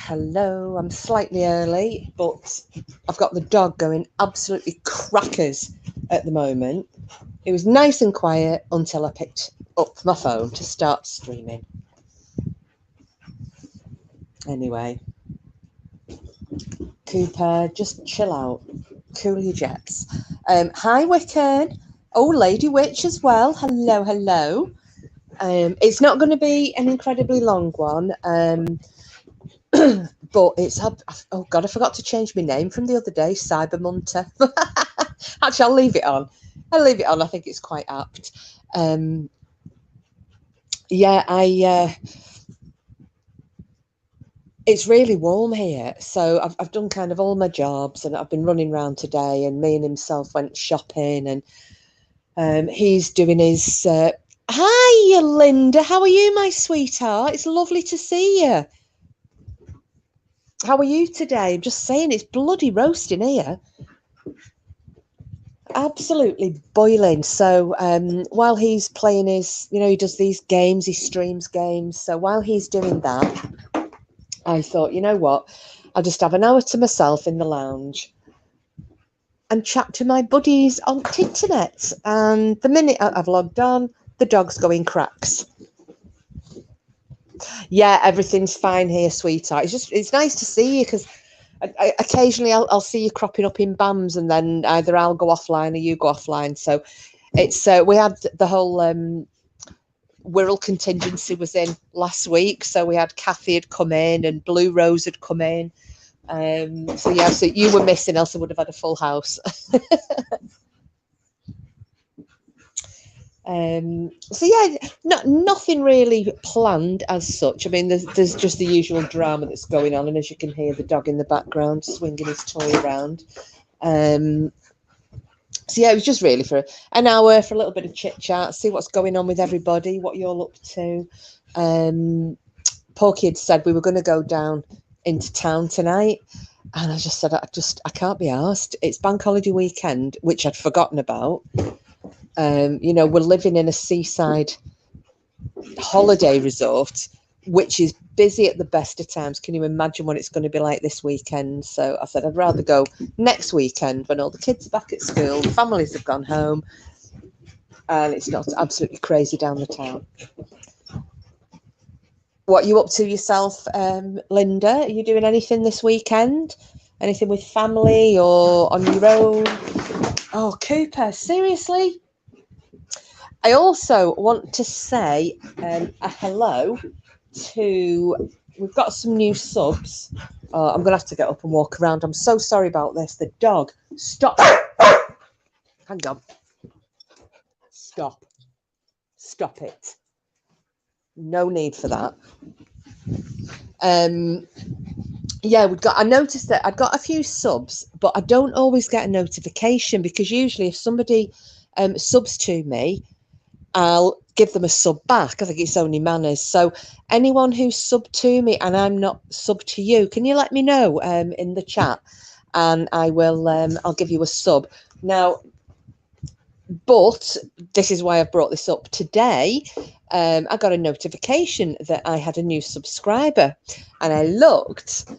Hello, I'm slightly early, but I've got the dog going absolutely crackers at the moment. It was nice and quiet until I picked up my phone to start streaming. Anyway, Cooper, just chill out. Cool your jets. Hi, Wicken. Oh, Lady Witch as well. Hello, hello. It's not going to be an incredibly long one. But it's oh god, I forgot to change my name from the other day, Cyber Munter. Actually, I'll leave it on. I think it's quite apt. It's really warm here, so I've done kind of all my jobs, and I've been running around today. And me and himself went shopping, and he's doing his. Hi, Linda. How are you, my sweetheart? It's lovely to see you. How are you today? I'm just saying, it's bloody roasting here. Absolutely boiling. So while he's playing his, he does these games, he streams games. So while he's doing that, I thought, you know what? I'll just have an hour to myself in the lounge and chat to my buddies on Tinternet. And the minute I've logged on, the dog's going cracks. Yeah, everything's fine here, sweetheart. It's nice to see you because occasionally I'll see you cropping up in BAMs, and then either I'll go offline or you go offline. So it's we had the whole Wirral contingency was in last week, so we had Kathy had come in and Blue Rose had come in. So you were missing, else I would have had a full house. Nothing really planned as such. I mean, there's just the usual drama that's going on, and as you can hear, the dog in the background swinging his toy around. It was just really for an hour for a little bit of chit chat, see what's going on with everybody, what you're up to. Porky had said we were going to go down into town tonight, and I just said I can't be asked. It's bank holiday weekend, which I'd forgotten about. We're living in a seaside holiday resort, which is busy at the best of times. Can you imagine what it's going to be like this weekend? So I said I'd rather go next weekend when all the kids are back at school, the families have gone home, and it's not absolutely crazy down the town. What are you up to yourself, Linda? Are you doing anything this weekend? Anything with family or on your own? Oh, Cooper, seriously? I also want to say a hello to, we've got some new subs. I'm going to have to get up and walk around. I'm so sorry about this. The dog, stop. Hang on. Stop it. No need for that. I noticed that I'd got a few subs, but I don't always get a notification, because usually if somebody subs to me, I'll give them a sub back. I think it's only manners. So anyone who's subbed to me and I'm not subbed to you, can you let me know in the chat, and I will I'll give you a sub. Now, but this is why I've brought this up today. I got a notification that I had a new subscriber, and I looked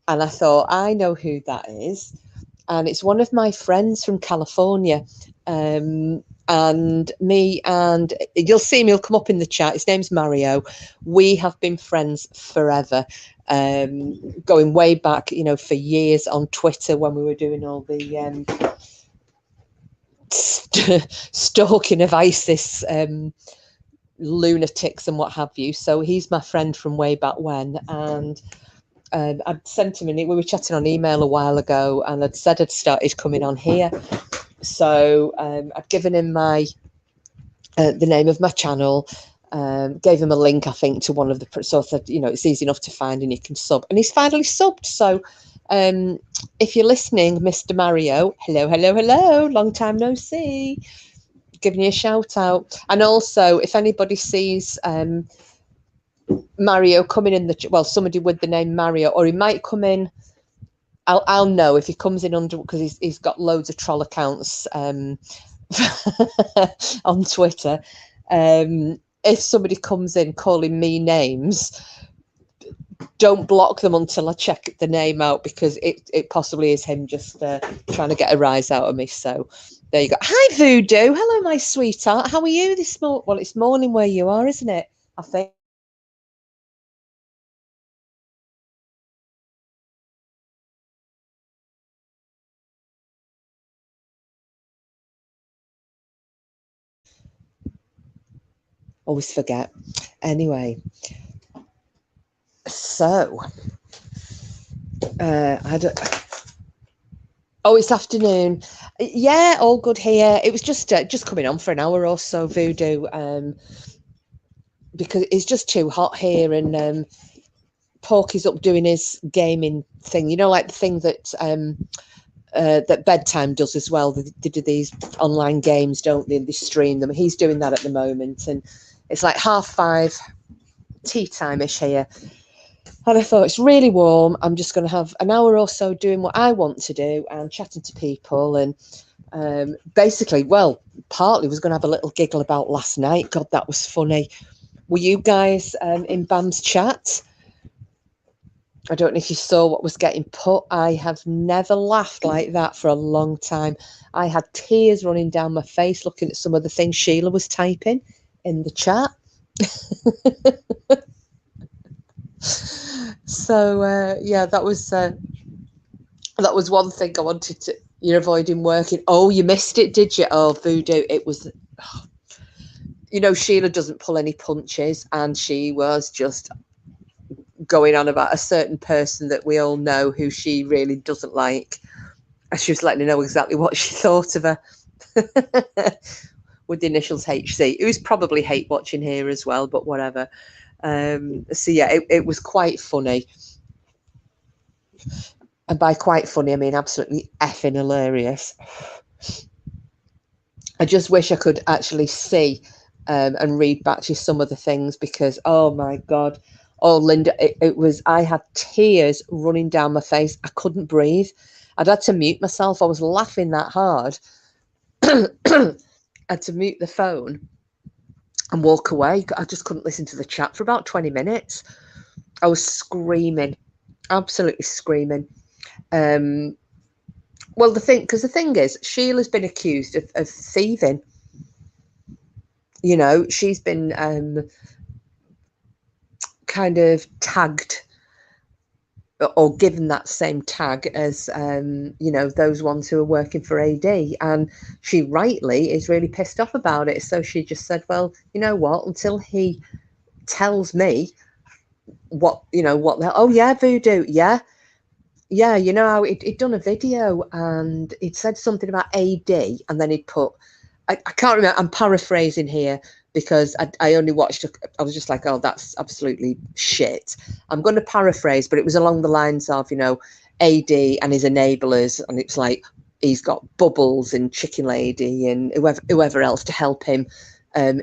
and I thought, I know who that is, and it's one of my friends from California. And me, and you'll see him, he'll come up in the chat. His name's Mario. We have been friends forever, going way back, for years on Twitter when we were doing all the stalking of ISIS lunatics and what have you. So he's my friend from way back when, and I'd sent him we were chatting on email a while ago, and I'd said I'd started coming on here. So I'd given him my the name of my channel, gave him a link, I think, to one of the, so I said, it's easy enough to find and you can sub, and he's finally subbed. So if you're listening, Mr. Mario, hello, long time no see, giving you a shout out. And also, if anybody sees Mario coming in somebody with the name Mario, or he might come in, I'll know if he comes in under, because he's got loads of troll accounts on Twitter. If somebody comes in calling me names, don't block them until I check the name out, because it possibly is him just trying to get a rise out of me. So there you go. Hi, Voodoo. Hello, my sweetheart. How are you this morning? Well, it's morning where you are, isn't it? I think. Always forget. Anyway, so I don't. Oh, it's afternoon. Yeah, all good here. It was just coming on for an hour or so, Voodoo, because it's just too hot here, and Porky's up doing his gaming thing. You know, like the thing that that Bedtime does as well. They do these online games, don't they? And they stream them. He's doing that at the moment, and it's like 5:30 tea time-ish here. And I thought, it's really warm. I'm just going to have an hour or so doing what I want to do and chatting to people. And basically, well, partly was going to have a little giggle about last night. God, that was funny. Were you guys in Bam's chat? I don't know if you saw what was getting put. I have never laughed like that for a long time. I had tears running down my face looking at some of the things Sheila was typing in the chat. So yeah, that was one thing I wanted to. You're avoiding working. Oh, you missed it, did you? Oh, Voodoo. It was. Oh. You know, Sheila doesn't pull any punches, and she was just going on about a certain person that we all know who she really doesn't like. And she was letting her know exactly what she thought of her. With the initials HC, who's probably hate watching here as well, but whatever. So yeah, it was quite funny. And by quite funny, I mean absolutely effing hilarious. I just wish I could actually see and read back to you some of the things, because, oh my God. Oh, Linda, it was, I had tears running down my face. I couldn't breathe. I'd had to mute myself. I was laughing that hard. I had to mute the phone and walk away. I just couldn't listen to the chat for about 20 minutes. I was screaming, absolutely screaming. Well, the thing is, Sheila's been accused of thieving. You know, she's been kind of tagged or given that same tag as, you know, those ones who are working for AD. And she rightly is really pissed off about it. So she just said, well, you know what, until he tells me what, you know, what the, oh yeah, Voodoo, yeah, you know how he'd done a video and he'd said something about AD, and then he'd put, I can't remember, I'm paraphrasing here because I only watched, I was just like, oh, that's absolutely shit. I'm going to paraphrase, but it was along the lines of, you know, AD and his enablers, and it's like he's got Bubbles and Chicken Lady and whoever else to help him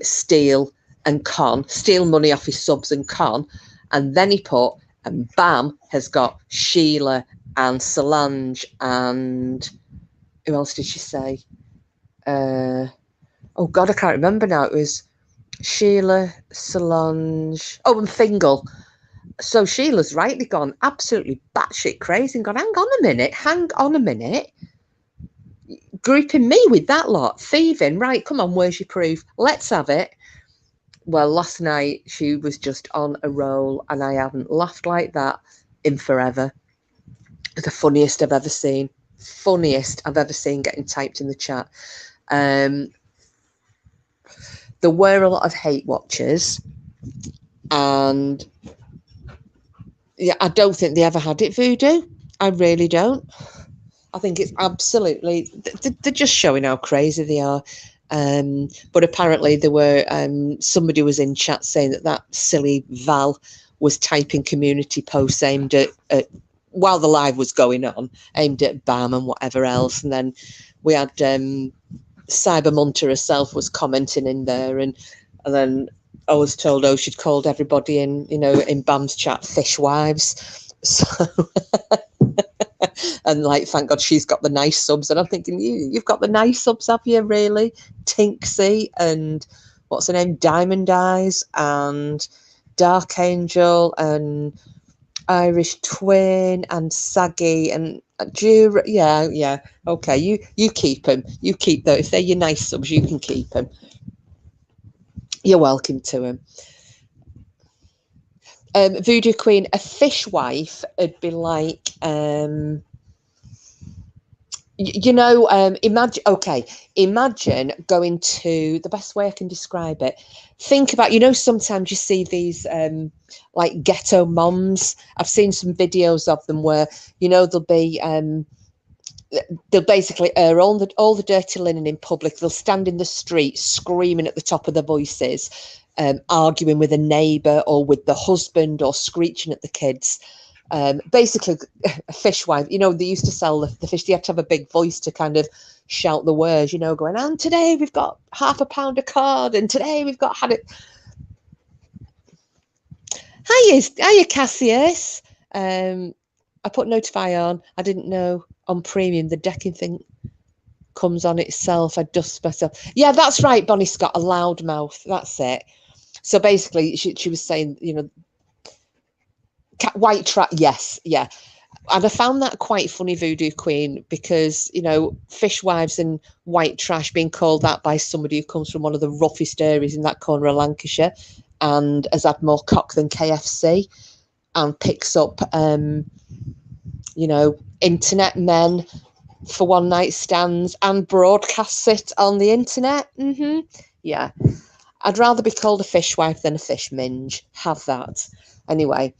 steal money off his subs and con. And then he put, and Bam has got Sheila and Solange and who else did she say? Oh God, I can't remember now. It was Sheila, Solange, oh, and Fingal. So Sheila's rightly gone absolutely batshit crazy and gone, hang on a minute. Grouping me with that lot, thieving, right, come on, where's your proof? Let's have it. Well, last night she was just on a roll, and I haven't laughed like that in forever. The funniest I've ever seen. Funniest I've ever seen getting typed in the chat. There were a lot of hate watchers, and yeah, I don't think they ever had it, Voodoo. I really don't. I think it's absolutely, they're just showing how crazy they are. But apparently there were, somebody was in chat saying that silly Val was typing community posts aimed at while the live was going on, aimed at Bam and whatever else. And then we had Cyber Munter herself was commenting in there, and then I was told, oh, she'd called everybody in, you know, in Bam's chat fish wives. So and like, thank God she's got the nice subs. And I'm thinking, you've got the nice subs, have you, really? Tinksy and what's her name, Diamond Eyes and Dark Angel and Irish twin and saggy and yeah. Okay, you keep them. You keep those. If they're your nice subs, you can keep them. You're welcome to them. Voodoo Queen, a fishwife would be like, imagine going to, the best way I can describe it, think about, sometimes you see these like ghetto moms. I've seen some videos of them where, they'll basically air all the dirty linen in public. They'll stand in the street screaming at the top of their voices, arguing with a neighbour or with the husband or screeching at the kids. Basically, a fishwife, they used to sell the fish. They had to have a big voice to kind of shout the words, going, and today we've got £0.5 a cod, and today we've got had it. Hiya, Cassius. I put notify on. I didn't know on premium the decking thing comes on itself. I dust myself. Yeah, that's right, Bonnie Scott, a loud mouth. That's it. So basically, she was saying, white trash. Yes, yeah. And I found that quite funny, Voodoo Queen, because, fishwives and white trash being called that by somebody who comes from one of the roughest areas in that corner of Lancashire and has had more cock than KFC and picks up, internet men for one night stands and broadcasts it on the internet. Yeah. I'd rather be called a fishwife than a fish minge. Have that. Anyway.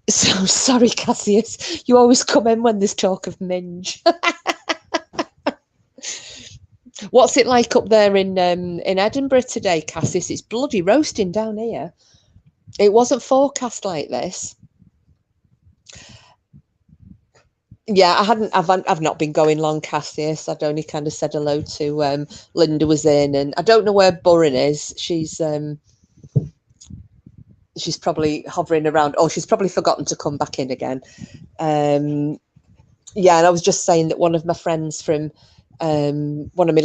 So sorry, Cassius. You always come in when there's talk of minge. What's it like up there in Edinburgh today, Cassius? It's bloody roasting down here. It wasn't forecast like this. Yeah, I've not been going long, Cassius. I'd only kind of said hello to Linda was in, and I don't know where Burren is. She's probably hovering around, or she's probably forgotten to come back in again. Yeah, and I was just saying that one of my friends from one of my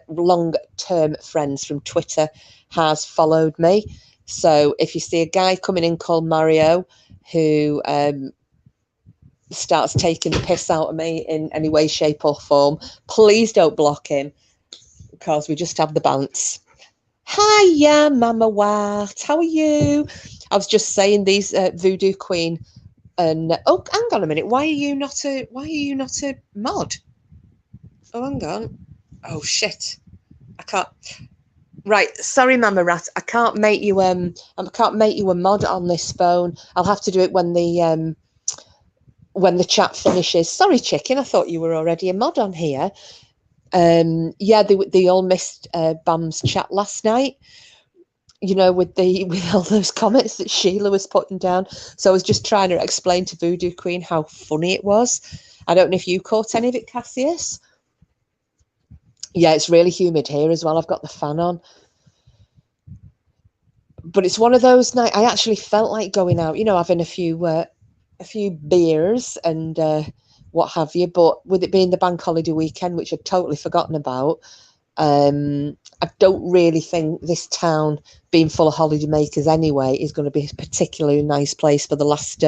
long-term friends from Twitter has followed me. So if you see a guy coming in called Mario who starts taking the piss out of me in any way, shape or form, please don't block him, because we just have the bounce. Hiya, Mama Wat. How are you? I was just saying these Voodoo Queen, and hang on a minute. Why are you not a mod? Oh, hang on. Oh shit, I can't. Right, sorry, Mama Rat. I can't make you a mod on this phone. I'll have to do it when the chat finishes. Sorry, chicken. I thought you were already a mod on here. Yeah, they all missed Bam's chat last night, with all those comments that Sheila was putting down. So I was just trying to explain to Voodoo Queen how funny it was. I don't know if you caught any of it, Cassius. Yeah, it's really humid here as well. I've got the fan on. But it's one of those nights I actually felt like going out, having a few beers and what have you. But with it being the bank holiday weekend, which I'd totally forgotten about, I don't really think this town, being full of holidaymakers anyway, is going to be a particularly nice place for the last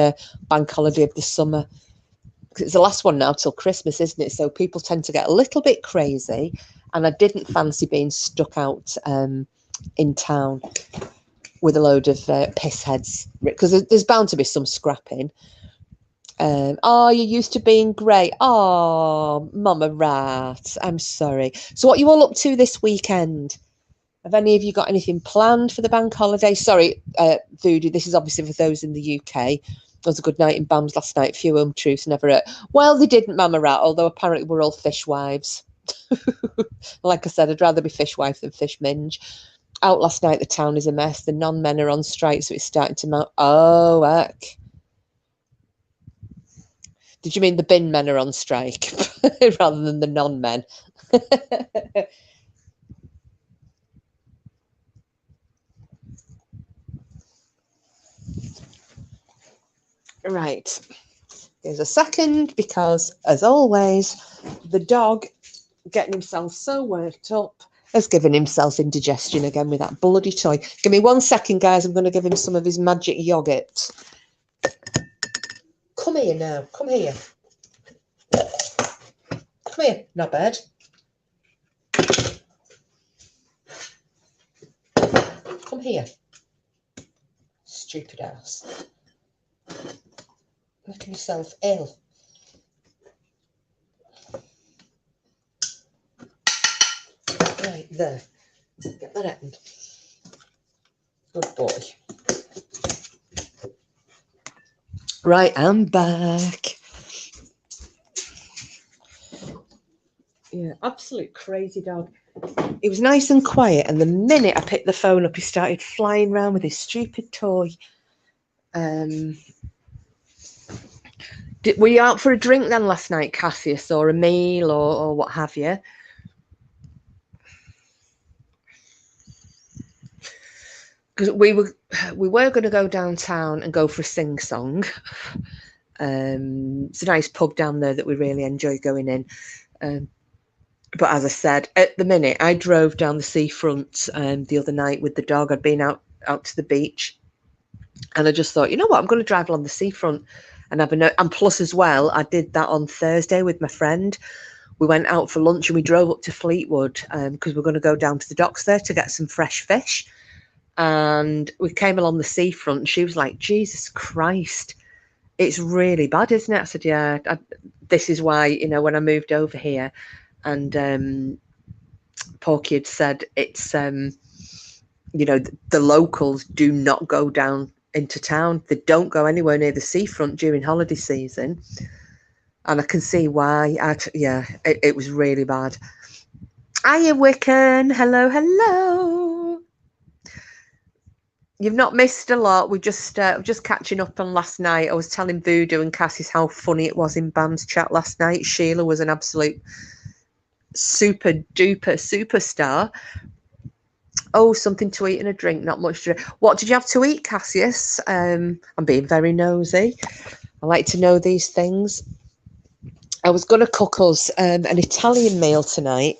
bank holiday of the summer. It's the last one now till Christmas, isn't it? So people tend to get a little bit crazy, and I didn't fancy being stuck out in town with a load of piss heads, because there's bound to be some scrapping. You're used to being great. Oh, Mama Rat, I'm sorry. So what are you all up to this weekend? Have any of you got anything planned for the bank holiday? Sorry, Voodoo, this is obviously for those in the UK. It was a good night in Bams last night. Few home truths, never it. Well, they didn't, Mama Rat, although apparently we're all fishwives. Like I said, I'd rather be fishwife than fish minge. Out last night, the town is a mess. The non-men are on strike, so it's starting to mount. Oh, heck. Did you mean the bin men are on strike rather than the non-men? Right. Here's a second, because, as always, the dog, getting himself so worked up, has given himself indigestion again with that bloody toy. Give me 1 second, guys. I'm going to give him some of his magic yogurt. come here now. Come here. Come here, knobhead. Come here. Stupid ass. Making yourself ill. Right, there. Get that end. Good boy. Right, I'm back. Yeah, absolute crazy dog. He was nice and quiet, and the minute I picked the phone up, he started flying around with his stupid toy. Were you out for a drink then last night, Cassius, or a meal, or what have you? Because we were going to go downtown and go for a sing-song. It's a nice pub down there that we really enjoy going in. But as I said, at the minute, I drove down the seafront the other night with the dog. I'd been out to the beach, and I just thought, you know what, I'm going to drive along the seafront and have a and plus as well, I did that on Thursday with my friend. We went out for lunch and we drove up to Fleetwood because we're going to go down to the docks there to get some fresh fish. And we came along the seafront and she was like, Jesus Christ, it's really bad, isn't it? I said, yeah, this is why, you know, when I moved over here, and Porky had said it's, you know, the locals do not go down into town. They don't go anywhere near the seafront during holiday season. And I can see why. Yeah, it was really bad. Hiya, Wiccan. Hello, hello. You've not missed a lot. We're just catching up on last night. I was telling Voodoo and Cassis how funny it was in Bam's chat last night. Sheila was an absolute super duper superstar. Oh, something to eat and a drink, not much to drink. What did you have to eat, Cassius? I'm being very nosy. I like to know these things. I was going to cook us an Italian meal tonight,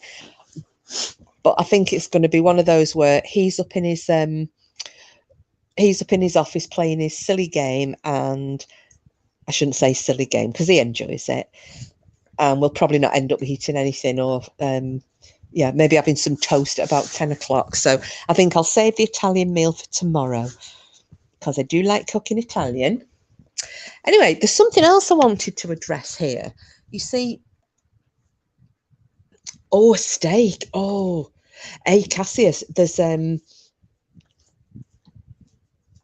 but I think it's going to be one of those where he's up in his office playing his silly game, and I shouldn't say silly game because he enjoys it. And we'll probably not end up eating anything, or yeah, maybe having some toast at about 10 o'clock. So I think I'll save the Italian meal for tomorrow because I do like cooking Italian. Anyway, there's something else I wanted to address here. You see, oh, a steak. Oh, hey, Cassius, there's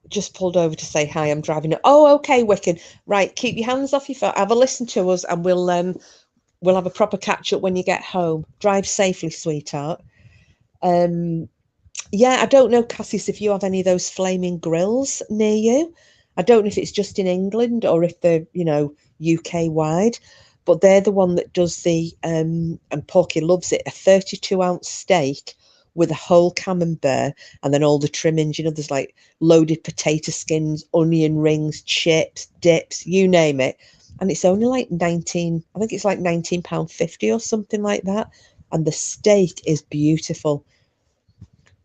just pulled over to say hi. I'm driving it. Oh, okay, Wiccan. Right, keep your hands off your phone. Have a listen to us, and we'll have a proper catch up when you get home. Drive safely, sweetheart. Yeah, I don't know, Cassius, if you have any of those flaming grills near you. I don't know if it's just in England or if they're, you know, UK wide, but they're the one that does the and Porky loves it, a 32-ounce steak with a whole camembert and then all the trimmings. You know, there's like loaded potato skins, onion rings, chips, dips, you name it. And it's only like £19.50 or something like that. And the steak is beautiful.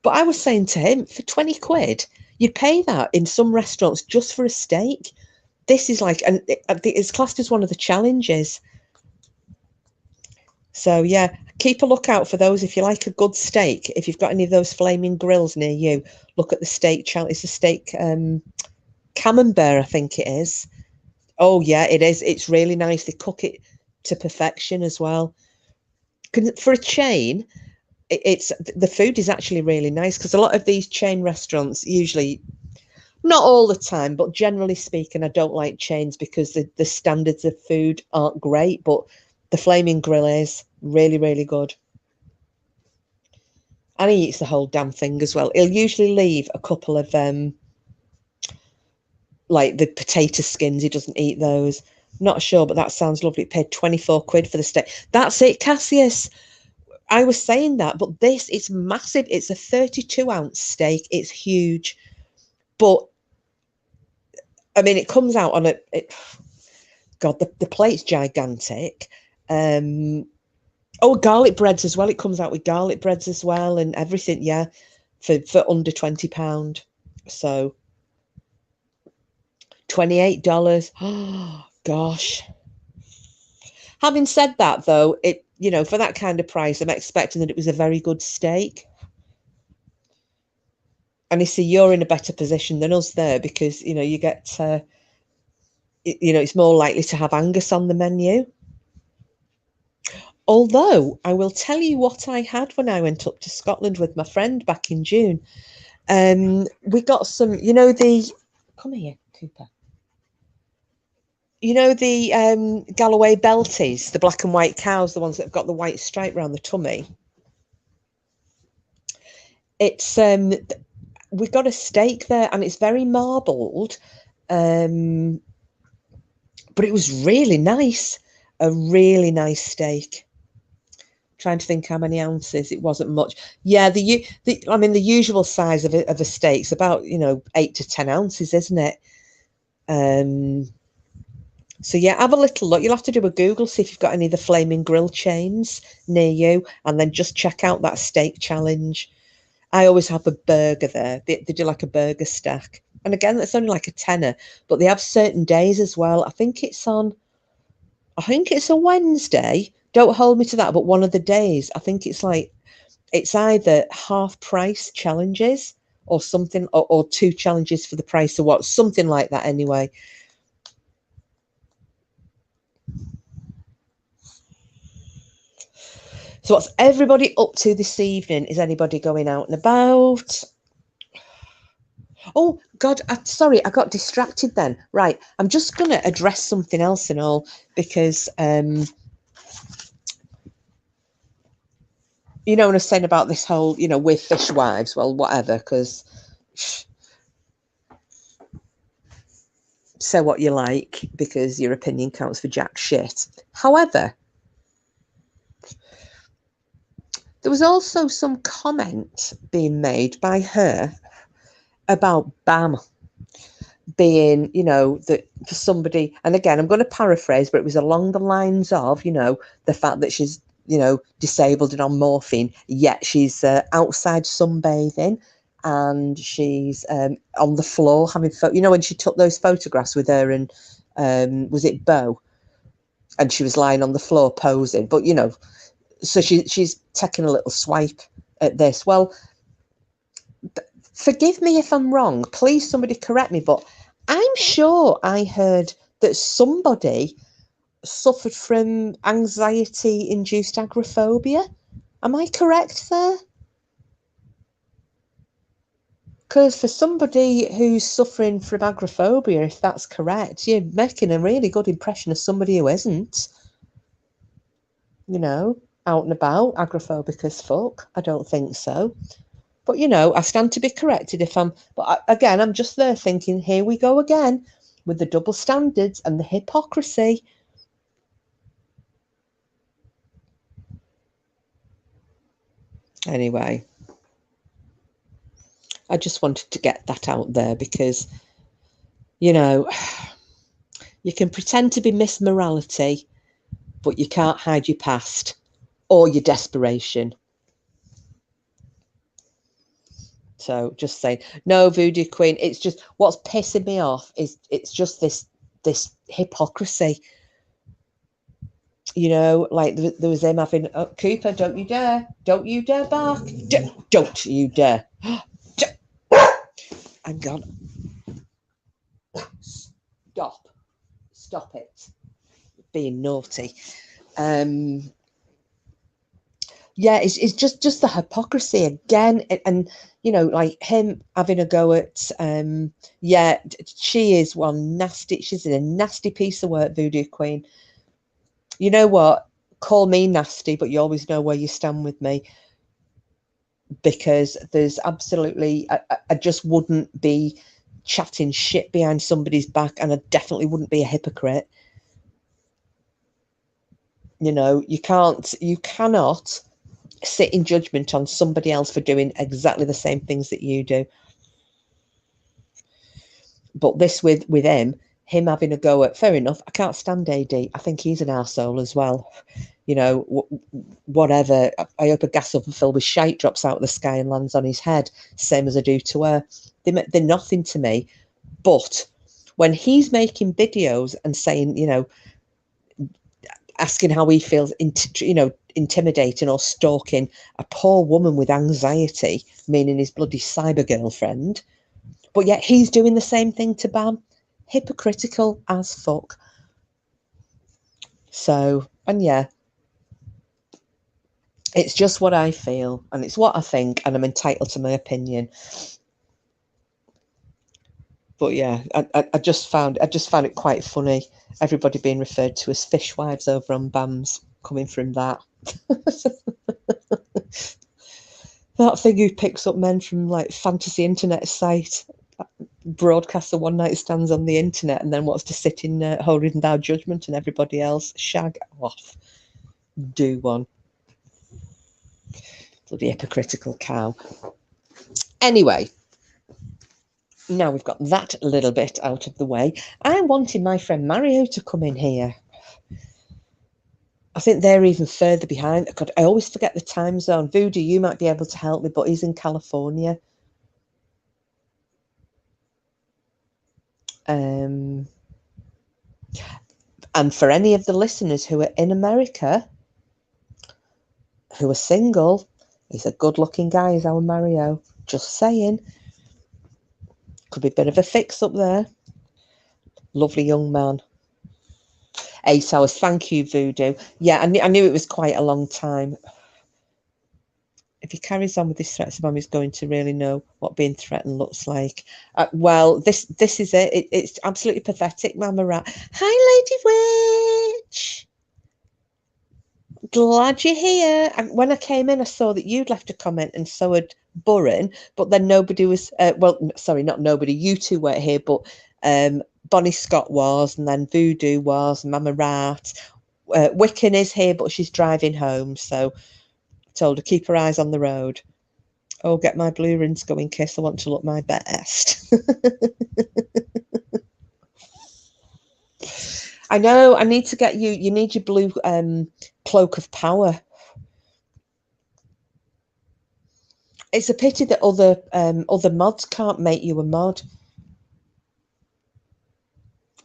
But I was saying to him, for 20 quid, you'd pay that in some restaurants just for a steak. This is like, and it's classed as one of the challenges. So yeah, keep a lookout for those. If you like a good steak, if you've got any of those flaming grills near you, look at the steak challenge. It's a steak camembert, I think it is. Oh yeah, it is. It's really nice. They cook it to perfection as well. For a chain, it's the food is actually really nice because a lot of these chain restaurants, usually, not all the time, but generally speaking, I don't like chains because the standards of food aren't great. But the Flaming Grill is really, really good. And he eats the whole damn thing as well. He'll usually leave a couple of like the potato skins. He doesn't eat those. Not sure, but that sounds lovely. Paid 24 quid for the steak. That's it, Cassius. I was saying that, but this, it's massive. It's a 32-ounce steak. It's huge. But, I mean, it comes out on God, the plate's gigantic. Oh, garlic breads as well. It comes out with garlic breads as well and everything, yeah, for under £20. So, $28. Gosh. Having said that, though, it, you know, for that kind of price, I'm expecting that it was a very good steak. And you see, you're in a better position than us there because, you know, you get, you know, it's more likely to have Angus on the menu. Although I will tell you what I had when I went up to Scotland with my friend back in June. We got some, you know, come here, Cooper. You know, the Galloway Belties, the black and white cows, the ones that have got the white stripe around the tummy. It's we got a steak there and it's very marbled, but it was really nice. A really nice steak. Trying to think how many ounces. It wasn't much. Yeah, I mean, the usual size of a steak's about, you know, 8 to 10 ounces, isn't it? So yeah, have a little look. You'll have to do a Google, see if you've got any of the flaming grill chains near you, and then just check out that steak challenge. I always have a burger there. They do like a burger stack. And again, that's only like a tenner, but they have certain days as well. I think it's a Wednesday. Don't hold me to that, but one of the days, I think it's like, it's either half price challenges or something, or 2 challenges for the price of what, something like that anyway. So what's everybody up to this evening? Is anybody going out and about? Oh, God, sorry, I got distracted then. Right, I'm just going to address something else and all, because, you know, when I was saying about this whole, you know, we're fishwives, well, whatever, because say what you like, because your opinion counts for jack shit. However, there was also some comment being made by her about BAM being, you know, that for somebody, and again, I'm going to paraphrase, but it was along the lines of, you know, the fact that she's, you know, disabled and on morphine, yet she's outside sunbathing and she's on the floor having, you know, when she took those photographs with her and was it Beau? And she was lying on the floor posing, but, you know, so she's taking a little swipe at this. Well, forgive me if I'm wrong. Please, somebody correct me. But I'm sure I heard that somebody suffered from anxiety-induced agoraphobia. Am I correct there? Because for somebody who's suffering from agoraphobia, if that's correct, you're making a really good impression of somebody who isn't. You know, out and about, agoraphobic as fuck. I don't think so. But, you know, I stand to be corrected if I'm... But again, I'm just there thinking, here we go again with the double standards and the hypocrisy. Anyway, I just wanted to get that out there because, you know, you can pretend to be Miss Morality, but you can't hide your past or your desperation. So just saying, no, Voodoo Queen, it's just what's pissing me off is it's just this hypocrisy. You know, like there was them having, oh, Cooper, don't you dare bark. Don't you dare. I'm gone. Stop it. Being naughty. Yeah, it's just the hypocrisy again, and you know, like him having a go at yeah, she is one nasty, she's a nasty piece of work, Voodoo Queen. You know what, call me nasty, but you always know where you stand with me, because there's absolutely, I just wouldn't be chatting shit behind somebody's back, and I definitely wouldn't be a hypocrite. You know, you cannot sit in judgment on somebody else for doing exactly the same things that you do. But this with him having a go at, fair enough, I can't stand AD. I think he's an arsehole as well. You know, whatever. I hope a gas oven filled with shite drops out of the sky and lands on his head, same as I do to her. They're nothing to me. But when he's making videos and saying, you know, asking how he feels, you know, intimidating or stalking a poor woman with anxiety, meaning his bloody cyber girlfriend, but yet he's doing the same thing to Bam. Hypocritical as fuck. So, and yeah, it's just what I feel and it's what I think, and I'm entitled to my opinion. But yeah, I just found it quite funny. Everybody being referred to as fishwives over on Bams, coming from that. That thing who picks up men from like fantasy internet site, broadcasts the one night stands on the internet, and then wants to sit in holding thou judgment and everybody else. Shag off. Do one. Bloody hypocritical cow. Anyway, now we've got that little bit out of the way. I wanted my friend Mario to come in here. I think they're even further behind. God, I always forget the time zone. Voodoo, you might be able to help me, but he's in California. And for any of the listeners who are in America, who are single, he's a good-looking guy, is our Mario. Just saying. Could be a bit of a fix up there. Lovely young man. 8 hours. Thank you, Voodoo. Yeah, I knew it was quite a long time. If he carries on with his threats, Mum is going to really know what being threatened looks like. Well, this is it. It's absolutely pathetic, Mama Rat. Hi, Lady Witch. Glad you're here. And when I came in, I saw that you'd left a comment, and so had Burren, but then nobody was. Well, sorry, not nobody. You two weren't here, but Bonnie Scott was, and then Voodoo was, Mama Rat. Wiccan is here, but she's driving home, so I told her keep her eyes on the road. Oh, get my blue rings going, Kiss. I want to look my best. I know. I need to get you. You need your blue cloak of power. It's a pity that other mods can't make you a mod.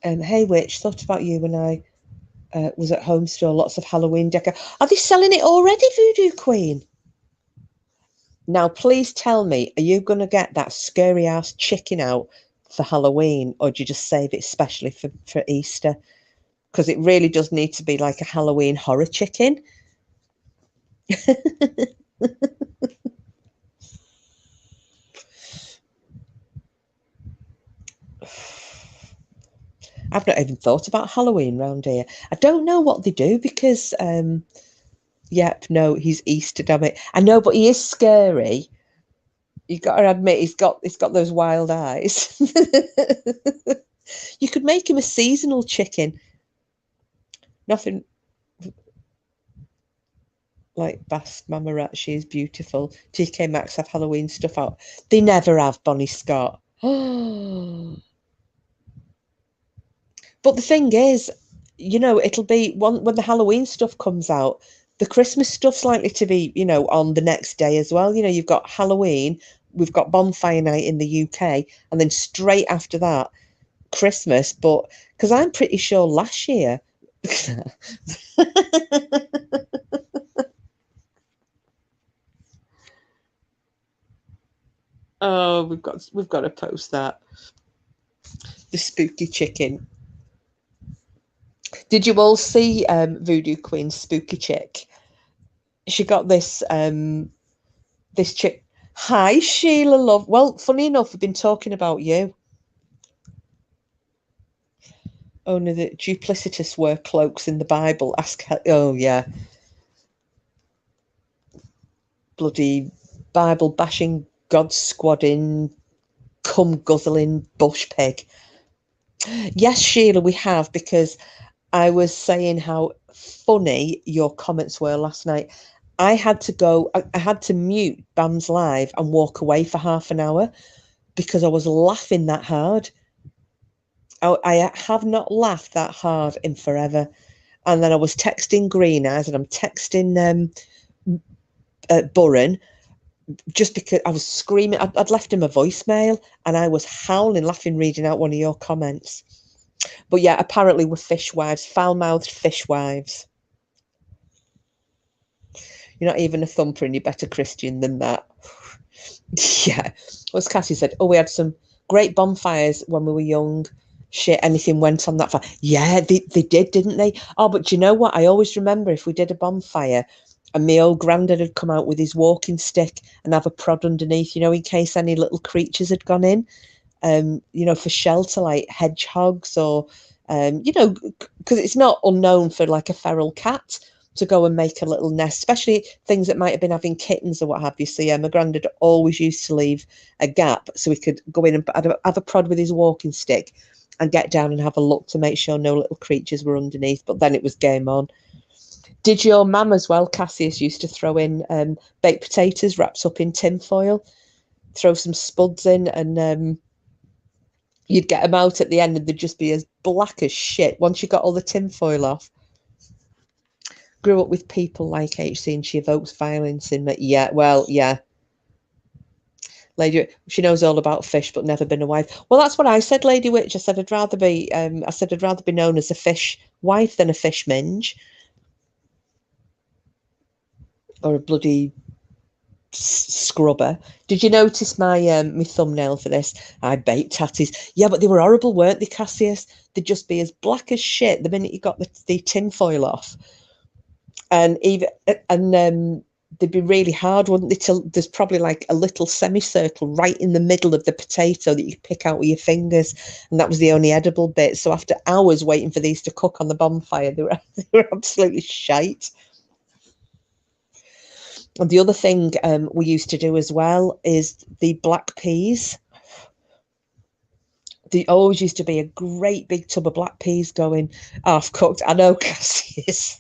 Hey, Witch, thought about you when I was at home store. Lots of Halloween decor. Are they selling it already, Voodoo Queen? Now, please tell me, are you going to get that scary ass chicken out for Halloween, or do you just save it especially for Easter? Because it really does need to be like a Halloween horror chicken. I've not even thought about Halloween round here. I don't know what they do because, yep, no, he's Easter, damn it. I know, but he is scary. You got to admit, he's got those wild eyes. You could make him a seasonal chicken. Nothing like Bass Mama Rat. She is beautiful. TK Maxx have Halloween stuff out. They never have, Bonnie Scott. But the thing is, you know, it'll be when the Halloween stuff comes out, the Christmas stuff's likely to be, you know, on the next day as well. You know, you've got Halloween, we've got Bonfire Night in the UK, and then straight after that, Christmas. But because I'm pretty sure last year. Oh, we've got to post that. The spooky chicken. Did you all see Voodoo Queen's spooky chick? She got this this chick. Hi, Sheila, love. Well, funny enough, we've been talking about you. Oh no, the duplicitous wear cloaks in the Bible. Ask her. Oh yeah, bloody Bible bashing, God squadding, cum guzzling bush pig. Yes, Sheila, we have, because I was saying how funny your comments were last night. I had to mute Bam's live and walk away for half an hour because I was laughing that hard. I have not laughed that hard in forever. And then I was texting Green Eyes and I'm texting Burren, just because I was screaming. I'd left him a voicemail and I was howling, laughing, reading out one of your comments. But yeah, apparently we're fishwives, foul-mouthed fishwives. You're not even a thumper and you're better Christian than that. Yeah. What's Cassie said? Oh, we had some great bonfires when we were young. Shit, anything went on that fire. Yeah, they did, didn't they? Oh, but do you know what? I always remember if we did a bonfire and my old granddad had come out with his walking stick and have a prod underneath, you know, in case any little creatures had gone in, you know, for shelter, like hedgehogs or, you know, because it's not unknown for like a feral cat to go and make a little nest, especially things that might have been having kittens or what have you. So yeah, my granddad always used to leave a gap so we could go in and have a prod with his walking stick and get down and have a look to make sure no little creatures were underneath. But then it was game on. Did your mum as well, Cassius, used to throw in baked potatoes wrapped up in tin foil, throw some spuds in, and you'd get them out at the end and they'd just be as black as shit once you got all the tin foil off. Grew up with people like HC and she evokes violence in me. Yeah, well, yeah. Lady, she knows all about fish, but never been a wife. Well, that's what I said, Lady Witch. I said I'd rather be. I said I'd rather be known as a fish wife than a fish minge, or a bloody scrubber. Did you notice my my thumbnail for this? I baked tatties. Yeah, but they were horrible, weren't they, Cassius? They'd just be as black as shit the minute you got the tin foil off, and even and they'd be really hard, wouldn't they? Till there's probably like a little semicircle right in the middle of the potato that you pick out with your fingers, and that was the only edible bit. So after hours waiting for these to cook on the bonfire, they were absolutely shite. And the other thing we used to do as well is the black peas. There always used to be a great big tub of black peas going half cooked. I know, Cassius.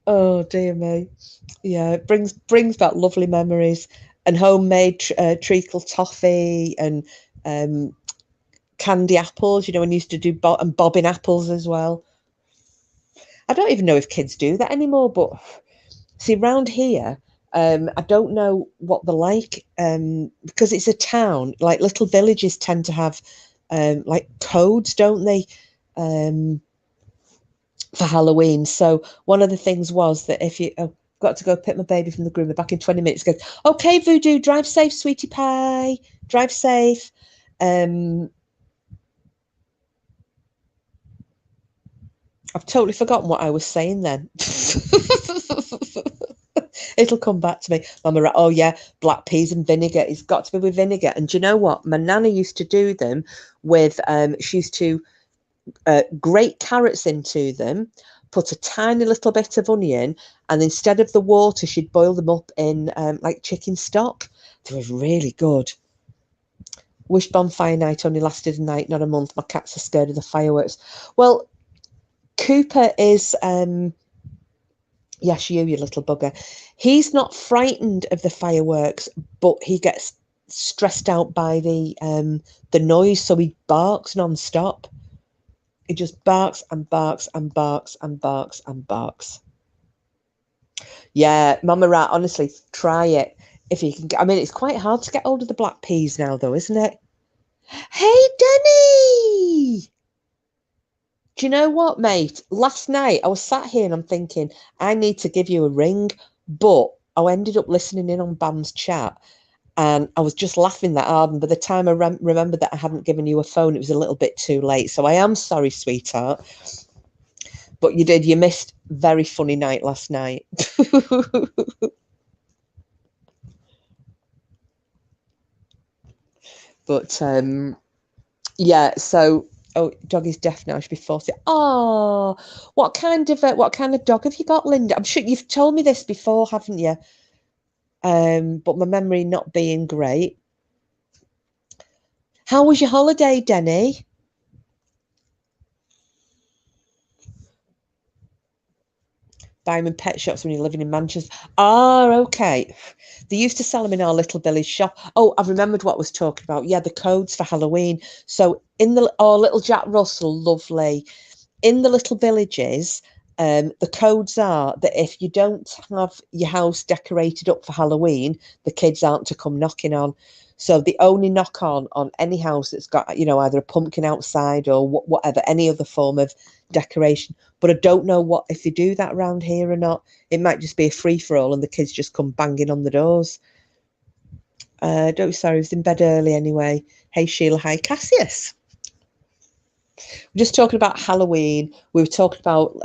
Oh dear me. Yeah, it brings back lovely memories and homemade treacle toffee and um, candy apples. You know, and used to do and bobbin apples as well. I don't even know if kids do that anymore, but see, round here, I don't know what they're like because it's a town. Like little villages tend to have like codes, don't they, for Halloween? So one of the things was that if you got to go pick my baby from the groomer back in 20 minutes, goes, okay, Voodoo, drive safe, sweetie pie, drive safe. I've totally forgotten what I was saying then. It'll come back to me. Mama, oh yeah, black peas and vinegar. It's got to be with vinegar. And do you know what? My nana used to do them with, she used to grate carrots into them, put a tiny little bit of onion, and instead of the water, she'd boil them up in like chicken stock. They were really good. Wish bonfire night only lasted a night, not a month. My cats are scared of the fireworks. Well, Cooper is yes, you little bugger. He's not frightened of the fireworks, but he gets stressed out by the noise, so he barks non-stop. He just barks and barks and barks and barks and barks. Yeah, Mama Rat, honestly, try it if you can get. I mean, it's quite hard to get hold of the black peas now, though, isn't it? Hey, Denny! Do you know what, mate? Last night I was sat here and I'm thinking, I need to give you a ring, but I ended up listening in on Bam's chat and I was just laughing that hard. And by the time I remembered that I hadn't given you a phone, it was a little bit too late. So I am sorry, sweetheart. But you did. You missed very funny night last night. But yeah, so doggy's deaf now. She'll be 40. Oh, what kind of dog have you got, Linda? I'm sure you've told me this before, haven't you? But my memory not being great. How was your holiday, Denny? Buy them in pet shops when you're living in Manchester. Oh, okay. They used to sell them in our little village shop. Oh, I've remembered what I was talking about. Yeah, the codes for Halloween. So in the little Jack Russell, lovely. in the little villages, the codes are that if you don't have your house decorated up for Halloween, the kids aren't to come knocking on. So they only knock on any house that's got, you know, either a pumpkin outside or whatever, any other form of decoration. But I don't know what if they do that around here or not. It might just be a free for all, and the kids just come banging on the doors. Don't be sorry, I was in bed early anyway. Hey Sheila, hi Cassius. We're just talking about Halloween. We were talking about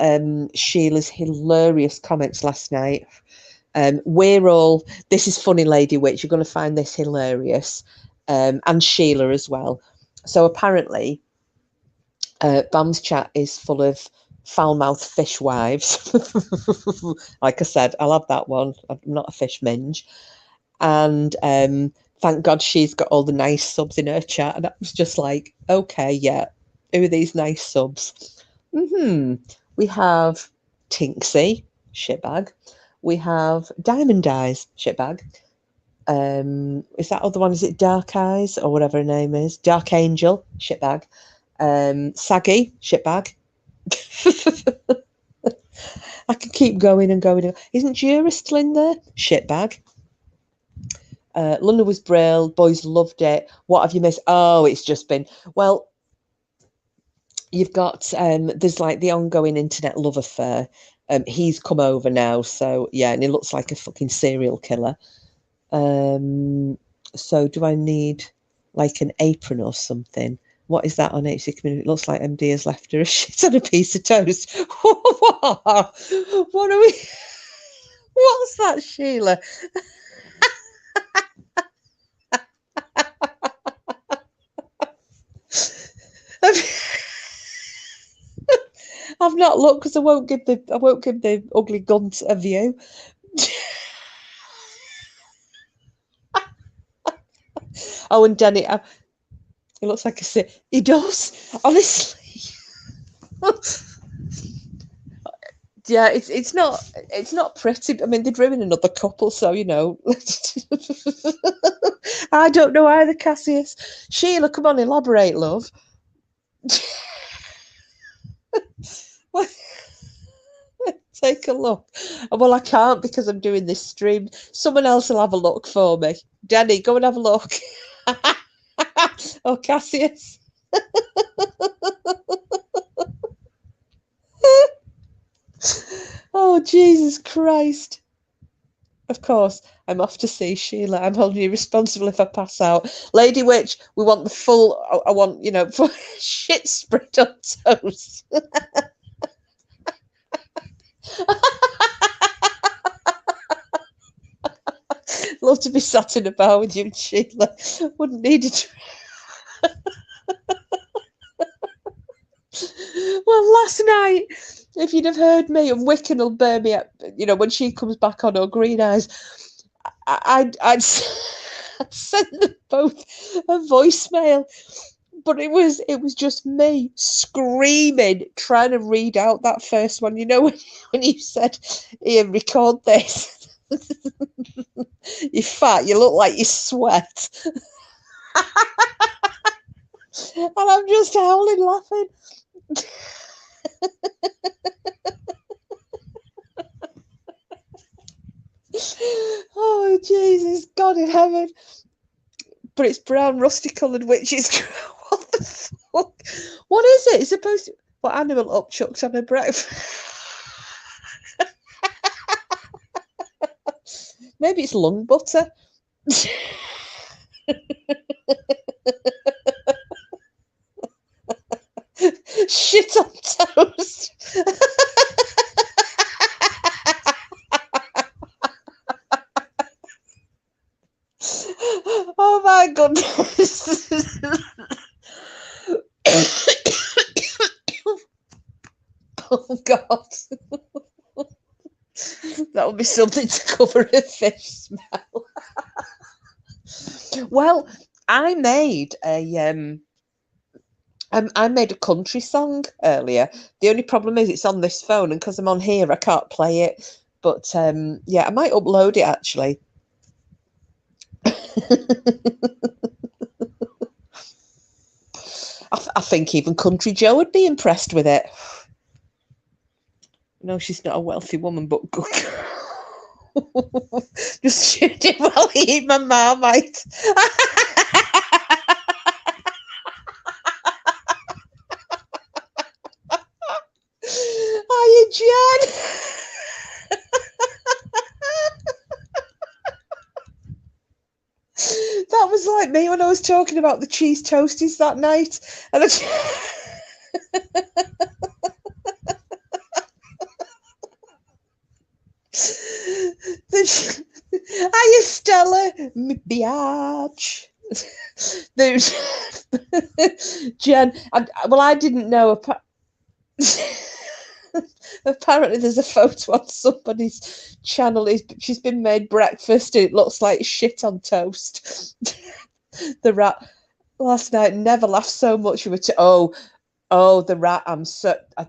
Sheila's hilarious comments last night. We're all, this is funny, Lady Witch, you're going to find this hilarious, and Sheila as well. So apparently, Bam's chat is full of foul-mouthed fishwives. Like I said, I'll have that one. I'm not a fish minge. And thank God she's got all the nice subs in her chat. And I was just like, okay, yeah, who are these nice subs? We have Tinksy, shitbag. We have Diamond Eyes, shitbag. Is that other one? Is it Dark Eyes or whatever her name is? Dark Angel, shitbag. Saggy, shitbag. I can keep going and going. Isn't Jura still in there? Shitbag. London was brilliant. Boys loved it. What have you missed? Oh, it's just been, well, you've got, there's like the ongoing internet love affair. He's come over now. So, yeah, and he looks like a fucking serial killer. So do I need like an apron or something? What is that on HC Community? It looks like MD has left her a shit on a piece of toast. What are we? What's that, Sheila? I've not looked because I won't give the ugly gunt a view. Oh, and Danny, he looks like a sit. He does, honestly. Yeah, it's not pretty. I mean, they'd ruin another couple, so you know. I don't know either, Cassius. Sheila, come on, elaborate, love. Take a look. Well, I can't because I'm doing this stream. Someone else will have a look for me. Danny, go and have a look. Oh, Cassius. Oh, Jesus Christ. Of course, I'm off to see Sheila. I'm holding you responsible if I pass out. Lady Witch, we want the full, I want, you know, shit spread on toast. Love to be sat in a bar with you and Sheila. Wouldn't need it. Well, last night, if you'd have heard me, and Wiccan will bear me up, you know, when she comes back on her green eyes, I'd send them both a voicemail. But it was just me screaming, trying to read out that first one. You know, when you said, Ian, record this. You're fat, you look like you sweat. And I'm just howling laughing. Oh, Jesus, God in heaven. But it's brown, rusty coloured witches. What the fuck? What is it? It's supposed to. What animal upchucked on a breakfast? Maybe it's lung butter. Shit on toast. Oh my goodness. Oh God. That would be something to cover a fish smell. Well, I made a country song earlier. The only problem is it's on this phone, and because I'm on here, I can't play it. But yeah, I might upload it actually. I think even Country Joe would be impressed with it. No, she's not a wealthy woman, but good. Just shooting while I eat my Marmite. Hiya, Jen. That was like me when I was talking about the cheese toasties that night. And Hiya, Stella, me biatch. There's Jen. I didn't know. Apparently, there's a photo on somebody's channel. She's been made breakfast, and it looks like shit on toast. The rat last night never laughed so much with oh, the rat. I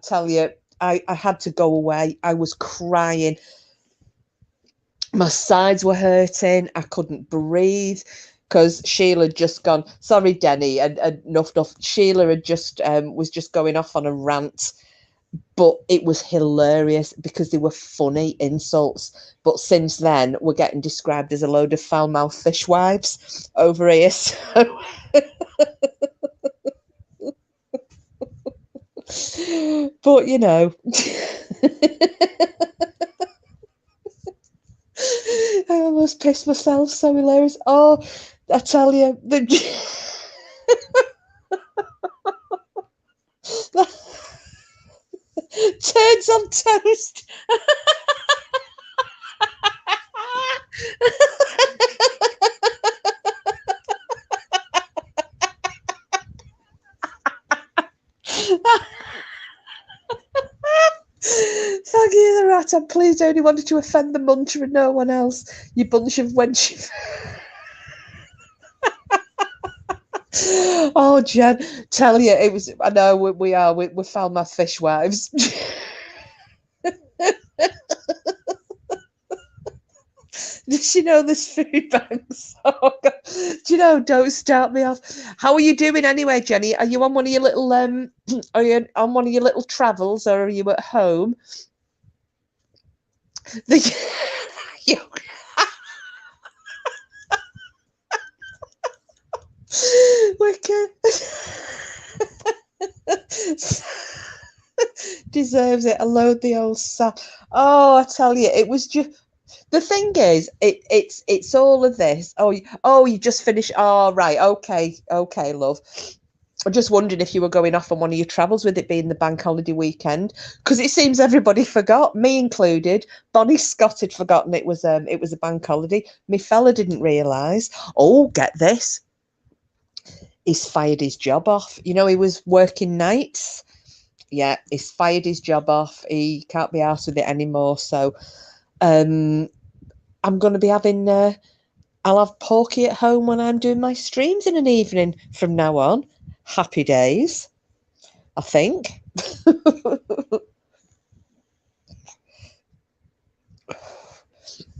tell you, I had to go away. I was crying. My sides were hurting. I couldn't breathe because Sheila had just gone. Sorry, Denny, and enough. Sheila had just was just going off on a rant, but it was hilarious because they were funny insults. But since then, we're getting described as a load of foul-mouthed fishwives over here. So. But you know. I almost pissed myself. So hilarious. Oh, I tell you, turds on toast. Thank you, the rat. I'm pleased I only wanted to offend the muncher and no one else. You bunch of wenches. Oh, Jen, tell you, it was. I know we found my fishwives. Does she know there's food banks? Oh, God. Do you know? Don't start me off. How are you doing anyway, Jenny? Are you on one of your little Are you on one of your little travels, or are you at home? Wicked. Deserves it. I load the old sap. Oh, I tell you, it was just. The thing is, it's all of this. Oh, you just finished. Oh, right. Okay, love. I just wondered if you were going off on one of your travels with it being the bank holiday weekend, because it seems everybody forgot, me included. Bonnie Scott had forgotten it was a bank holiday. Me fella didn't realise. Oh, get this. He's fired his job off. You know, he was working nights. Yeah, he's fired his job off. He can't be arsed with it anymore. So I'm going to be having, I'll have Porky at home when I'm doing my streams in an evening from now on. Happy days, I think.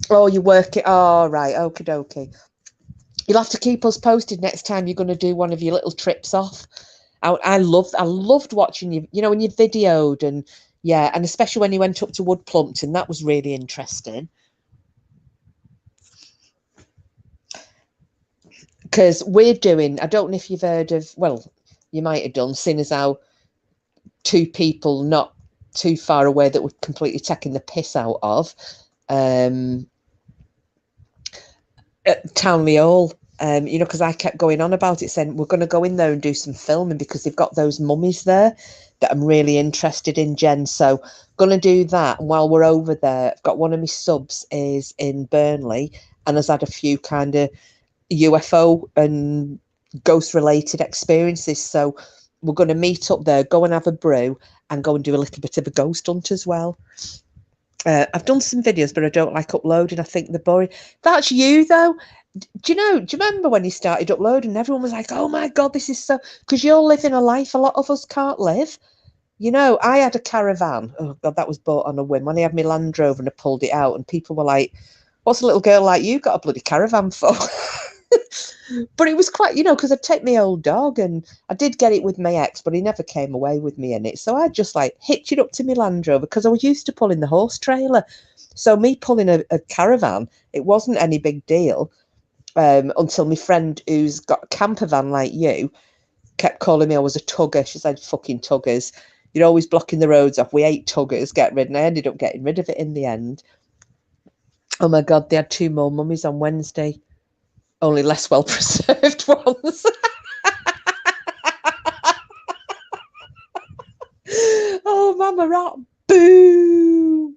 Oh, you work it. Oh, right. Okie dokie. You'll have to keep us posted next time you're going to do one of your little trips off. I loved watching you, you know, when you videoed and yeah, and especially when you went up to Wood Plumpton, that was really interesting. Because we're doing, I don't know if you've heard of, well, you might have done, seeing as how two people not too far away that we're completely taking the piss out of, at Townley Hall. You know, because I kept going on about it, saying we're going to go in there and do some filming because they've got those mummies there that I'm really interested in, Jen. So going to do that. And while we're over there, I've got one of my subs is in Burnley and has had a few kind of UFO and ghost related experiences. So we're going to meet up there, go and have a brew and go and do a little bit of a ghost hunt as well. I've done some videos, but I don't like uploading. I think they're boring. That's you, though. Do you remember when you started uploading? Everyone was like, oh my God, this is so... Because you're living a life a lot of us can't live. You know, I had a caravan. Oh, God, that was bought on a whim. When I had my Land Rover and I pulled it out and people were like, what's a little girl like you got a bloody caravan for? But it was quite, you know, because I'd take my old dog, and I did get it with my ex, but he never came away with me in it. So I just like hitched it up to my Land Rover because I was used to pulling the horse trailer. So me pulling a caravan, it wasn't any big deal until my friend who's got a camper van like you kept calling me I was a tugger. She said, fucking tuggers. You're always blocking the roads off. We hate tuggers. Get rid. And I ended up getting rid of it in the end. Oh my God, they had 2 more mummies on Wednesday. Only less well preserved ones. Oh, Mama Rat. Boo.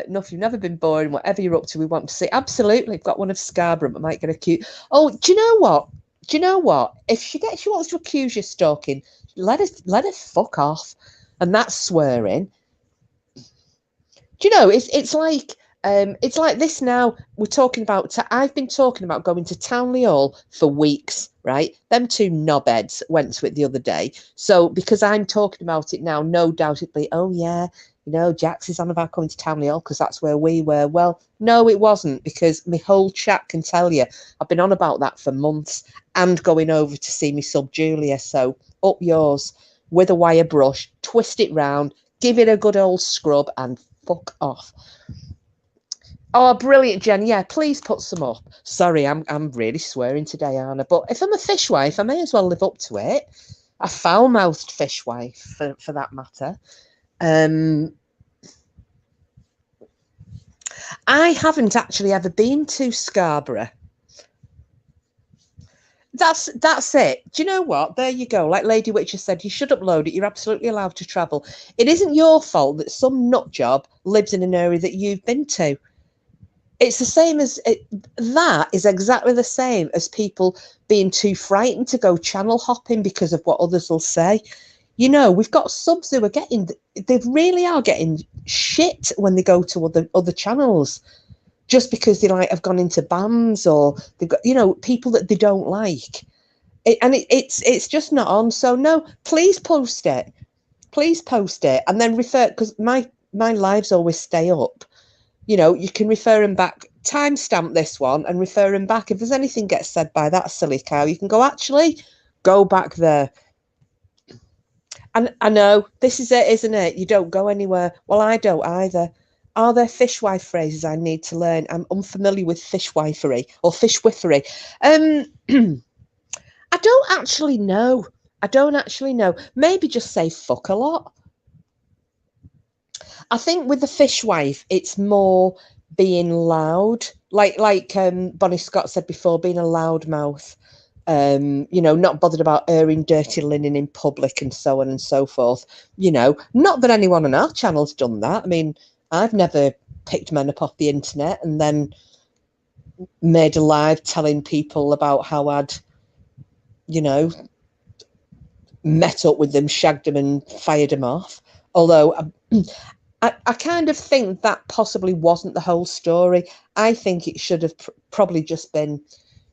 Nuff, you've never been bored. Whatever you're up to, we want to see. Absolutely. I've got one of Scarborough. I might get a cute. Oh, do you know what? Do you know what? If she wants to accuse you of stalking, let her fuck off. And that's swearing. Do you know, it's like this now. We're talking about, I've been talking about going to Townley Hall for weeks, right? Them 2 knobheads went to it the other day. So because I'm talking about it now, no doubt it'll be, oh yeah, you know, Jax is on about coming to Townley Hall because that's where we were. Well, no, it wasn't, because my whole chat can tell you I've been on about that for months and going over to see me sub Julia. So up yours with a wire brush, twist it round, give it a good old scrub and fuck off. Oh, brilliant, Jen. Yeah, please put some up. Sorry, I'm really swearing today, Anna. But if I'm a fishwife, I may as well live up to it. A foul-mouthed fishwife, for that matter. I haven't actually ever been to Scarborough. That's it. Do you know what? There you go. Like Lady Witcher said, you should upload it. You're absolutely allowed to travel. It isn't your fault that some nut job lives in an area that you've been to. It's the same as that is exactly the same as people being too frightened to go channel hopping because of what others will say. You know, we've got subs who are they really are getting shit when they go to other channels just because they like have gone into bands, or they've got, you know, people that they don't like. It's just not on. So no, please post it. Please post it and then refer, because my lives always stay up. You know, you can refer them back, timestamp this one and refer them back. If there's anything gets said by that silly cow, you can go, actually, go back there. And I know, this is it, isn't it? You don't go anywhere. Well, I don't either. Are there fishwife phrases I need to learn? I'm unfamiliar with fishwifery or fishwiffery. I don't actually know. Maybe just say fuck a lot. I think with the fishwife, it's more being loud, like Bonnie Scott said before, being a loudmouth. You know, not bothered about airing dirty linen in public and so on and so forth. You know, not that anyone on our channel's done that. I mean, I've never picked men up off the internet and then made a live telling people about how I'd, you know, met up with them, shagged them and fired them off. Although I kind of think that possibly wasn't the whole story. I think it should have probably just been,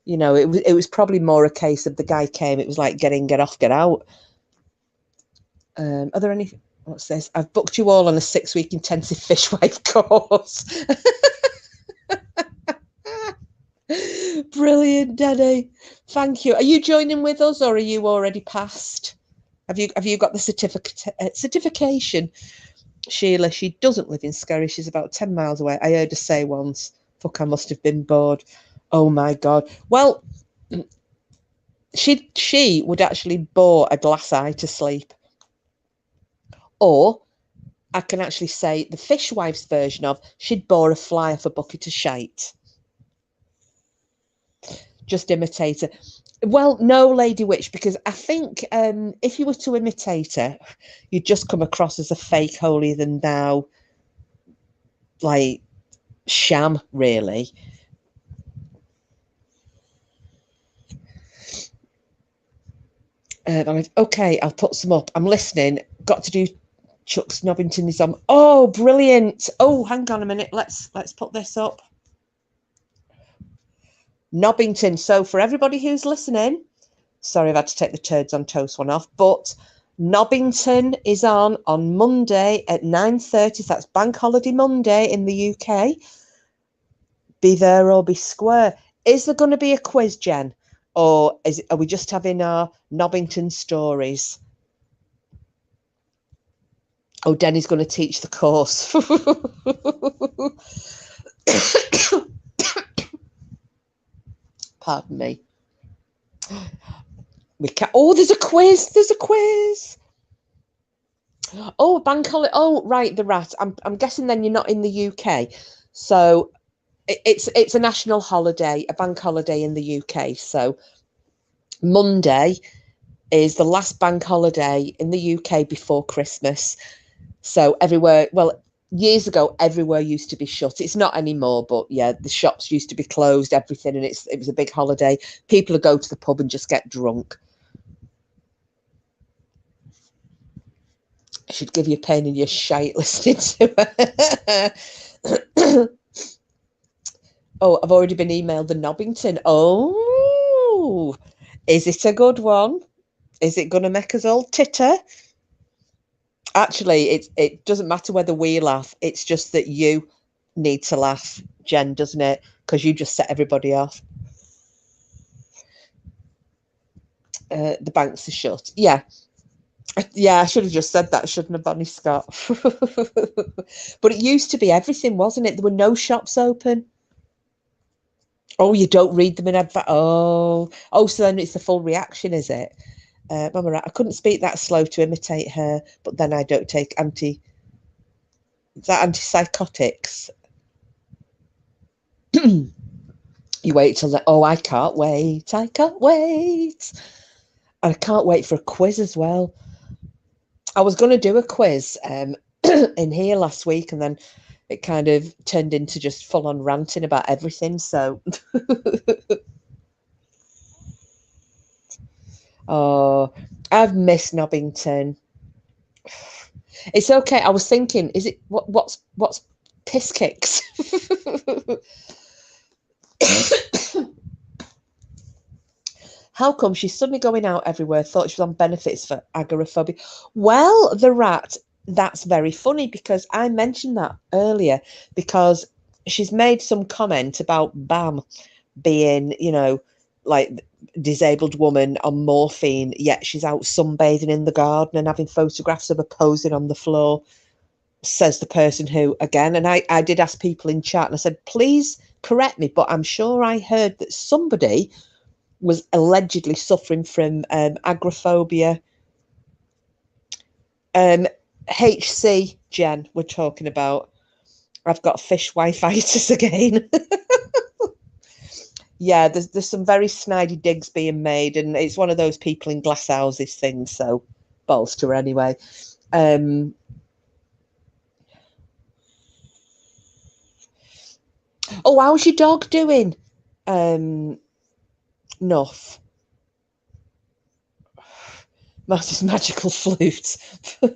you know, it was probably more a case of the guy came, it was like get in, get off, get out. Are there any, what's this? I've booked you all on a 6-week intensive fishwife course. Brilliant, Danny. Thank you. Are you joining with us or are you already past? Have you got the certification? Sheila, she doesn't live in Skerry. She's about 10 miles away. I heard her say once, fuck, I must have been bored. Oh my God. Well, she would actually bore a glass eye to sleep. Or I can actually say the fishwife's version of she'd bore a fly off a bucket of shite. Just imitate her. Well, no, Lady Witch, because I think if you were to imitate her, you'd just come across as a fake holier than thou, like sham, really. Okay, I'll put some up. I'm listening. Got to do. Chuck Snobbington is on. Oh, brilliant! Oh, hang on a minute. Let's put this up. Nobbington. So for everybody who's listening, sorry, I've had to take the turds on toast one off, but Nobbington is on Monday at 9:30. So that's Bank Holiday Monday in the UK. Be there or be square. Is there going to be a quiz, Jen? Or are we just having our Nobbington stories? Oh, Denny's going to teach the course. Pardon me. We can. Oh, there's a quiz. There's a quiz. Oh, bank holiday. Oh, right, the rat. I'm guessing then you're not in the UK, so it's a national holiday, a bank holiday in the UK. So Monday is the last bank holiday in the UK before Christmas. So everywhere, well, years ago, everywhere used to be shut. It's not anymore, but yeah, the shops used to be closed, everything, and it was a big holiday. People would go to the pub and just get drunk. I should give you a pain in your shite listening to her. Oh, I've already been emailed the Nobbington. Oh, is it a good one? Is it going to make us all titter? Actually, it doesn't matter whether we laugh. It's just that you need to laugh, Jen, doesn't it? Because you just set everybody off. The banks are shut. Yeah. Yeah, I should have just said that, shouldn't have, Bonnie Scott? But it used to be everything, wasn't it? There were no shops open. Oh, you don't read them in advance. Oh, so then it's the full reaction, is it? Mama Rat, I couldn't speak that slow to imitate her, but then I don't take antipsychotics. You wait till oh, I can't wait. I can't wait. And I can't wait for a quiz as well. I was going to do a quiz in here last week, and then it kind of turned into just full on ranting about everything. So, oh, I've missed Nobbington. It's okay. I was thinking, is it what's piss kicks? How come she's suddenly going out everywhere? Thought she was on benefits for agoraphobia. Well, the rat, that's very funny because I mentioned that earlier because she's made some comment about Bam being, like disabled woman on morphine, yet she's out sunbathing in the garden and having photographs of her posing on the floor, says the person who, again, and I did ask people in chat and I said, please correct me, but I'm sure I heard that somebody was allegedly suffering from agoraphobia. HC, Jen, we're talking about. I've got fish wife-itis again. Yeah, there's some very snidey digs being made, and it's one of those people in glass houses things, so balls to her anyway. Oh, how's your dog doing? Nuff. Marty's magical flute. Do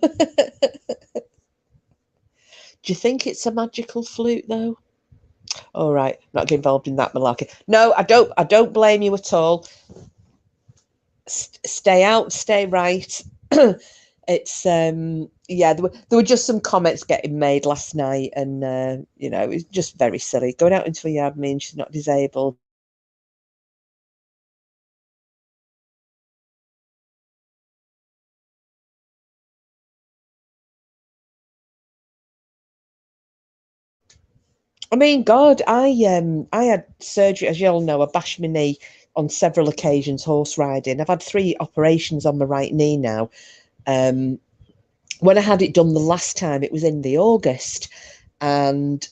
you think it's a magical flute though? All right, not get involved in that malarkey. No, I don't blame you at all. Stay out, stay right. It's yeah, there were just some comments getting made last night, and it was just very silly. Going out into a yard means she's not disabled. I mean, God, I had surgery, as you all know. I bashed my knee on several occasions horse riding. I've had 3 operations on my right knee now. When I had it done the last time, it was in the August, and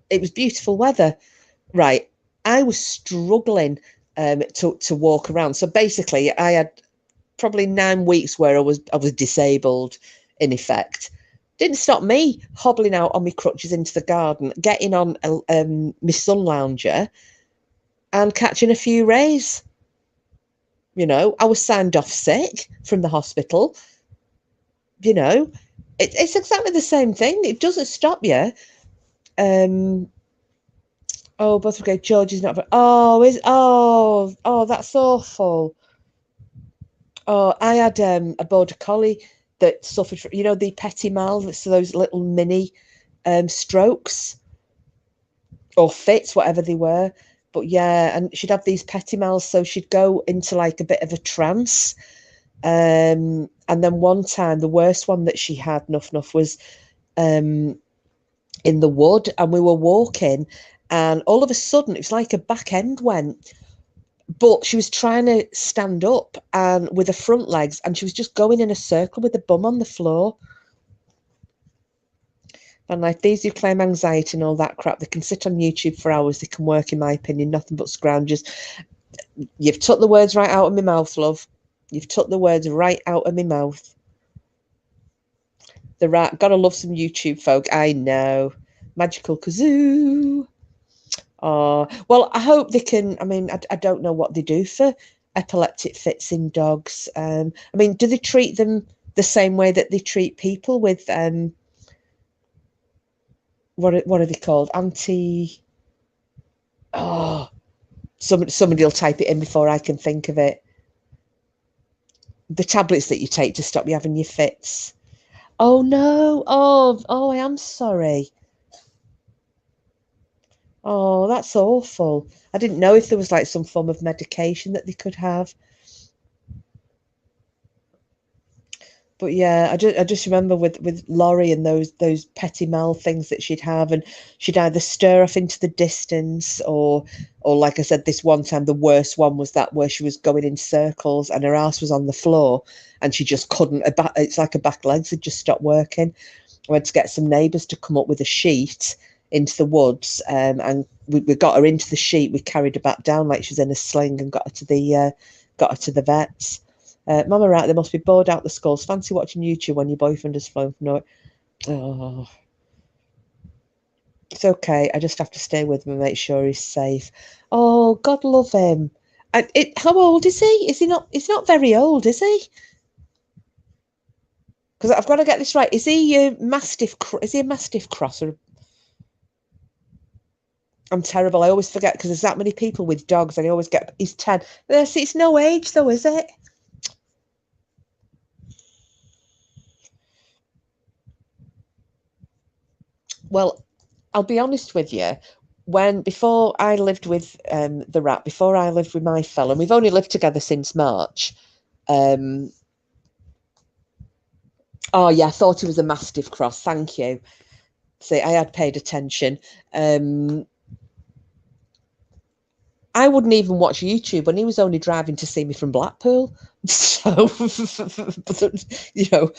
it was beautiful weather. Right, I was struggling to walk around. So basically, I had probably 9 weeks where I was disabled, in effect. Didn't stop me hobbling out on my crutches into the garden, getting on my sun lounger, and catching a few rays. I was signed off sick from the hospital. It's exactly the same thing. It doesn't stop you. Oh, both okay. George is not. That's awful. Oh, I had a border collie that suffered from, the petit mal, so those little mini strokes or fits, whatever they were. But yeah, and she'd have these pettimals, so she'd go into like a bit of a trance. And then one time, the worst one that she had, nuff, was in the wood, and we were walking, and all of a sudden, it was like a back end went, but she was trying to stand up and with her front legs, and she was just going in a circle with the bum on the floor. And like, these who claim anxiety and all that crap, they can sit on YouTube for hours. They can work, in my opinion, nothing but scroungers. You've took the words right out of my mouth, love. You've took the words right out of my mouth. The right, gotta love some YouTube folk. I know. Magical Kazoo. Oh, well, I hope they can. I mean, I don't know what they do for epileptic fits in dogs. I mean, do they treat them the same way that they treat people with what are they called? Oh, somebody will type it in before I can think of it. The tablets that you take to stop you having your fits. Oh no! Oh, I am sorry. Oh, that's awful. I didn't know if there was like some form of medication that they could have. But yeah, I just remember with Laurie and those petty mal things that she'd have, and she'd either stir off into the distance, or like I said, this one time, the worst one was that where she was going in circles and her ass was on the floor, and she just couldn't. It's like her back legs had just stopped working. I went to get some neighbours to come up with a sheet into the woods, and we got her into the sheet. We carried her back down like she was in a sling and got her to the vets. Mama, right, they must be bored out the skulls. Fancy watching YouTube when your boyfriend has flown from nowhere. Oh, it's okay. I just have to stay with him and make sure he's safe. Oh, God love him. How old is he? Is he not? He's not very old, is he? Because I've got to get this right. Is he a mastiff? Is he a mastiff cross? Or I'm terrible. I always forget because there's that many people with dogs, and I always get. He's 10. See, it's no age though, is it? Well, I'll be honest with you. Before I lived with the rat, before I lived with my fella, and we've only lived together since March. Oh yeah, I thought he was a mastiff cross. Thank you. See, I had paid attention. I wouldn't even watch YouTube when he was only driving to see me from Blackpool. So, you know,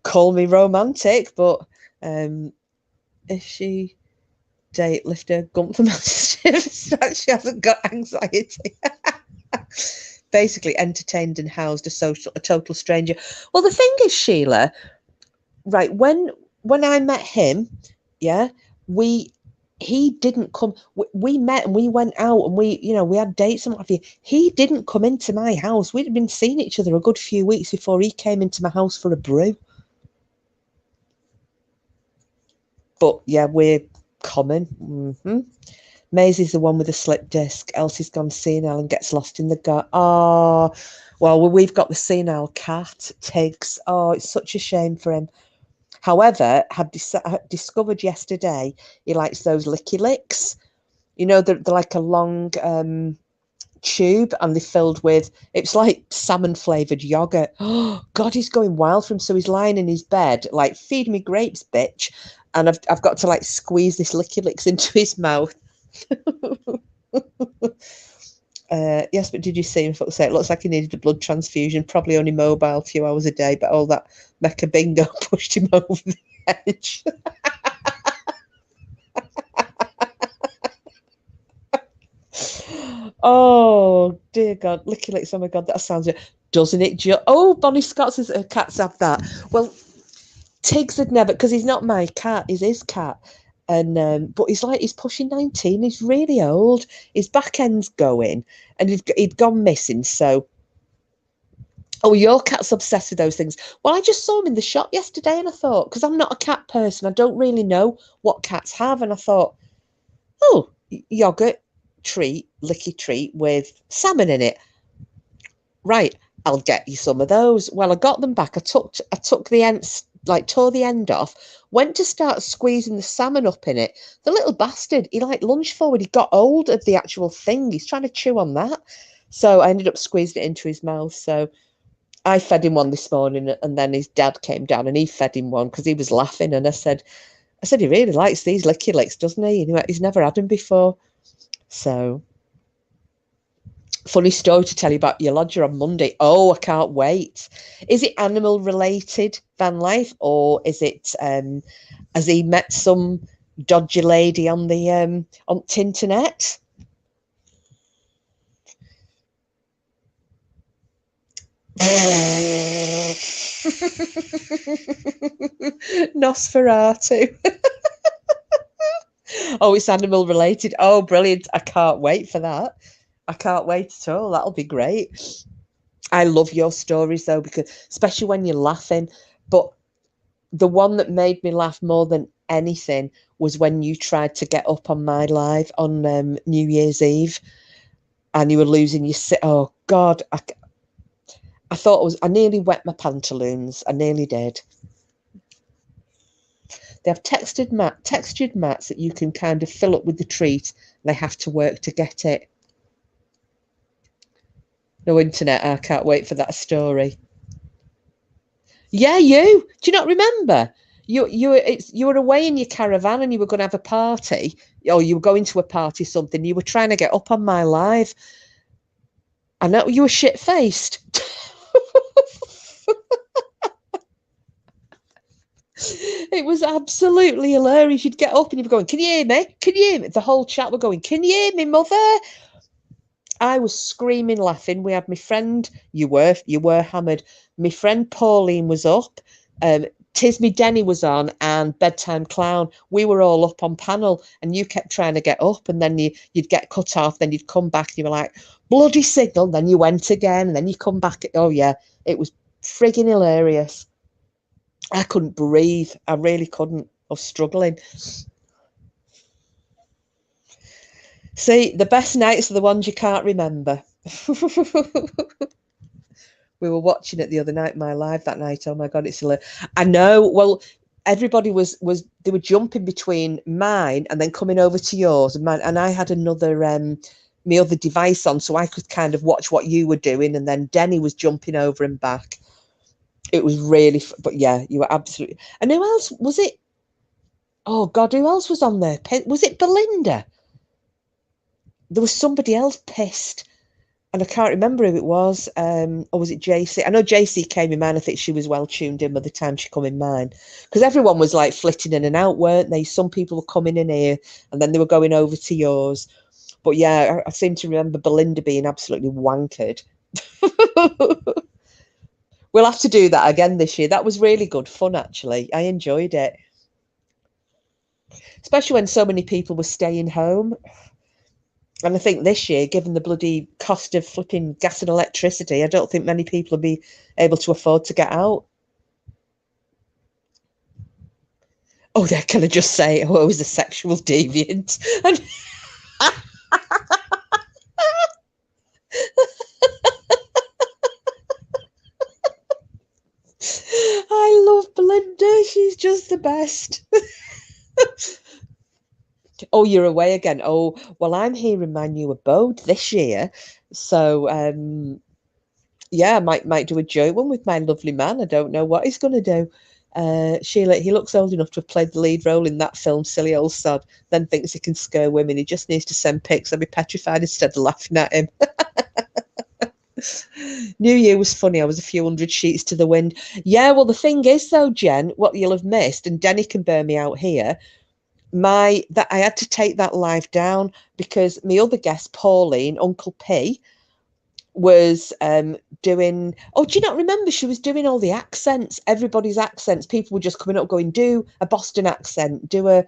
call me romantic, but if she date lift her gump for massive, she hasn't got anxiety. Basically, entertained and housed a total stranger. Well, the thing is, Sheila, right? When I met him, yeah, he didn't come. We met and we went out and we had dates and what have you. He didn't come into my house. We'd been seeing each other a good few weeks before he came into my house for a brew. But yeah, we're common. Mm-hmm. Maisie's the one with the slip disc. Elsie's gone senile and gets lost in the gut. Oh, well, we've got the senile cat, Tiggs. Oh, it's such a shame for him. However, had discovered yesterday he likes those licky licks. You know, they're like a long tube, and they're filled with, it's like salmon flavoured yogurt. Oh, God, he's going wild from. So he's lying in his bed, like, feed me grapes, bitch. And I've got to like squeeze this licky licks into his mouth. Yes, but did you see him? Fuck's sake, it looks like he needed a blood transfusion. Probably only mobile a few hours a day, but all that mecha bingo pushed him over the edge. Oh dear God, licky licks! Oh my God, that sounds it, doesn't it? Oh, Bonnie Scott says her cats have that. Well, Tiggs had never, because he's not my cat, he's his cat. And but he's pushing 19. He's really old. His back end's going, and he'd gone missing. So, oh, your cat's obsessed with those things. Well, I just saw him in the shop yesterday, and I thought, because I'm not a cat person, I don't really know what cats have, and I thought, oh, yogurt treat, licky treat with salmon in it. Right, I'll get you some of those. Well, I got them back. I took the ants like tore the end off, went to start squeezing the salmon up in it. The little bastard, he like lunged forward, he got hold of the actual thing. He's trying to chew on that. So I ended up squeezing it into his mouth. So I fed him one this morning, and then his dad came down and he fed him one because he was laughing. And I said, he really likes these licky licks, doesn't he? And he went, he's never had them before. So, funny story to tell you about your lodger on Monday. Oh, I can't wait. Is it animal related, van life, or is it has he met some dodgy lady on the on Tinternet? Nosferatu. Oh, it's animal related. Oh, brilliant. I can't wait for that. I can't wait at all. That'll be great. I love your stories though, because especially when you're laughing. But the one that made me laugh more than anything was when you tried to get up on my live on New Year's Eve, and you were losing your sit. Oh God, I thought I nearly wet my pantaloons. I nearly did. They have textured mats that you can kind of fill up with the treat. They have to work to get it. No internet. I can't wait for that story. Yeah, you. Do you not remember? You were away in your caravan and you were going to have a party, or you were going to a party, something. You were trying to get up on my live. I know you were shit faced. It was absolutely hilarious. You'd get up and you'd be going, "Can you hear me? Can you hear me?" The whole chat were going, "Can you hear me, mother?" I was screaming, laughing. We had my friend. You were hammered. My friend Pauline was up. Tismy Denny was on, and Bedtime Clown. We were all up on panel, and you kept trying to get up, and then you'd get cut off. Then you'd come back, and you were like, "Bloody signal!" Then you went again, and then you come back. Oh yeah, it was frigging hilarious. I couldn't breathe. I really couldn't. I was struggling. See, the best nights are the ones you can't remember. We were watching it the other night, my live that night. Oh my God, it's hilarious. I know. Well, everybody was they were jumping between mine and then coming over to yours and mine, and I had another my other device on, so I could kind of watch what you were doing, and then Denny was jumping over and back. It was really, but yeah, you were absolutely. And who else was it? Oh God, who else was on there? Was it Belinda? There was somebody else pissed, and I can't remember who it was. Or was it JC? I know JC came in mine. I think she was well tuned in by the time she come in mine, because everyone was like flitting in and out, weren't they? Some people were coming in here, and then they were going over to yours. But yeah, I seem to remember Belinda being absolutely wankered. We'll have to do that again this year. That was really good fun, actually. I enjoyed it, especially when so many people were staying home. And I think this year, given the bloody cost of flipping gas and electricity, I don't think many people will be able to afford to get out. Oh, yeah, can I just say, oh, I was a sexual deviant. And I love Belinda. She's just the best. Oh, you're away again. Oh, well, I'm here in my new abode this year. So, yeah, I might do a joint one with my lovely man. I don't know what he's going to do. Sheila, he looks old enough to have played the lead role in that film, silly old sod, then thinks he can scare women. He just needs to send pics. I'll be petrified instead of laughing at him. New Year was funny. I was a few hundred sheets to the wind. Yeah, well, the thing is, though, Jen, what you'll have missed, and Denny can bear me out here, that I had to take that live down because my other guest, Pauline, Uncle P, was doing. Oh, do you not remember? She was doing all the accents, everybody's accents. People were just coming up, going, "Do a Boston accent, do a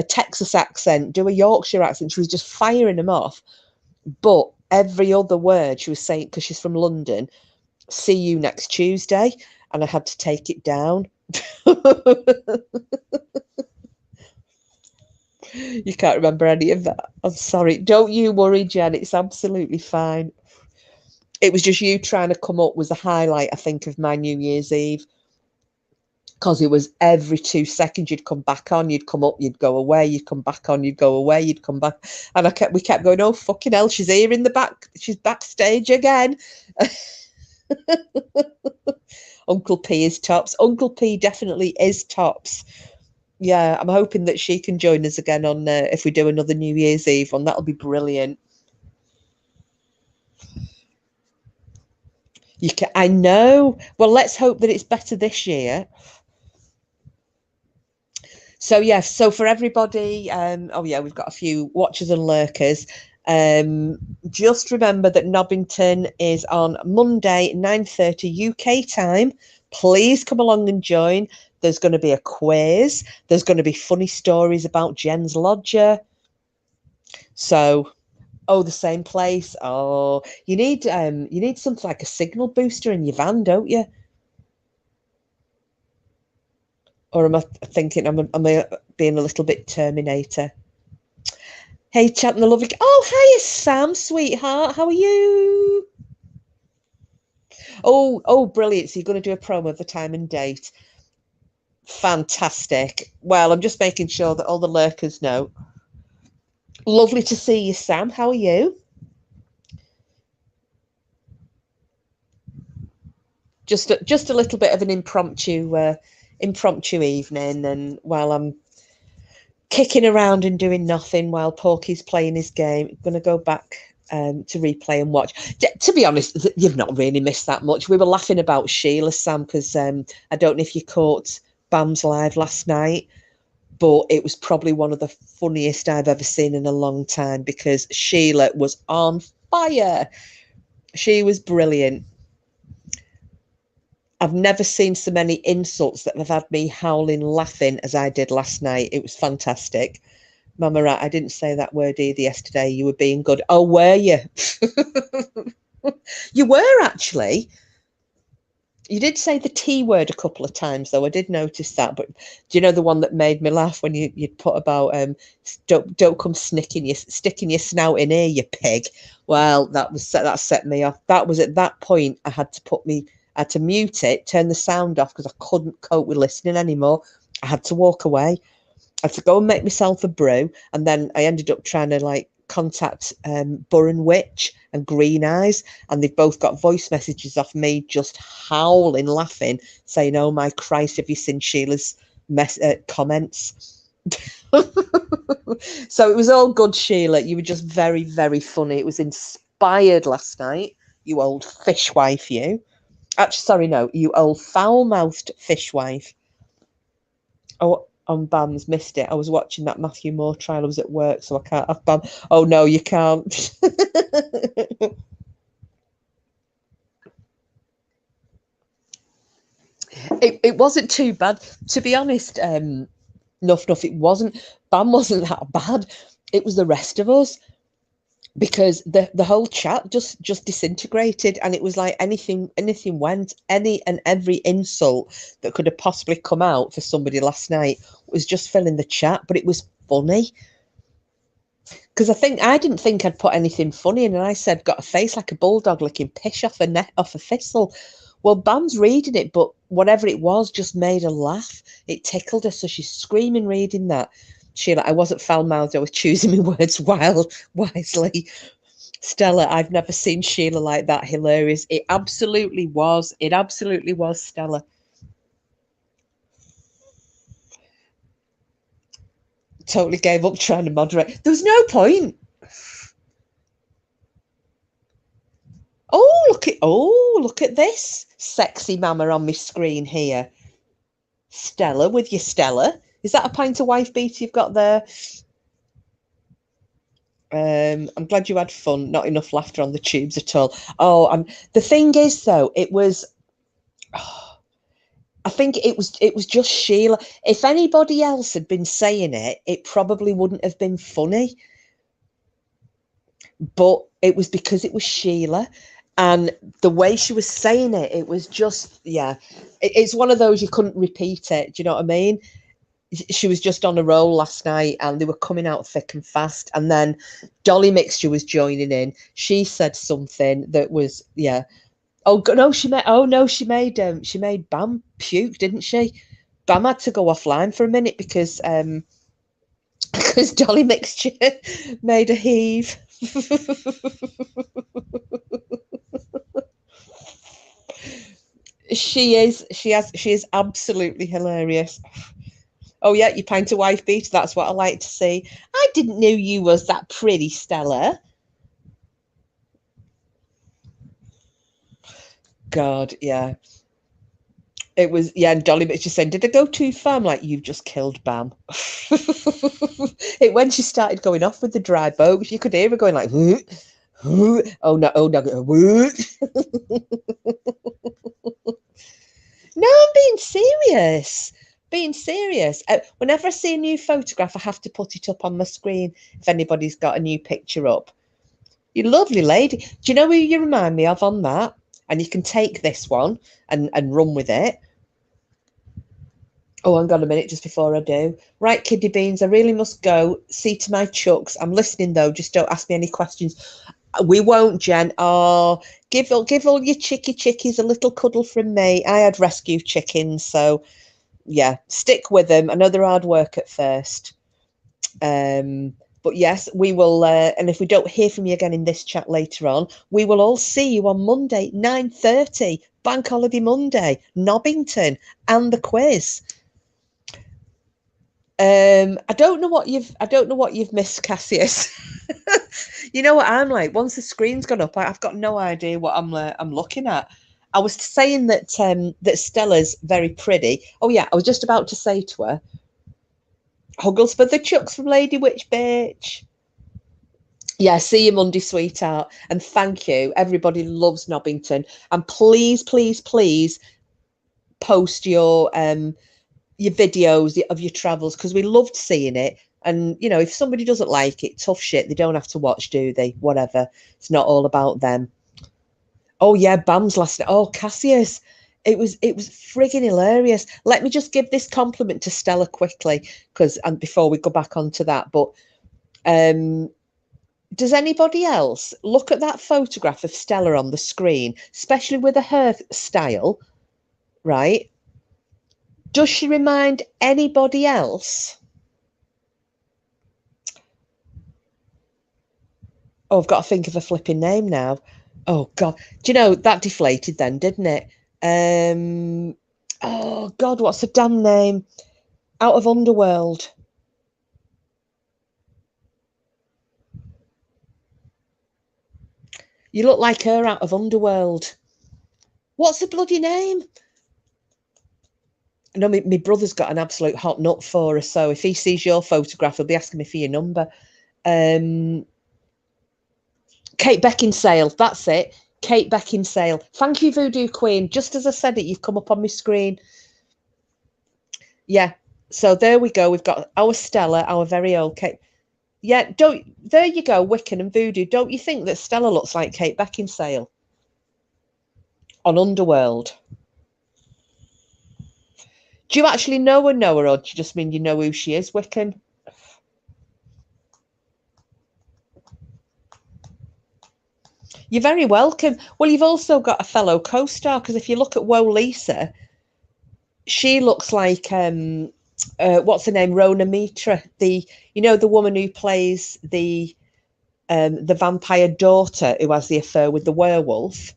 Texas accent, do a Yorkshire accent." She was just firing them off, but every other word she was saying, because she's from London, "See you next Tuesday," and I had to take it down. You can't remember any of that. I'm sorry. Don't you worry, Jen. It's absolutely fine. It was just you trying to come up was the highlight, I think, of my New Year's Eve. because it was every 2 seconds you'd come back on, you'd come up, you'd go away, you'd come back on, you'd go away, you'd come back. And we kept going, oh, fucking hell, she's here in the back. She's backstage again. Uncle P is tops. Uncle P definitely is tops. Yeah, I'm hoping that she can join us again on if we do another New Year's Eve one. That'll be brilliant. I know. Well, let's hope that it's better this year. So yes, so for everybody, oh yeah, we've got a few watchers and lurkers. Just remember that Nobbington is on Monday, 9:30 UK time. Please come along and join. There's going to be a quiz. There's going to be funny stories about Jen's lodger. So, oh, the same place. Oh, you need something like a signal booster in your van, don't you? Or am I thinking am I being a little bit Terminator? Hey, chat and the lovely. Oh, hiya, Sam, sweetheart. How are you? Oh, brilliant. So you're going to do a promo of the time and date. Fantastic. Well, I'm just making sure that all the lurkers know. Lovely to see you, Sam. How are you? Just a little bit of an impromptu evening, and while I'm kicking around and doing nothing while Porky's playing his game, I'm going to go back to replay and watch. To be honest, you've not really missed that much. We were laughing about Sheila, Sam, because I don't know if you caught Bam's live last night, but it was probably one of the funniest I've ever seen in a long time because Sheila was on fire. She was brilliant. I've never seen so many insults that have had me howling laughing as I did last night. It was fantastic. Mama, right, I didn't say that word either yesterday. You were being good. Oh, were you? You were actually. You did say the T word a couple of times, though. I did notice that. But do you know the one that made me laugh when you put about don't come sticking your snout in here, you pig? Well, that set me off. That was at that point I had to mute it, turn the sound off because I couldn't cope with listening anymore. I had to walk away. I had to go and make myself a brew, and then I ended up trying to contact Burren Witch and Green Eyes, and they've both got voice messages off me just howling, laughing, saying, "Oh my Christ, have you seen Sheila's comments?" So it was all good, Sheila. You were just very, very funny. It was inspired last night, you old fishwife, you. Actually, sorry, no, you old foul-mouthed fishwife. Oh, on Bam's, missed it. I was watching that Matthew Moore trial. I was at work, so I can't have Bam. Oh, no, you can't. It wasn't too bad. To be honest, Nuff, it wasn't. Bam wasn't that bad. It was the rest of us. Because the whole chat just disintegrated, and it was like anything went. Any and every insult that could have possibly come out for somebody last night was just filling the chat. But it was funny because I didn't think I'd put anything funny in, and I said, "Got a face like a bulldog licking piss off a thistle." Well, Bam's reading it, but whatever it was just made her laugh. It tickled her, so she's screaming reading that. Sheila, I wasn't foul-mouthed. I was choosing my words wisely. Stella, I've never seen Sheila like that. Hilarious. It absolutely was. It absolutely was, Stella. Totally gave up trying to moderate. There was no point. Look at this sexy mama on my screen here. Stella with your Stella. Is that a pint of wife beater you've got there? I'm glad you had fun. Not enough laughter on the tubes at all. Oh, the thing is, though, it was. Oh, I think it was just Sheila. If anybody else had been saying it, it probably wouldn't have been funny. But it was because it was Sheila, and the way she was saying it, it was just it's one of those you couldn't repeat it. Do you know what I mean? She was just on a roll last night, and they were coming out thick and fast. And then Dolly Mixture was joining in. She said something that was Oh no, she made Bam puke, didn't she? Bam had to go offline for a minute because Dolly Mixture made a heave. She is absolutely hilarious. Oh yeah, you pint a wife beater. That's what I like to see. I didn't know you was that pretty, Stella. God, yeah. It was, yeah, and Dolly Mitchell saying, did I go too far? I'm like, you've just killed Bam. When she started going off with the dry boat, you could hear her going like, oh no, oh no. No, I'm being serious. Being serious. Whenever I see a new photograph, I have to put it up on my screen if anybody's got a new picture up. You lovely lady. Do you know who you remind me of on that? And you can take this one and run with it. Oh, hang on a minute just before I do. Right, Kidney Beans, I really must go. See to my chucks. I'm listening though. Just don't ask me any questions. We won't, Jen. Oh, give all your chickies a little cuddle from me. I had rescue chickens, so yeah, stick with them. I know they're hard work at first. But yes, we will. And if we don't hear from you again in this chat later on, we will all see you on Monday, 9:30, Bank Holiday Monday, Nobbington, and the quiz. I don't know what you've missed, Cassius. You know what I'm like. Once the screen's gone up, I've got no idea what I'm looking at. I was saying that that Stella's very pretty. Oh yeah, I was just about to say to her, Huggles for the chucks from Lady Witch Bitch. Yeah, see you Monday, sweetheart. And thank you. Everybody loves Nobbington. And please, please, please post your videos of your travels because we loved seeing it. And you know, if somebody doesn't like it, tough shit. They don't have to watch, do they? Whatever. It's not all about them. Oh yeah, Bam's last night. Oh, Cassius. It was frigging hilarious. Let me just give this compliment to Stella quickly, because and before we go back onto that, but does anybody else look at that photograph of Stella on the screen, especially with her hairstyle, right? Does she remind anybody else? Oh, I've got to think of a flipping name now. Oh God, do you know that deflated then, didn't it? Oh God, what's the damn name? Out of Underworld. You look like her out of Underworld. What's the bloody name? No, my brother's got an absolute hot nut for her. So if he sees your photograph, he'll be asking me for your number. Kate Beckinsale, that's it. Kate Beckinsale. Thank you, Voodoo Queen. Just as I said it, you've come up on my screen. Yeah. So there we go. We've got our Stella, our very old Kate. Yeah, there you go, Wiccan and Voodoo. Don't you think that Stella looks like Kate Beckinsale on Underworld? Do you actually know her, or do you just mean you know who she is, Wiccan? You're very welcome. Well, you've also got a fellow co-star, because if you look at Woe Lisa, she looks like what's her name, Rona Mitra, the woman who plays the vampire daughter who has the affair with the werewolf.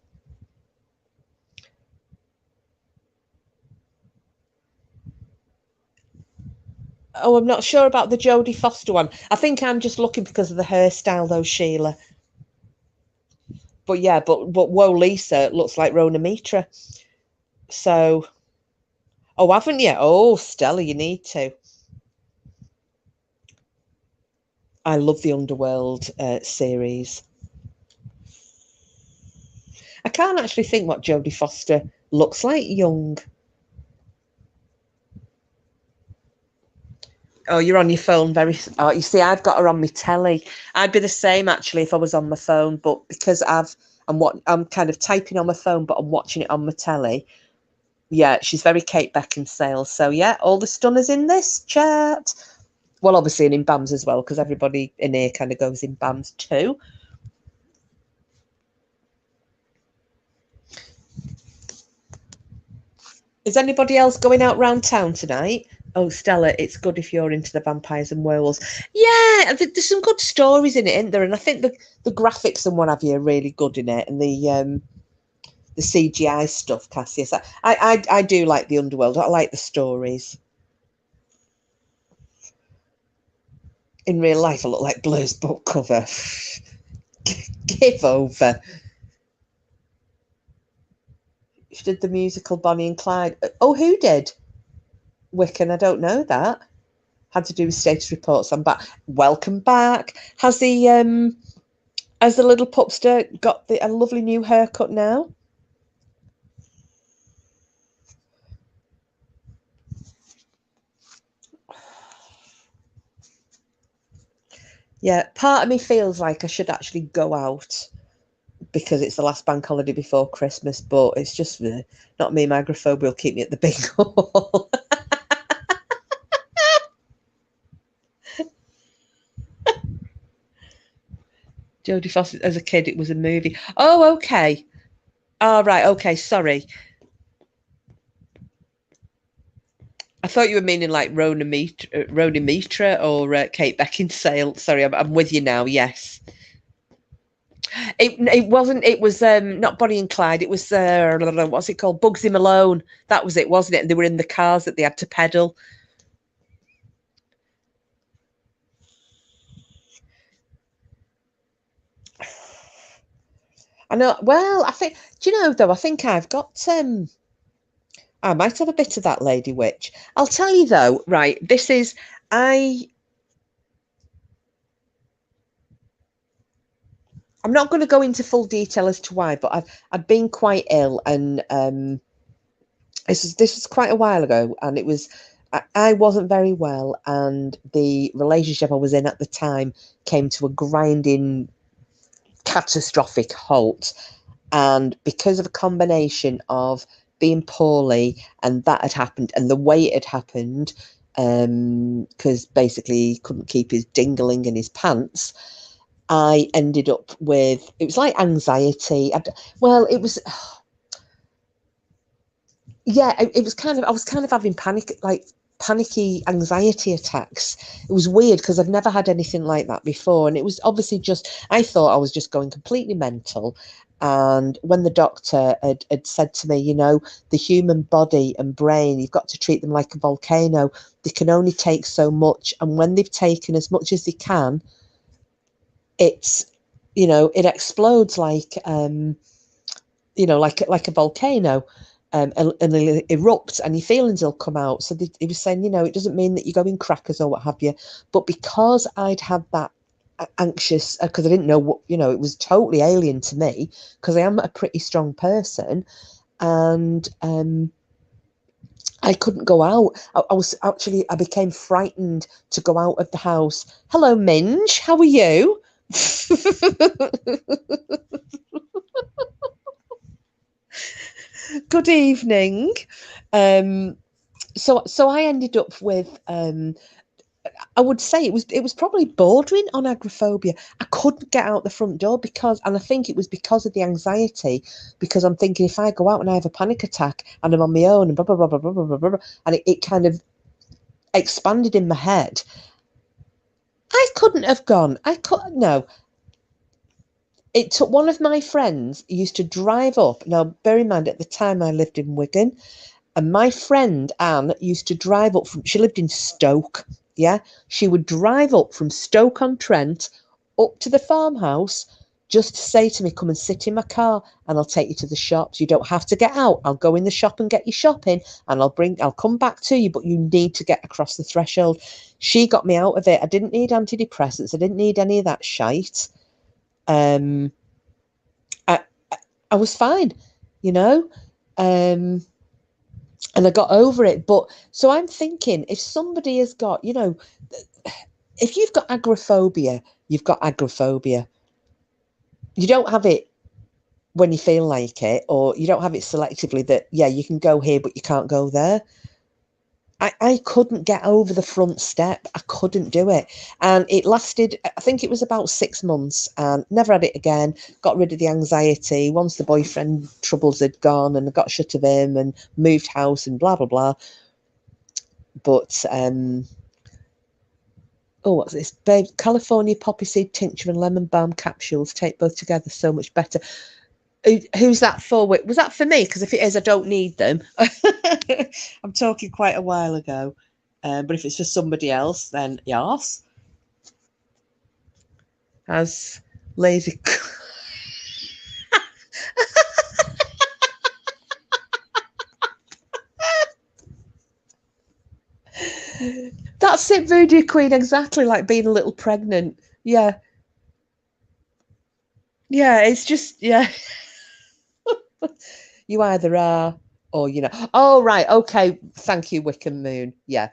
Oh, I'm not sure about the Jodie Foster one. I think I'm just looking because of the hairstyle, though, Sheila. But yeah, but Woe Lisa looks like Rona Mitra. So, oh, haven't you? Oh, Stella, you need to. I love the Underworld series. I can't actually think what Jodie Foster looks like young. Oh, you're on your phone very. Oh, you see, I've got her on my telly. I'd be the same actually if I was on my phone, but because I'm kind of typing on my phone, but I'm watching it on my telly. Yeah, she's very Kate Beckinsale. So yeah, all the stunners in this chat. Well, obviously, and in BAMs as well, because everybody in here kind of goes in BAMs too. Is anybody else going out round town tonight? Oh, Stella, it's good if you're into the vampires and werewolves. Yeah, there's some good stories in it, isn't there? And I think the graphics and what have you are really good in it, and the CGI stuff, Cassius. I do like the underworld. I like the stories. In real life, I look like Blur's book cover. Give over. She did the musical Bonnie and Clyde. Oh, who did? Wiccan, I don't know that. Had to do with status reports. I'm back. Welcome back. Has the little pupster got a lovely new haircut now? Yeah, part of me feels like I should actually go out because it's the last bank holiday before Christmas, but it's just not me. My agoraphobia will keep me at the big hall. Jodie Foster, as a kid, it was a movie. Oh, okay. Oh, right. Okay. Sorry. I thought you were meaning like Rona Mitra or Kate Beckinsale. Sorry, I'm with you now. Yes. It wasn't. It was not Bonnie and Clyde. It was what's it called? Bugsy Malone. That was it, wasn't it? And they were in the cars that they had to pedal. I know. Well, I think. Do you know though? I think I've got. I might have a bit of that Lady Witch. I'll tell you though. Right. This is. I'm not going to go into full detail as to why, but I've been quite ill, and this was quite a while ago, and it was I wasn't very well, and the relationship I was in at the time came to a grinding, catastrophic halt, and because of a combination of being poorly and that had happened and the way it had happened, because basically he couldn't keep his dingling in his pants. I ended up with, it was like anxiety. Well, it was, yeah, it was kind of, I was kind of having panicky anxiety attacks. It was weird because I've never had anything like that before. And it was obviously just, I thought I was just going completely mental. And when the doctor had said to me, the human body and brain, you've got to treat them like a volcano. They can only take so much. And when they've taken as much as they can, it's, it explodes like like a volcano, and it'll erupt and your feelings will come out. So he was saying, it doesn't mean that you're going crackers or what have you, but because I'd had that anxious, because I didn't know what, it was totally alien to me because I am a pretty strong person, and I couldn't go out. I became frightened to go out of the house. Hello, Minge, how are you? Good evening. So I ended up with I would say it was probably bordering on agoraphobia. I couldn't get out the front door and I think it was because of the anxiety, because I'm thinking if I go out and I have a panic attack and I'm on my own and blah blah blah blah blah blah blah, and it kind of expanded in my head. I couldn't have gone. No. It took one of my friends used to drive up. Now, bear in mind, at the time I lived in Wigan, and my friend Anne used to drive up she lived in Stoke. Yeah. She would drive up from Stoke-on-Trent up to the farmhouse just to say to me, come and sit in my car and I'll take you to the shops. You don't have to get out. I'll go in the shop and get you shopping and I'll come back to you, but you need to get across the threshold. She got me out of it. I didn't need antidepressants. I didn't need any of that shite. I was fine, and I got over it. But so I'm thinking, if somebody has got, if you've got agoraphobia, you've got agoraphobia. You don't have it when you feel like it, or you don't have it selectively that, yeah, you can go here, but you can't go there. I couldn't get over the front step. I couldn't do it. And it lasted, I think it was about 6 months, and never had it again. Got rid of the anxiety once the boyfriend troubles had gone, and I got shut of him and moved house and blah, blah, blah. But, oh, what's this? Babe, California poppy seed tincture and lemon balm capsules take both together so much better. Who's that for? Was that for me? Because if it is, I don't need them. I'm talking quite a while ago. But if it's for somebody else, then yes. As lazy. That's it, Voodoo Queen. Exactly like being a little pregnant. Yeah. Yeah, it's just, yeah. You either are or, you know. Oh, right. Okay. Thank you, Wickham Moon. Yeah.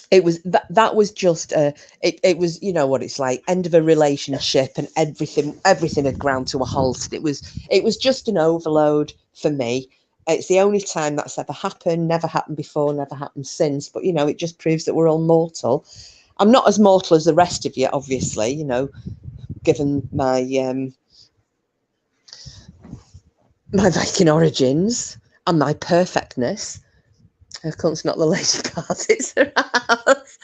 It was that was just it was, you know what it's like, end of a relationship, and everything had ground to a halt, and it was just an overload for me. It's the only time that's ever happened, never happened before, never happened since, but you know, it just proves that we're all mortal. I'm not as mortal as the rest of you, obviously, you know, given my Viking origins and my perfectness. Of course, it's not the lady part, it's her house.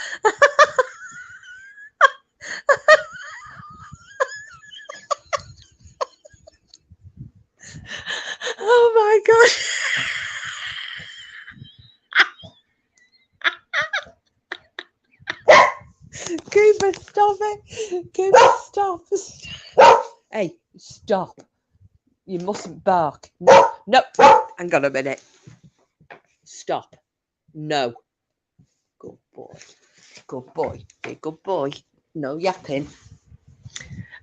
Oh my god. Cooper, stop it. Cooper, stop. Hey, stop. You mustn't bark. No, no. Hang on a minute. Stop. No. Good boy. Good boy. Hey, good boy. No yapping.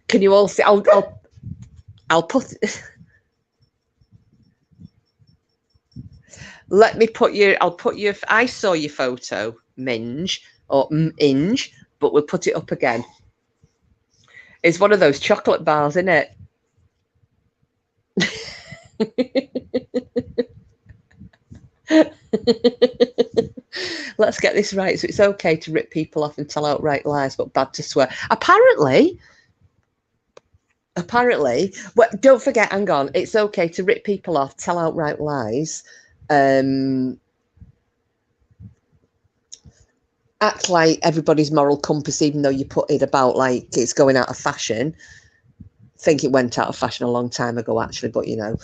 Can you all see? I'll put. Let me put you. I'll put you. I saw your photo, Minge or Inge, but we'll put it up again. It's one of those chocolate bars, isn't it? Let's get this right. So it's okay to rip people off and tell outright lies, but bad to swear. Apparently, well, don't forget, hang on, it's okay to rip people off, tell outright lies, act like everybody's moral compass, even though you put it about like it's going out of fashion. I think it went out of fashion a long time ago, actually, but you know,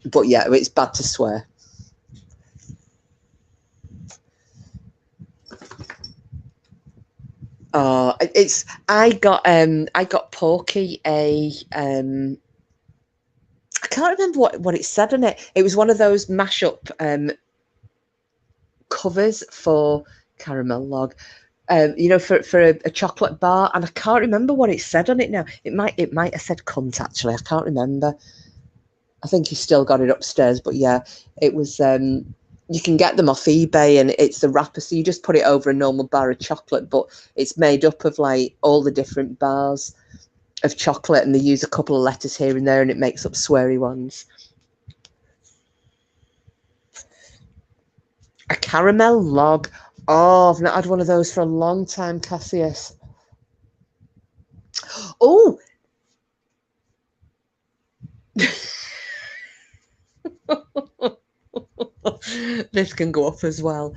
but yeah, it's bad to swear. Oh, it's I got Porky a I can't remember what it said on it. It was one of those mashup covers for Caramel Log, you know, for a chocolate bar, and I can't remember what it said on it now. It might have said cunt, actually. I can't remember. I think he's still got it upstairs, but yeah, it was you can get them off eBay, and it's the wrapper, so you just put it over a normal bar of chocolate, but it's made up of like all the different bars of chocolate, and they use a couple of letters here and there, and it makes up sweary ones. A Caramel Log. Oh, I've not had one of those for a long time, Cassius. Oh. This can go up as well.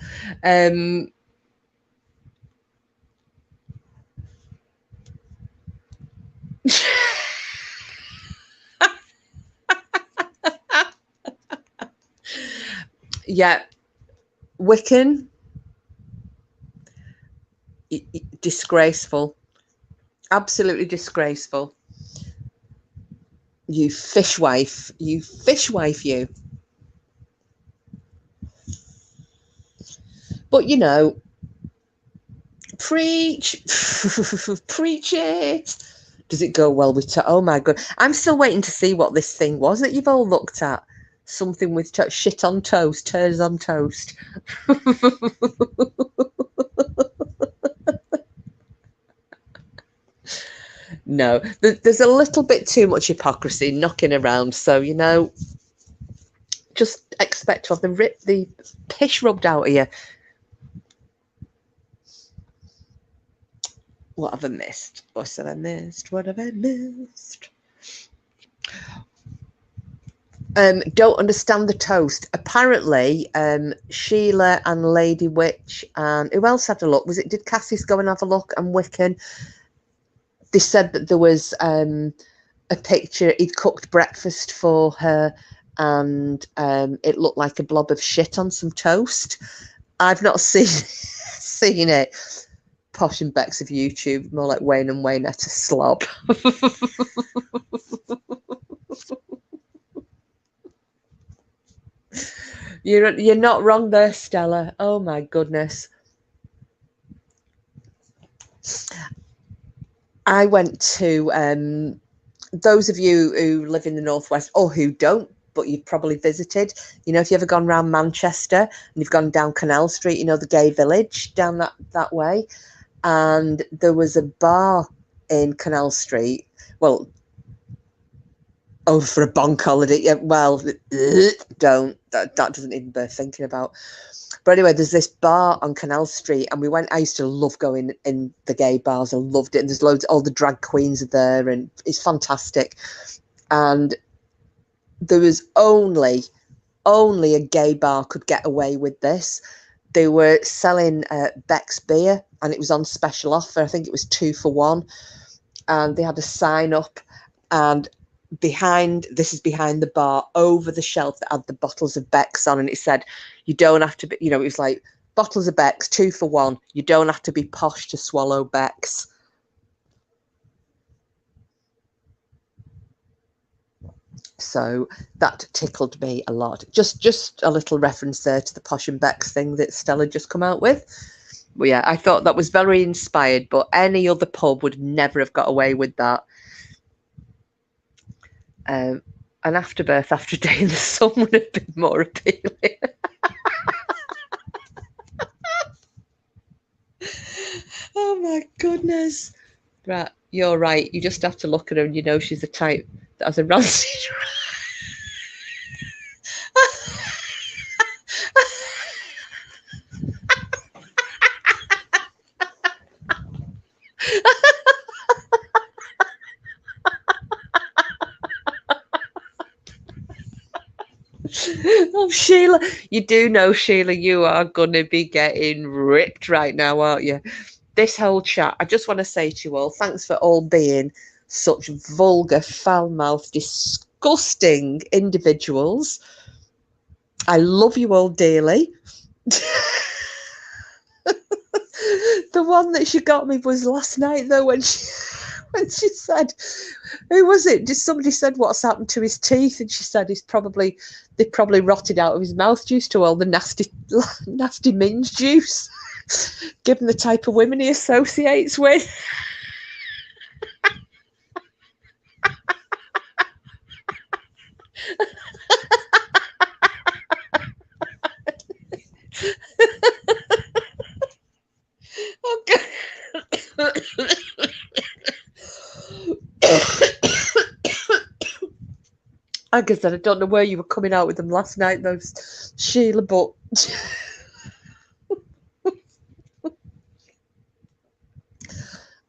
Yeah, Wiccan, disgraceful, absolutely disgraceful. You fishwife, you. But you know, preach, preach it. Does it go well with? Oh my god, I'm still waiting to see what this thing was that you've all looked at. Something with shit on toast, turds on toast. No, there's a little bit too much hypocrisy knocking around. So, you know, just expect to have the piss rubbed out of you. What have I missed? What have I missed? What have I missed? Don't understand the toast. Apparently, Sheila and Lady Witch and who else had a look? Did Cassie's go and have a look and Wiccan? They said that there was a picture. He'd cooked breakfast for her, and it looked like a blob of shit on some toast. I've not seen it. Posh and Bex of YouTube, more like Wayne and Waynette a slob. You're not wrong there, Stella. Oh my goodness. I went to those of you who live in the Northwest or who don't, but you've probably visited. You know, if you've ever gone around Manchester and you've gone down Canal Street, you know, the gay village down that way. And there was a bar in Canal Street. Well, for a bonk holiday. Yeah, well, don't. That doesn't even bear thinking about. But anyway, there's this bar on Canal Street, and we went. I used to love going in the gay bars. I loved it. And there's loads. All the drag queens are there, and it's fantastic. And there was only a gay bar could get away with this. They were selling Beck's beer, and it was on special offer. I think it was 2 for 1, and they had a sign up, and behind the bar, over the shelf that had the bottles of Beck's on, and it said, "You don't have to be," you know, it was like bottles of Beck's, 2 for 1. You don't have to be posh to swallow Beck's. So that tickled me a lot. Just a little reference there to the Posh and Beck's thing that Stella just come out with. But yeah, I thought that was very inspired, but any other pub would never have got away with that. An afterbirth after a day in the sun would have been more appealing. Oh my goodness. Right, you're right. You just have to look at her and you know she's the type that has a rancid. Oh, Sheila, you do know, Sheila, you are going to be getting ripped right now, aren't you? This whole chat, I just want to say to you all, thanks for all being such vulgar, foul-mouthed, disgusting individuals. I love you all dearly. The one that she got me was last night, though, when she said, who was it? Just somebody said, what's happened to his teeth? And she said they probably rotted out of his mouth due to all the nasty minge juice, given the type of women he associates with. Like I said, I don't know where you were coming out with them last night, though, Sheila, but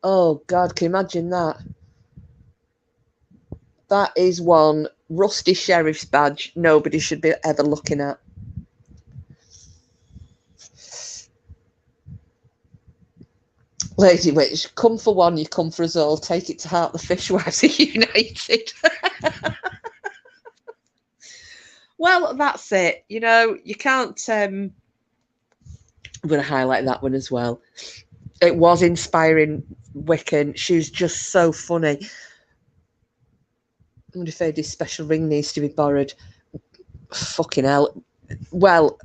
oh God, can you imagine that? That is one rusty sheriff's badge nobody should be ever looking at. Lady Witch, come for one, you come for us all. Take it to heart, the Fishwives are united. Well, that's it. You know, you can't... I'm going to highlight that one as well. It was inspiring, Wiccan. She was just so funny. I wonder if Eddie's special ring needs to be borrowed. Fucking hell. Well,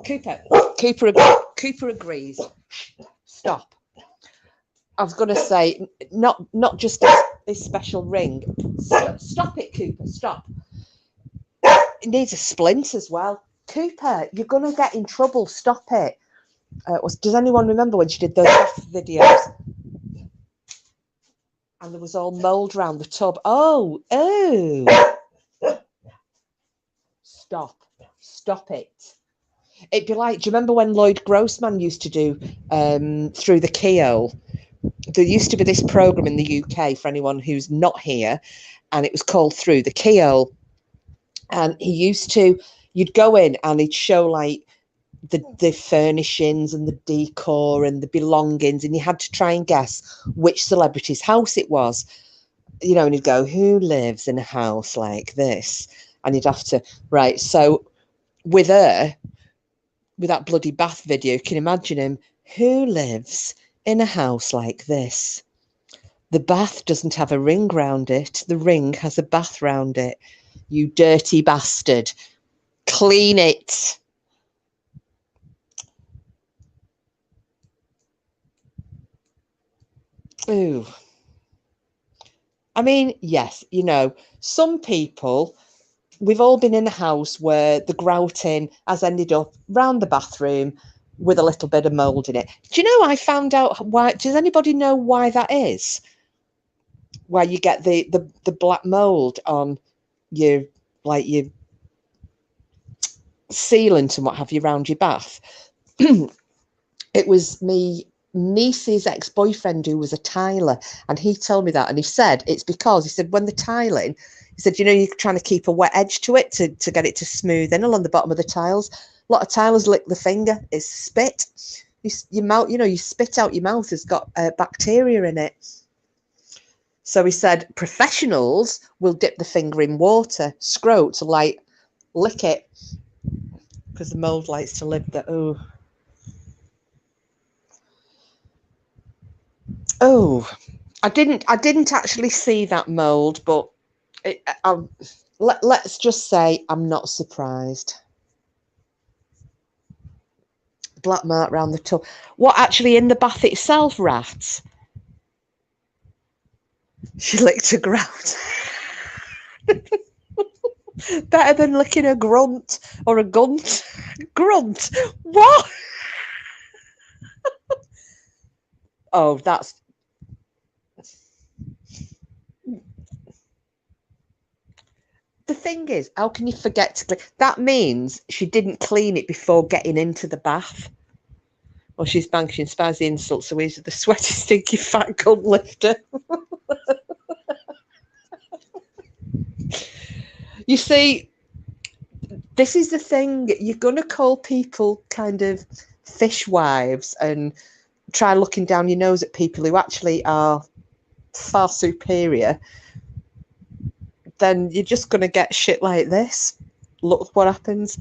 Cooper agrees. Stop. I was going to say, not just this special ring. Stop it, Cooper. Stop. It needs a splint as well. Cooper, you're going to get in trouble. Stop it. Does anyone remember when she did those videos? And there was all mould around the tub. Oh. Stop it. It'd be like, do you remember when Lloyd Grossman used to do Through the Keyhole? There used to be this program in the UK for anyone who's not here, and it was called Through the Keyhole. And you'd go in and he'd show like the furnishings and the decor and the belongings, and you had to try and guess which celebrity's house it was. You know, and he'd go, who lives in a house like this? And you'd have to, right, so with her, with that bloody bath video, can you imagine him? Who lives in a house like this? The bath doesn't have a ring round it. The ring has a bath round it. You dirty bastard. Clean it. Ooh. I mean, yes, you know, some people, we've all been in a house where the grouting has ended up round the bathroom with a little bit of mould in it. Do you know, I found out why? Does anybody know why that is? Why you get the black mould on your sealant and what have you around your bath? It was me niece's ex-boyfriend who was a tiler, and he told me that, and he said it's because, he said, when the tiling, he said, you know, you're trying to keep a wet edge to it to get it to smooth in along the bottom of the tiles. A lot of tilers lick the finger. It's spit. Your mouth, you know, you spit out your mouth has got bacteria in it. So he said professionals will dip the finger in water, scrote to like lick it, because the mold likes to live there. Oh, I didn't actually see that mold, but let's just say I'm not surprised. Black mark round the tub. What, actually in the bath itself, rats? She licked a grout. Better than licking a grunt or a gunt. Grunt? What? Oh, that's... The thing is, how can you forget to clean? That means she didn't clean it before getting into the bath. Or she's banking spazzy insults, so he's the sweaty, stinky, fat gun lifter. You see, this is the thing. You're going to call people kind of fishwives and try looking down your nose at people who actually are far superior. Then you're just going to get shit like this. Look what happens.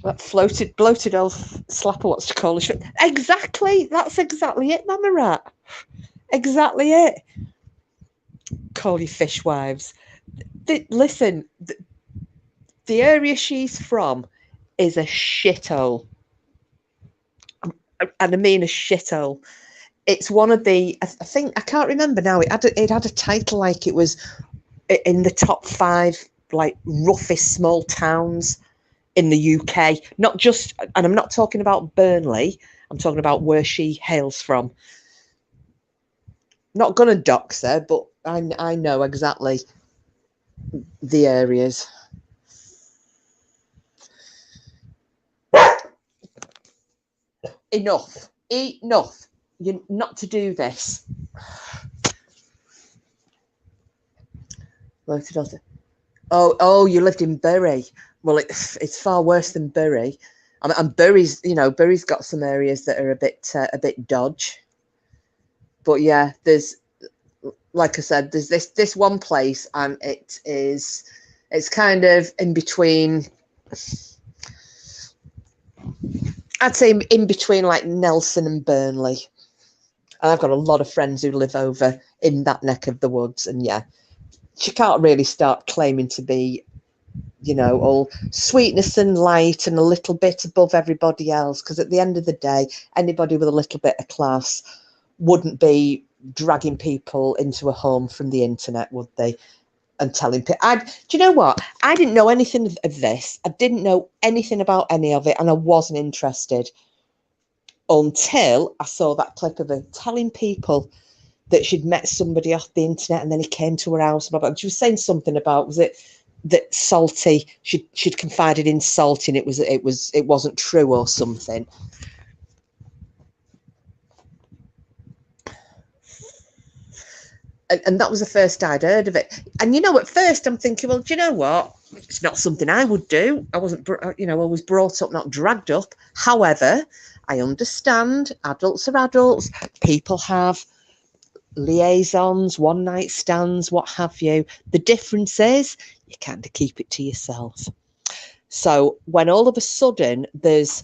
That bloated old slapper wants to call it. Exactly. That's exactly it, Mama Rat. Exactly it. Call you fishwives. Listen, the area she's from is a shithole. And I mean a shithole. It's one of the, I think, I can't remember now. It had a title like it was in the top 5 like roughest small towns in the UK. Not just, and I'm not talking about Burnley. I'm talking about where she hails from. Not gonna dox her, but I know exactly the areas. Enough. You're not to do this. Oh, you lived in Bury. Well, it's far worse than Bury. And Bury's, you know, Bury's got some areas that are a bit dodge. But yeah, there's, like I said, there's this one place, and it's kind of in between. I'd say in between like Nelson and Burnley. And I've got a lot of friends who live over in that neck of the woods. And yeah, she can't really start claiming to be, you know, all sweetness and light and a little bit above everybody else. Because at the end of the day, anybody with a little bit of class wouldn't be dragging people into a home from the internet, would they? And telling people, do you know what? I didn't know anything of this. I didn't know anything about any of it, and I wasn't interested until I saw that clip of her telling people that she'd met somebody off the internet, and then he came to her house. And she was saying something about, was it that Salty, she'd confided in Salty, and it wasn't true or something. And that was the first I'd heard of it. And at first I'm thinking, well, do you know what? It's not something I would do. I wasn't, I was brought up, not dragged up. However, I understand adults are adults. People have liaisons, one night stands, what have you. The difference is you kind of keep it to yourself. So when all of a sudden there's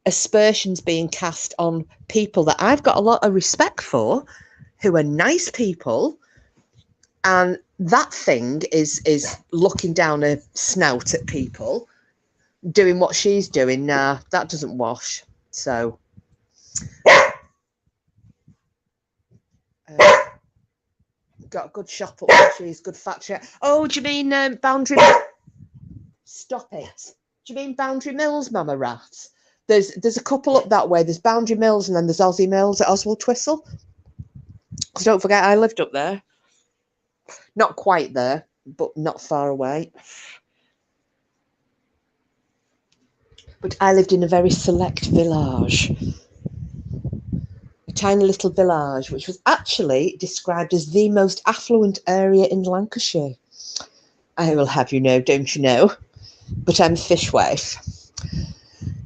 aspersions being cast on people that I've got a lot of respect for, who are nice people, and that thing is looking down a snout at people, doing what she's doing, nah, that doesn't wash. So got a good shop up there, she's good factory. Oh, do you mean Boundary? Stop it. Do you mean Boundary Mills, Mama Rat? There's a couple up that way. There's Boundary Mills, and then there's Aussie Mills at Oswald Twistle. Because don't forget, I lived up there. Not quite there, but not far away. But I lived in a very select village. A tiny little village, which was actually described as the most affluent area in Lancashire. I will have you know, don't you know? But I'm a fishwife.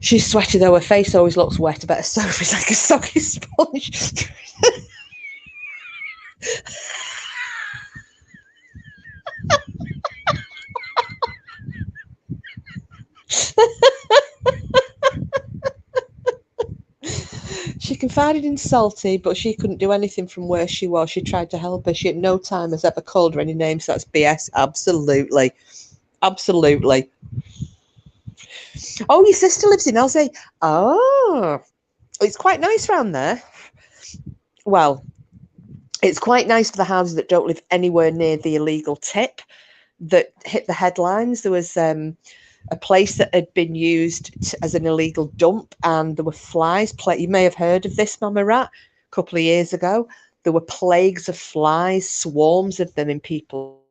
She's sweaty though, her face always looks wet. I bet her sofa's like a soggy sponge. She confided in Salty, but she couldn't do anything from where she was. She tried to help her. She at no time has ever called her any names. So that's BS. Absolutely. Absolutely. Oh, your sister lives in Aussie. Oh, it's quite nice round there. Well, it's quite nice for the houses that don't live anywhere near the illegal tip that hit the headlines. There was a place that had been used as an illegal dump, and there were flies. You may have heard of this, Mama Rat, a couple of years ago. There were plagues of flies, swarms of them in people.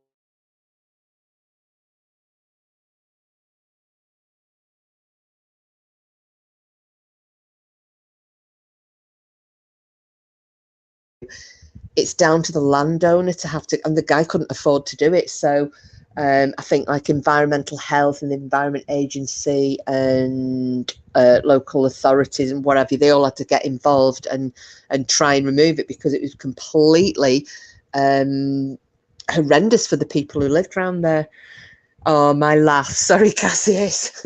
It's down to the landowner to have to, and the guy couldn't afford to do it. So I think like environmental health and the Environment Agency and local authorities and whatever, they all had to get involved and try and remove it, because it was completely horrendous for the people who lived around there. Oh, my laugh. Sorry, Cassius.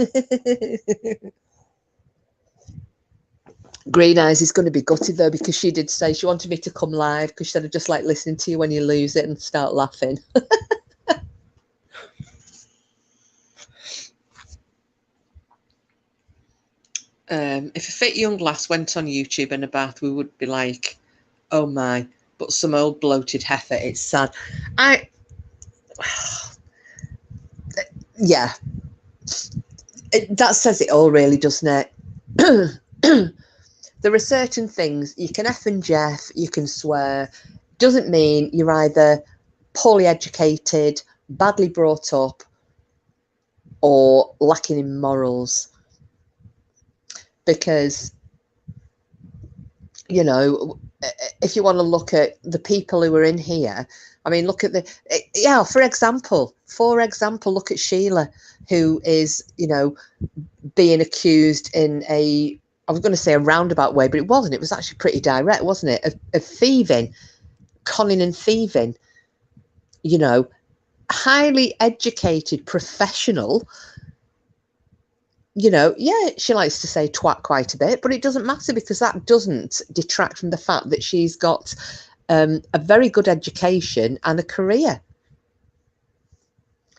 Green Eyes is going to be gutted though, because she did say she wanted me to come live, because she said I just like listening to you when you lose it and start laughing. If a fit young lass went on YouTube in a bath, we would be like, oh my, but some old bloated heifer, it's sad. Yeah, that says it all really, doesn't it? There are certain things you can F and Jeff, you can swear. Doesn't mean you're either poorly educated, badly brought up, or lacking in morals. Because, if you want to look at the people who are in here, I mean, look at for example, look at Sheila, who is, being accused in I was going to say a roundabout way, but it wasn't. It was actually pretty direct, wasn't it? Of thieving, conning and thieving, highly educated professional. She likes to say twat quite a bit, but it doesn't matter, because that doesn't detract from the fact that she's got a very good education and a career.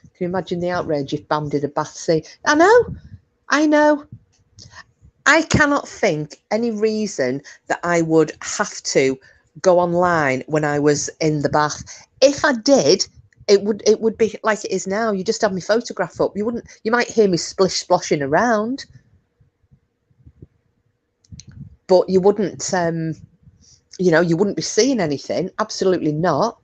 Can you imagine the outrage if Bam did a bath scene? I know. I cannot think any reason that I would have to go online when I was in the bath. If I did, it would be like it is now. You just have my photograph up. You might hear me splish splashing around, but you wouldn't you wouldn't be seeing anything. Absolutely not.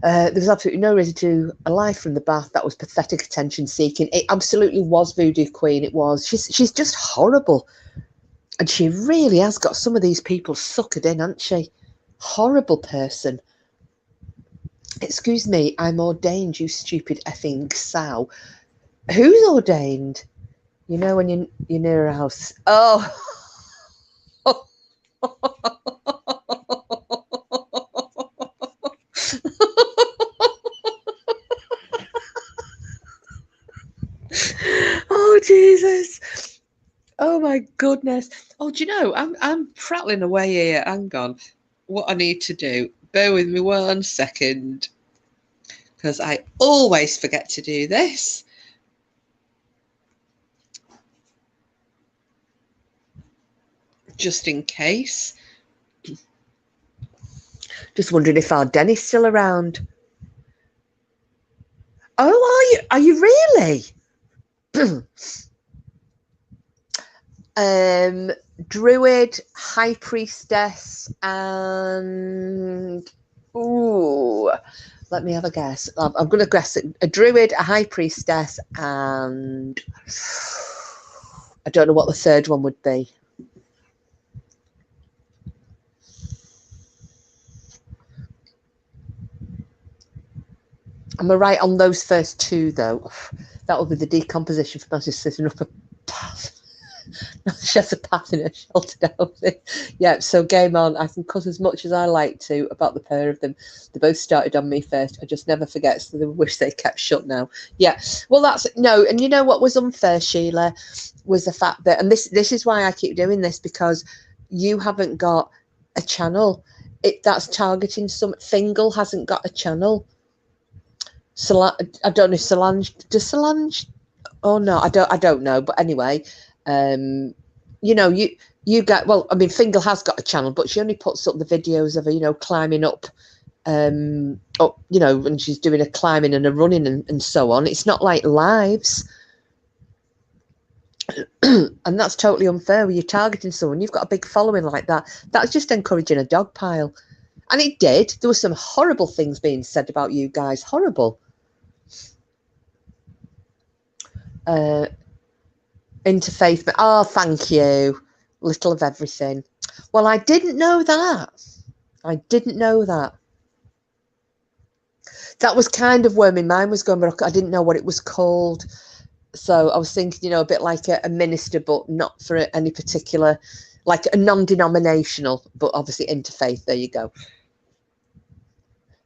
There was absolutely no reason to alive from the bath. That was pathetic attention seeking. It absolutely was Voodoo Queen. It was. She's just horrible. And she really has got some of these people suckered in, hasn't she? Horrible person. Excuse me, I'm ordained, you stupid effing sow. Who's ordained? You know when you're near a house. Oh. Oh, Jesus. Oh, my goodness. Oh, do you know, I'm prattling away here. Hang on. What I need to do. Bear with me 1 second. Because I always forget to do this. Just in case. Just wondering if our Denny's still around. Oh, are you really? Druid, High Priestess, and let me have a guess. I'm going to guess a Druid, a High Priestess, and I don't know what the third one would be. Am I right on those first two, though? That will be the decomposition for Magic sitting up a path. She has a path in her sheltered housing. Yeah, so game on. I can cut as much as I like to about the pair of them. They both started on me first. I just never forget, so they wish they kept shut now. Yeah, well, that's no. And you know what was unfair, Sheila, was the fact that, and this is why I keep doing this, because you haven't got a channel. That's targeting some. Fingal hasn't got a channel. I don't know if Solange does. Solange? Oh no, I don't know. But anyway, you know, you got, well, I mean, Fingal has got a channel, but she only puts up the videos of her, you know, climbing up, you know, and she's doing a climbing and a running and so on. It's not like lives. And that's totally unfair when you're targeting someone. You've got a big following like that. That's just encouraging a dog pile. And it did. There were some horrible things being said about you guys. Horrible. Interfaith. Oh, thank you. Little of everything. Well, I didn't know that. I didn't know that. That was kind of where my mind was going, but I didn't know what it was called. So I was thinking, you know, a bit like a minister, but not for any particular, like a non-denominational, but obviously interfaith. There you go.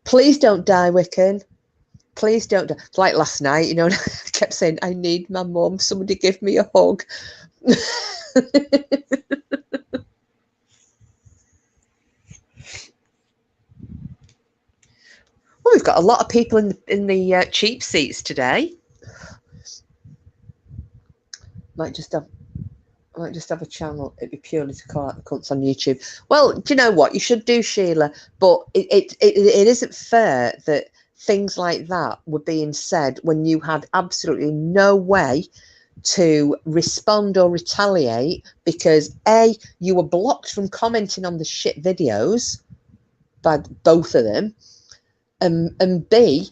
Please don't die, Wiccan. Please don't die. It's like last night, you know, I kept saying, I need my mum. Somebody give me a hug. Well, we've got a lot of people in the cheap seats today. Might just have a channel. It'd be purely to call out the cunts on YouTube. Well, do you know what you should do, Sheila? But it isn't fair that things like that were being said when you had absolutely no way to respond or retaliate, because A, you were blocked from commenting on the shit videos by both of them, and B,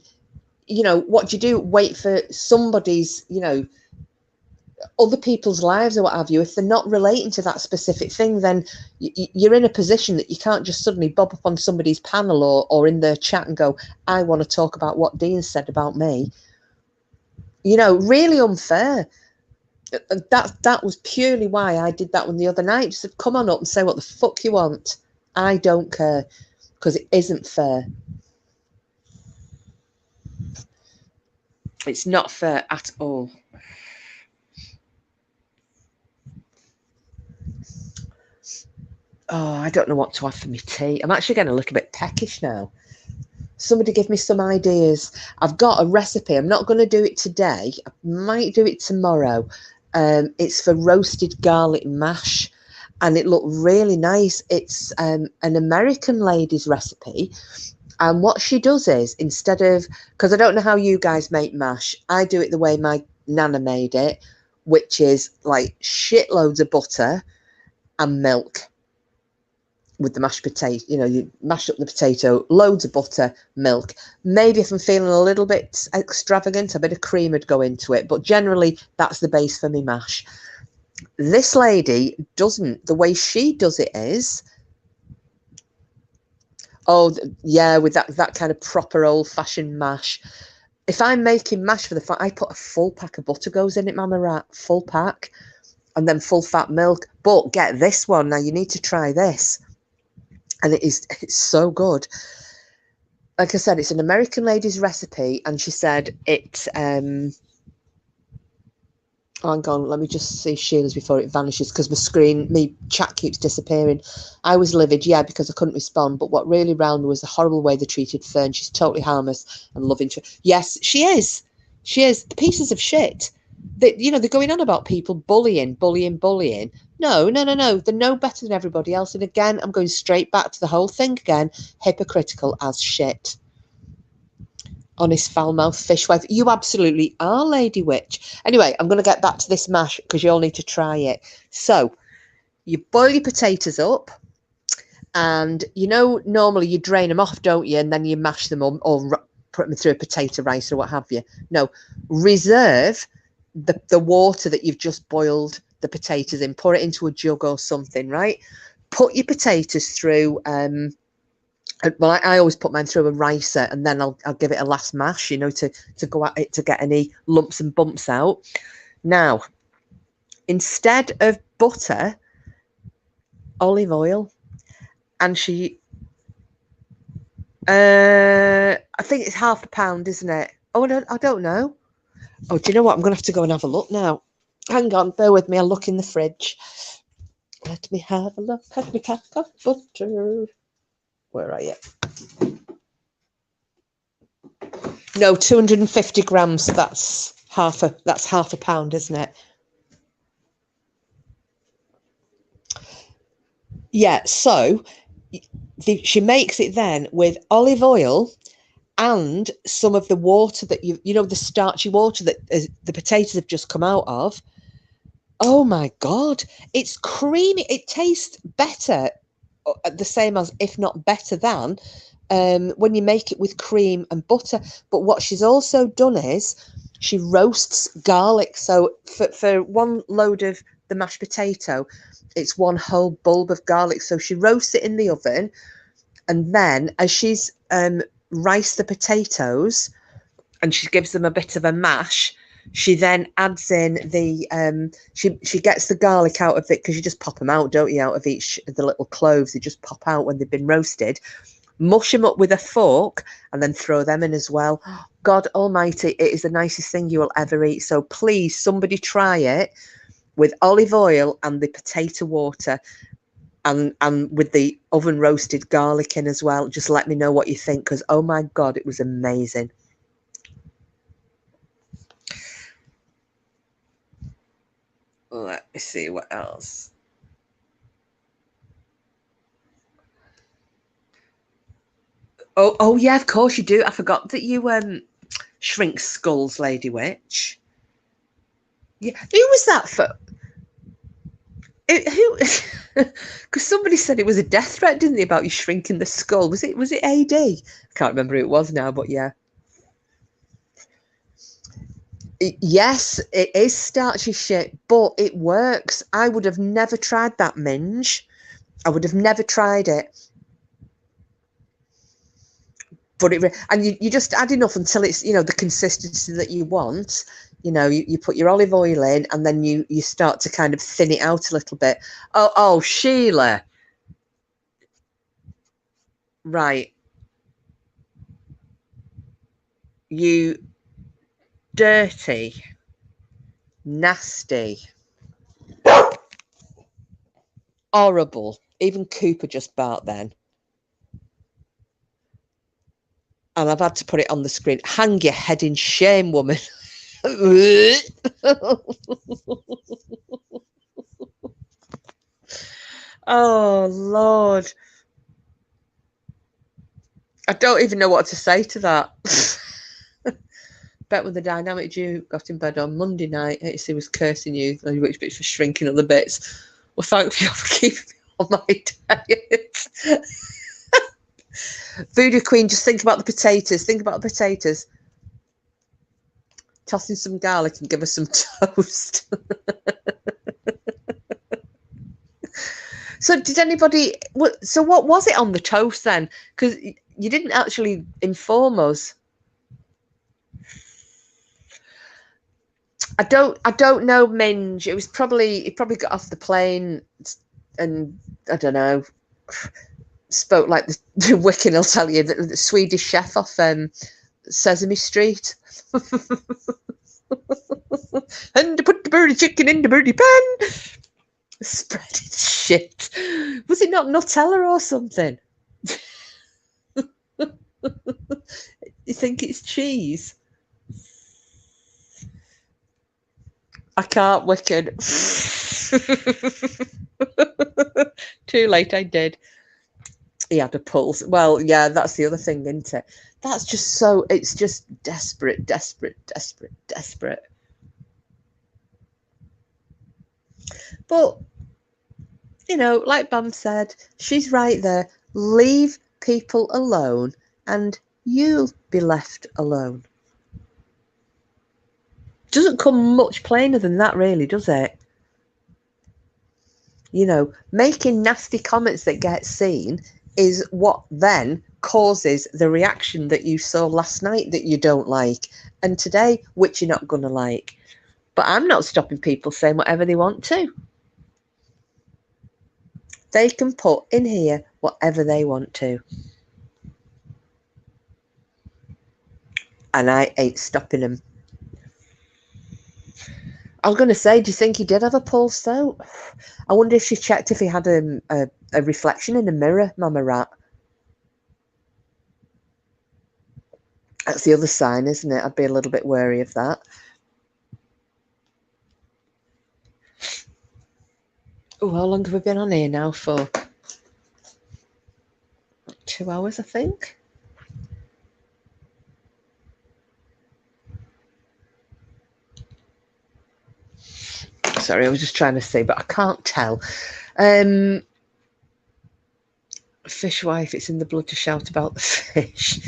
you know, what do you do? Wait for somebody's, you know, other people's lives or what have you. If they're not relating to that specific thing, then you're in a position that you can't just suddenly bob up on somebody's panel or in their chat and go, I want to talk about what Dean said about me. You know, really unfair. That was purely why I did that one the other night. Just come on up and say what the fuck you want. I don't care, because it isn't fair. It's not fair at all. Oh, I don't know what to have for my tea. I'm actually getting a little bit peckish now. Somebody give me some ideas. I've got a recipe. I'm not going to do it today. I might do it tomorrow. It's for roasted garlic mash, and it looked really nice. It's an American lady's recipe. And what she does is, instead of, because I don't know how you guys make mash, I do it the way my nana made it, which is like shitloads of butter and milk. with the mashed potato. You know, you mash up the potato, loads of butter, milk. Maybe if I'm feeling a little bit extravagant, a bit of cream would go into it. But generally, that's the base for me mash. This lady doesn't. The way she does it is, oh yeah, with that kind of proper old-fashioned mash. If I'm making mash for the I put a full pack of butter goes in it, Mama Rat, full pack, and then full fat milk. But get this one now. You need to try this, and it's so good. Like I said, it's an American lady's recipe, and she said it. Hang on, let me just see Sheila's before it vanishes because my chat keeps disappearing. I was livid, yeah, because I couldn't respond. But what really riled me was the horrible way they treated Fern. She's totally harmless and loving. Yes, she is. She is. The pieces of shit. They're going on about people bullying. No. They're no better than everybody else. And again, I'm going straight back to the whole thing again. Hypocritical as shit. Honest foul-mouthed fishwife. You absolutely are, Lady Witch. Anyway, I'm going to get back to this mash because you all need to try it. So, you boil your potatoes up, and normally you drain them off, don't you? And then you mash them or put them through a potato rice or what have you. No, reserve the water that you've just boiled the potatoes in. Pour it into a jug or something, right? Put your potatoes through... well, I always put mine through a ricer, and then I'll give it a last mash, to go at it to get any lumps and bumps out. Now, instead of butter, olive oil, and I think it's half a pound, isn't it? Oh, I don't know. Oh, do you know what? I'm going to have to go and have a look now. Hang on, bear with me. I'll look in the fridge. Let me have a look at my pack of butter. Where are you? No, 250 grams. That's half a pound, isn't it? Yeah. So she makes it then with olive oil and some of the water that the starchy water that the potatoes have just come out of. Oh my God, it's creamy. It tastes better, the same as, if not better than, when you make it with cream and butter. But what she's also done is she roasts garlic. So for one load of the mashed potato, it's one whole bulb of garlic. So she roasts it in the oven, and then as she's riced the potatoes and she gives them a bit of a mash, she then adds in the she gets the garlic out of it, because you just pop them out, don't you, out of each of the little cloves. They just pop out when they've been roasted. Mush them up with a fork and then throw them in as well. God almighty, it is the nicest thing you will ever eat. So please, somebody try it with olive oil and the potato water, and with the oven roasted garlic in as well. Just let me know what you think, because oh my God, it was amazing. Let me see what else. Oh yeah, of course you do. I forgot that you shrink skulls, Lady Witch. Yeah, who was that for? Who? Because somebody said it was a death threat, didn't they, about you shrinking the skull? Was it AD? I can't remember who it was now, but yeah. Yes, it is starchy shit, but it works. I would have never tried that minge. I would have never tried it. But you just add enough until it's, the consistency that you want. You put your olive oil in, and then you start to kind of thin it out a little bit. Oh, Sheila. Right. You dirty, nasty, horrible. Even Cooper just barked then. And I've had to put it on the screen. Hang your head in shame, woman. Oh, Lord. I don't even know what to say to that. Bet when the dynamic duo got in bed on Monday night, he was cursing you, which bits for shrinking other bits. Well, thank you for keeping me on my diet. Voodoo Queen, just think about the potatoes. Think about the potatoes. Toss in some garlic and give us some toast. So did anybody... So what was it on the toast then? Because you didn't actually inform us. I don't know, Minge. He probably got off the plane and I don't know, spoke like the Wiccan will tell you, the Swedish chef off Sesame Street. And put the birdie chicken in the birdie pan. Spreaded shit. Was it not Nutella or something? You think it's cheese? I can't, Wiccan. Too late, I did. He had a pulse. Well, yeah, that's the other thing, isn't it? That's just so, it's just desperate. But, you know, like Bam said, she's right there. Leave people alone and you'll be left alone. Doesn't come much plainer than that, really, does it? You know, making nasty comments that get seen is what then causes the reaction that you saw last night that you don't like, and today, which you're not going to like. But I'm not stopping people saying whatever they want to. They can put in here whatever they want to. And I ain't stopping them. I was going to say, do you think he did have a pulse, though? I wonder if she checked if he had a reflection in the mirror, Mama Rat. That's the other sign, isn't it? I'd be a little bit wary of that. Oh, how long have we been on here now for? 2 hours, I think. Sorry, I was just trying to see, but I can't tell. Fishwife, it's in the blood to shout about the fish.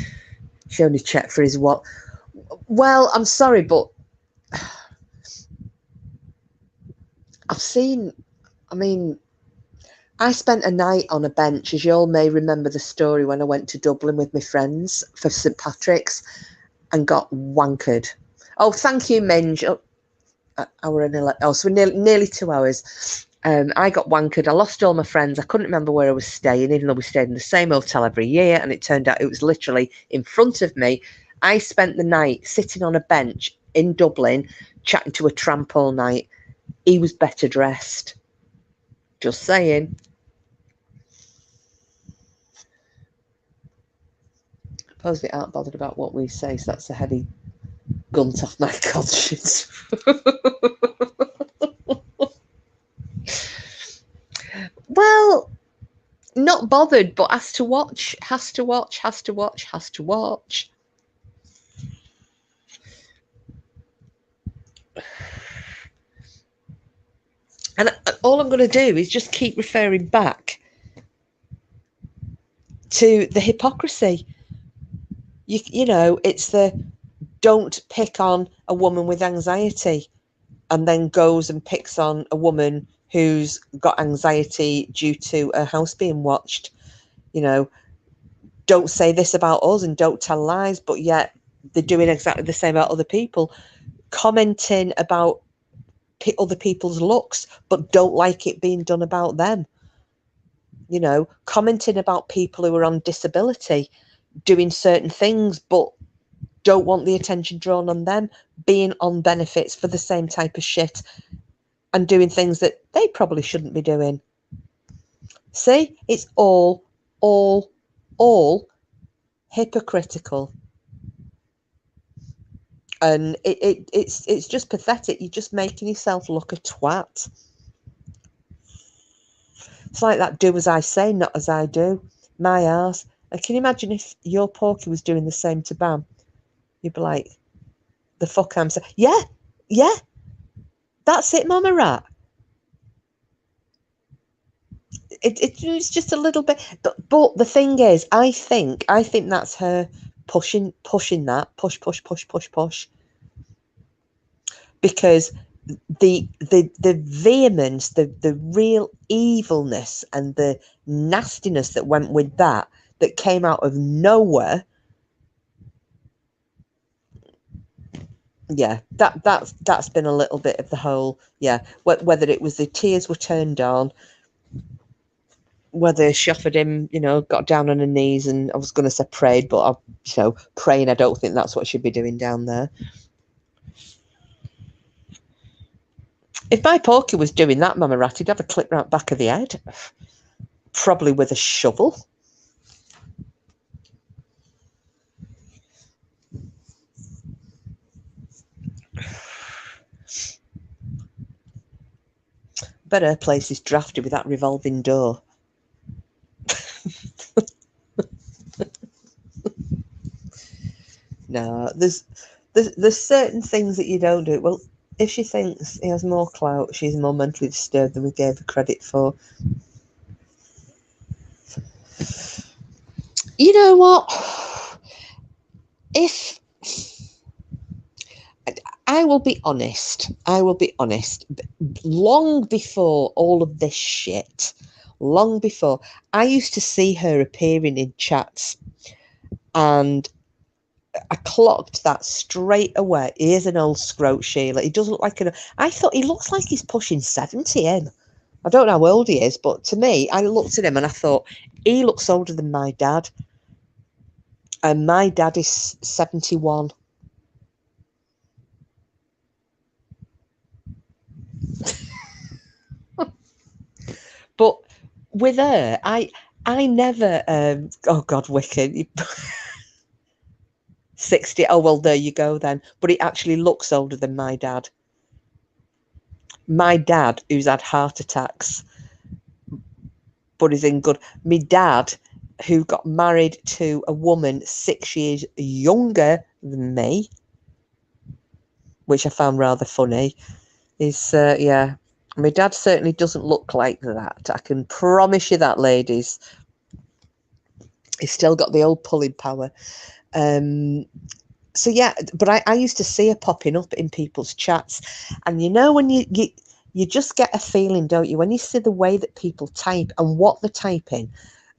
She only checked for his what? Well, I'm sorry, but I've seen, I mean, I spent a night on a bench, as you all may remember the story when I went to Dublin with my friends for St. Patrick's and got wankered. Oh, thank you, Minge. Oh, hour and 11. Oh, so nearly 2 hours. I got wankered. I lost all my friends. I couldn't remember where I was staying, even though we stayed in the same hotel every year. And it turned out it was literally in front of me. I spent the night sitting on a bench in Dublin, chatting to a tramp all night. He was better dressed. Just saying. I suppose they aren't bothered about what we say, so that's a heavy gunt off my conscience. Well, not bothered, but has to watch. And all I'm going to do is just keep referring back to the hypocrisy. You know, it's the don't pick on a woman with anxiety and then goes and picks on a woman who's got anxiety due to a house being watched. You know, don't say this about us and don't tell lies, but yet they're doing exactly the same about other people. Commenting about other people's looks, but don't like it being done about them. You know, commenting about people who are on disability, doing certain things, but don't want the attention drawn on them, being on benefits for the same type of shit and doing things that they probably shouldn't be doing. See, it's all hypocritical. And it's just pathetic. You're just making yourself look a twat. It's like that do as I say, not as I do. My arse. And can you imagine if your Porky was doing the same to Bam? You'd be like, the fuck I'm saying. Yeah. That's it, Mama Rat. It's just a little bit, but the thing is, I think that's her pushing that push, because the vehemence, the real evilness and the nastiness that went with that came out of nowhere. Yeah, that's been a little bit of the whole, yeah, whether it was the tears were turned on, whether she offered him, got down on her knees, and I was going to say prayed, but praying, I don't think that's what she'd be doing down there. If my Porky was doing that, Mama Rat, he'd have a clip right back of the head, probably with a shovel. Bet her place is drafty with that revolving door. No, there's certain things that you don't do. Well, if she thinks he has more clout, she's more mentally disturbed than we gave her credit for. You know what? If I will be honest, long before all of this shit, long before, I used to see her appearing in chats, and I clocked that straight away. He is an old scrote, Sheila. He doesn't look like I thought he looks like he's pushing 70, him. I don't know how old he is, but to me, I looked at him and I thought, he looks older than my dad. And my dad is 71. But with her, I never, oh God, wicked. 60. Oh, well, there you go then. But he actually looks older than my dad. My dad, who's had heart attacks, but is in good. My dad, who got married to a woman 6 years younger than me, which I found rather funny, is, yeah. My dad certainly doesn't look like that. I can promise you that, ladies. He's still got the old pulling power. So yeah, but I used to see her popping up in people's chats, and when you just get a feeling, don't you, when you see the way that people type and what they're typing,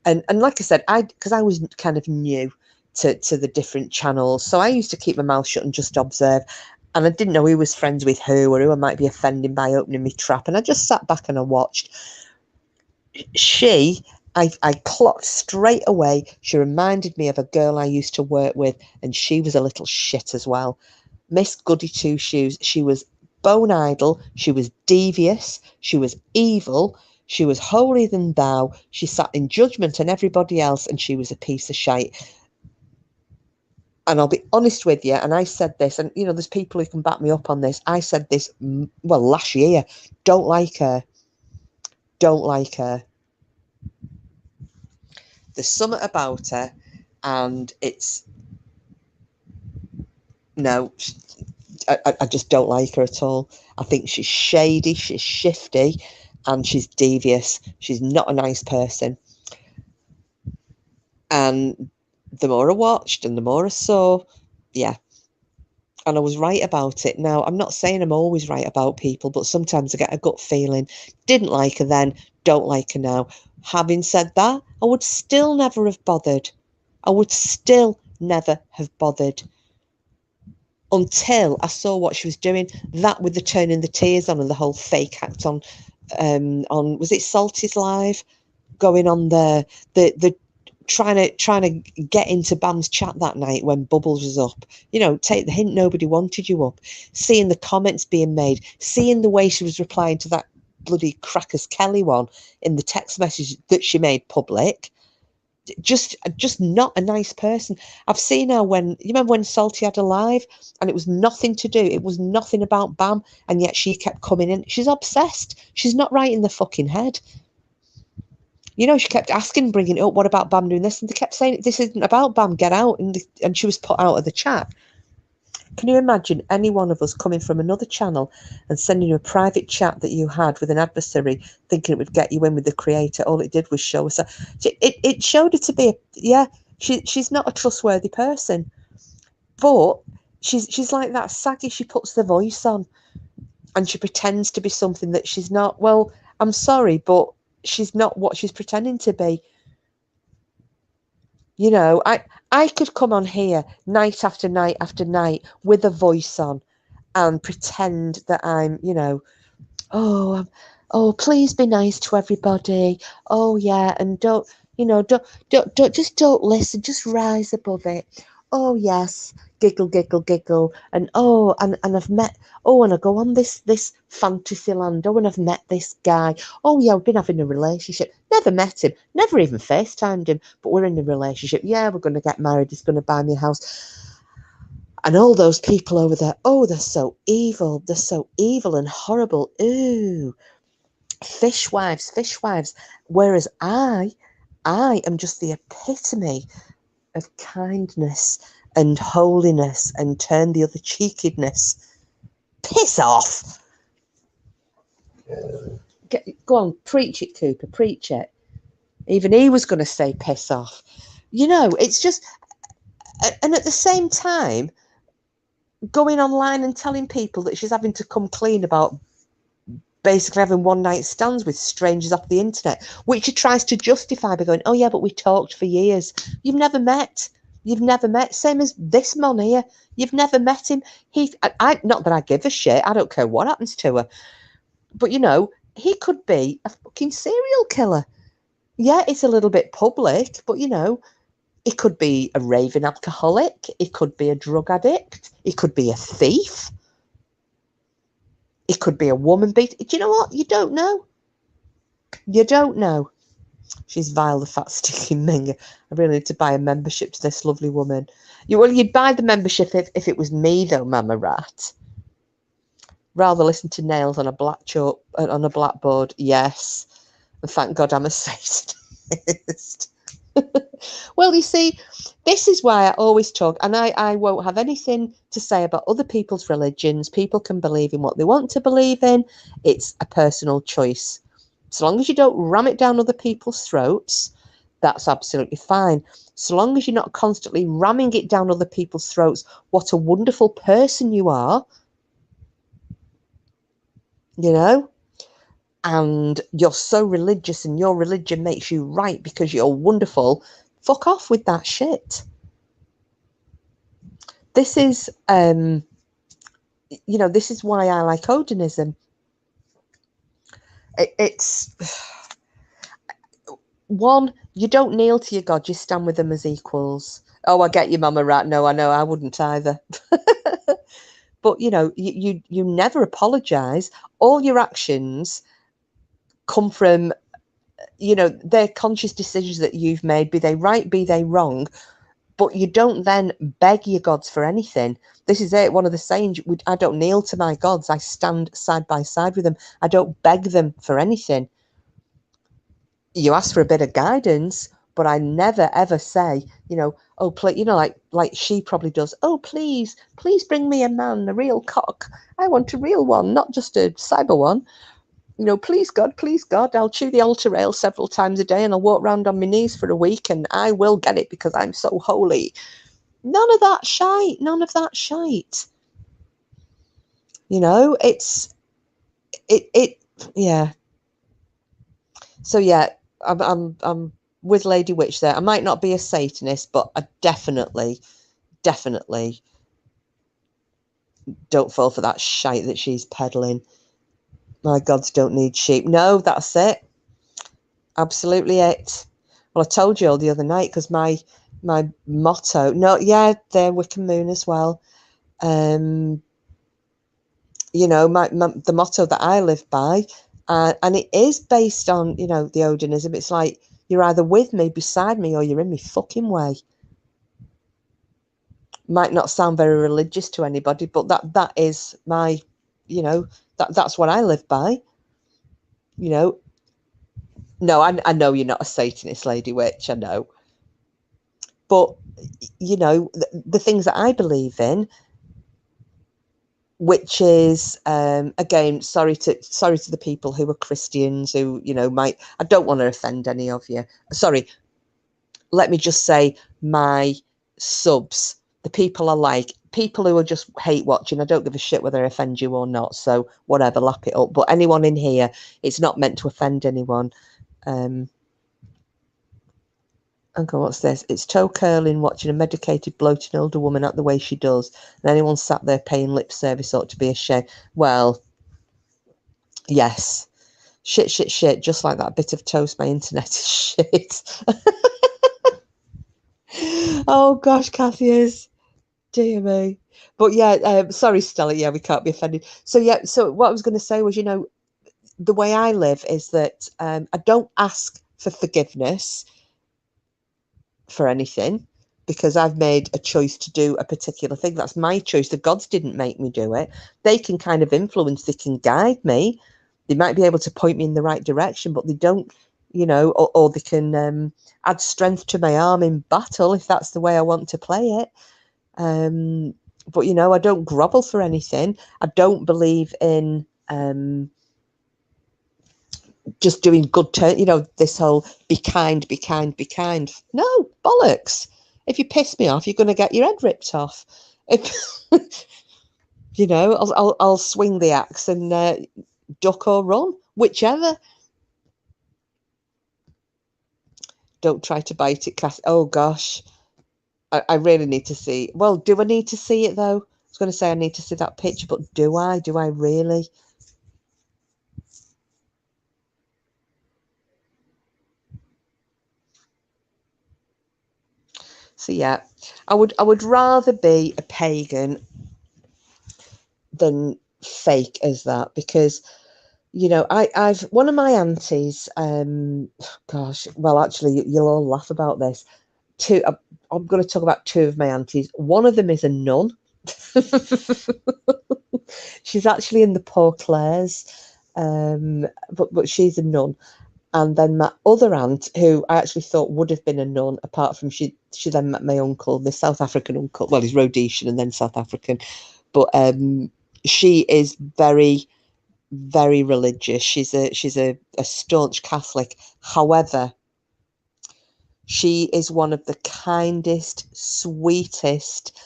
and like I said, because I was kind of new to the different channels, so I used to keep my mouth shut and just observe, and I didn't know who was friends with who or who I might be offending by opening my trap, and I just sat back and I watched. I clocked straight away. She reminded me of a girl I used to work with, and she was a little shit as well. Miss Goody Two Shoes. She was bone idle. She was devious. She was evil. She was holier than thou. She sat in judgment on everybody else, and she was a piece of shite. And I'll be honest with you, and I said this, and there's people who can back me up on this. I said this, well, last year. Don't like her. Don't like her. There's something about her, and it's no, I just don't like her at all. I think she's shady, she's shifty, and she's devious. She's not a nice person. And the more I watched and the more I saw, yeah. And I was right about it. Now, I'm not saying I'm always right about people, but sometimes I get a gut feeling. Didn't like her then, don't like her now. Having said that, I would still never have bothered. I would still never have bothered until I saw what she was doing. That with the turning the tears on and the whole fake act on was it Salty's Live, going on the trying to get into Bam's chat that night when Bubbles was up. Take the hint, nobody wanted you up. Seeing the comments being made, seeing the way she was replying to that bloody Crackers Kelly one in the text message that she made public. Just not a nice person. I've seen her when, you remember when Salty had a live and it was nothing to do, it was nothing about Bam, and yet she kept coming in. She's obsessed. She's not right in the fucking head. She kept asking, bringing it up, what about Bam doing this? And they kept saying, this isn't about Bam, get out. And she was put out of the chat. Can you imagine any one of us coming from another channel and sending you a private chat that you had with an adversary, thinking it would get you in with the creator? All it did was show us. It showed her to be she's not a trustworthy person, but she's like that saggy. She puts the voice on, and she pretends to be something that she's not. Well, I'm sorry, but she's not what she's pretending to be. You know, I could come on here night after night after night with a voice on and pretend that I'm, oh, please be nice to everybody. Oh, yeah, and don't, don't listen, just rise above it. Oh, yes, giggle, giggle, giggle. And and I've met, and I go on this fantasy land. Oh, and I've met this guy. Oh, yeah, we've been having a relationship. Never met him, never even FaceTimed him, but we're in a relationship. Yeah, we're going to get married. He's going to buy me a house. And all those people over there, oh, they're so evil. They're so evil and horrible. Ooh, fishwives. Whereas I am just the epitome of kindness and holiness and turn the other cheekiness. Piss off. Go on, preach it, Cooper, preach it. Even he was going to say piss off. It's just, and at the same time, going online and telling people that she's having to come clean about basically having one night stands with strangers off the internet, which she tries to justify by going, oh yeah, but we talked for years. You've never met. Same as this man here. You've never met him. I not that I give a shit. I don't care what happens to her. But he could be a fucking serial killer. Yeah, it's a little bit public, but it could be a raving alcoholic. It could be a drug addict. It could be a thief. It could be a woman beater. Do you know what? You don't know. You don't know. She's vile, the fat, sticky minger. I really need to buy a membership to this lovely woman. You'd buy the membership if it was me, though, Mama Rat. Rather listen to nails on a blackboard. Yes. And thank God I'm a Satanist. Well, you see, this is why I always talk, and I won't have anything to say about other people's religions. People can believe in what they want to believe in. It's a personal choice. So long as you don't ram it down other people's throats, that's absolutely fine. So long as you're not constantly ramming it down other people's throats, what a wonderful person you are, and you're so religious and your religion makes you right because you're wonderful. Fuck off with that shit. This is, this is why I like Odinism. It's one, you don't kneel to your God, you stand with them as equals. Oh, I get you, Mama Rat. No, I know, I wouldn't either. But, you never apologise. All your actions come from, they're conscious decisions that you've made, be they right, be they wrong. But you don't then beg your gods for anything. This is it. One of the sayings, I don't kneel to my gods. I stand side by side with them. I don't beg them for anything. You ask for a bit of guidance, but I never, ever say, oh, please, like she probably does. Oh, please bring me a man, a real cock. I want a real one, not just a cyber one. Please God, I'll chew the altar rail several times a day and I'll walk around on my knees for a week and I will get it because I'm so holy. None of that shite. Yeah. So yeah, I'm with Lady Witch there. I might not be a Satanist, but I definitely don't fall for that shite that she's peddling. My gods don't need sheep. No, that's it. Absolutely it. Well, I told you all the other night because my motto. No, yeah, they're Wiccan Moon as well. The motto that I live by, and it is based on the Odinism. It's like you're either with me, beside me, or you're in me fucking way. Might not sound very religious to anybody, but that is my, that's what I live by. No, I know you're not a Satanist, Lady Witch, I know. But, the things that I believe in, which is again, sorry to the people who are Christians who, you know, might, I don't want to offend any of you. Sorry, let me just say, my subs, the people I like, people who are just hate watching, I don't give a shit whether I offend you or not, so whatever, lap it up. But anyone in here, it's not meant to offend anyone. Okay, what's this? It's toe curling watching a medicated, bloated older woman act the way she does. And anyone sat there paying lip service ought to be ashamed. Well, yes. Shit, shit, shit. Just like that bit of toast, my internet is shit. Oh, gosh, Kathy is. Dear me. But yeah, sorry, Stella. Yeah, we can't be offended. So, yeah, so what I was going to say was, you know, the way I live is that I don't ask for forgiveness for anything, because I've made a choice to do a particular thing. That's my choice. The gods didn't make me do it. They can kind of influence, they can guide me. They might be able to point me in the right direction, but they don't, you know, or they can add strength to my arm in battle if that's the way I want to play it. But, you know, I don't grovel for anything. I don't believe in just doing good turn, you know, this whole be kind, be kind, be kind. No, bollocks. If you piss me off, you're going to get your head ripped off. If, you know, I'll swing the axe and duck or run, whichever. Don't try to bite it, Cass. Oh, gosh. I really need to see. Well, do I need to see it, though? I was going to say I need to see that picture, but do I? Do I really? So yeah, I would rather be a pagan than fake as that, because, you know, I've one of my aunties, gosh, well, actually, you'll all laugh about this. Two, I'm going to talk about two of my aunties. One of them is a nun. She's actually in the Poor Clares, but she's a nun. And then my other aunt, who I actually thought would have been a nun, apart from she then met my uncle, the South African uncle. Well, he's Rhodesian and then South African, but she is very, very religious. She's a staunch Catholic. However, she is one of the kindest, sweetest,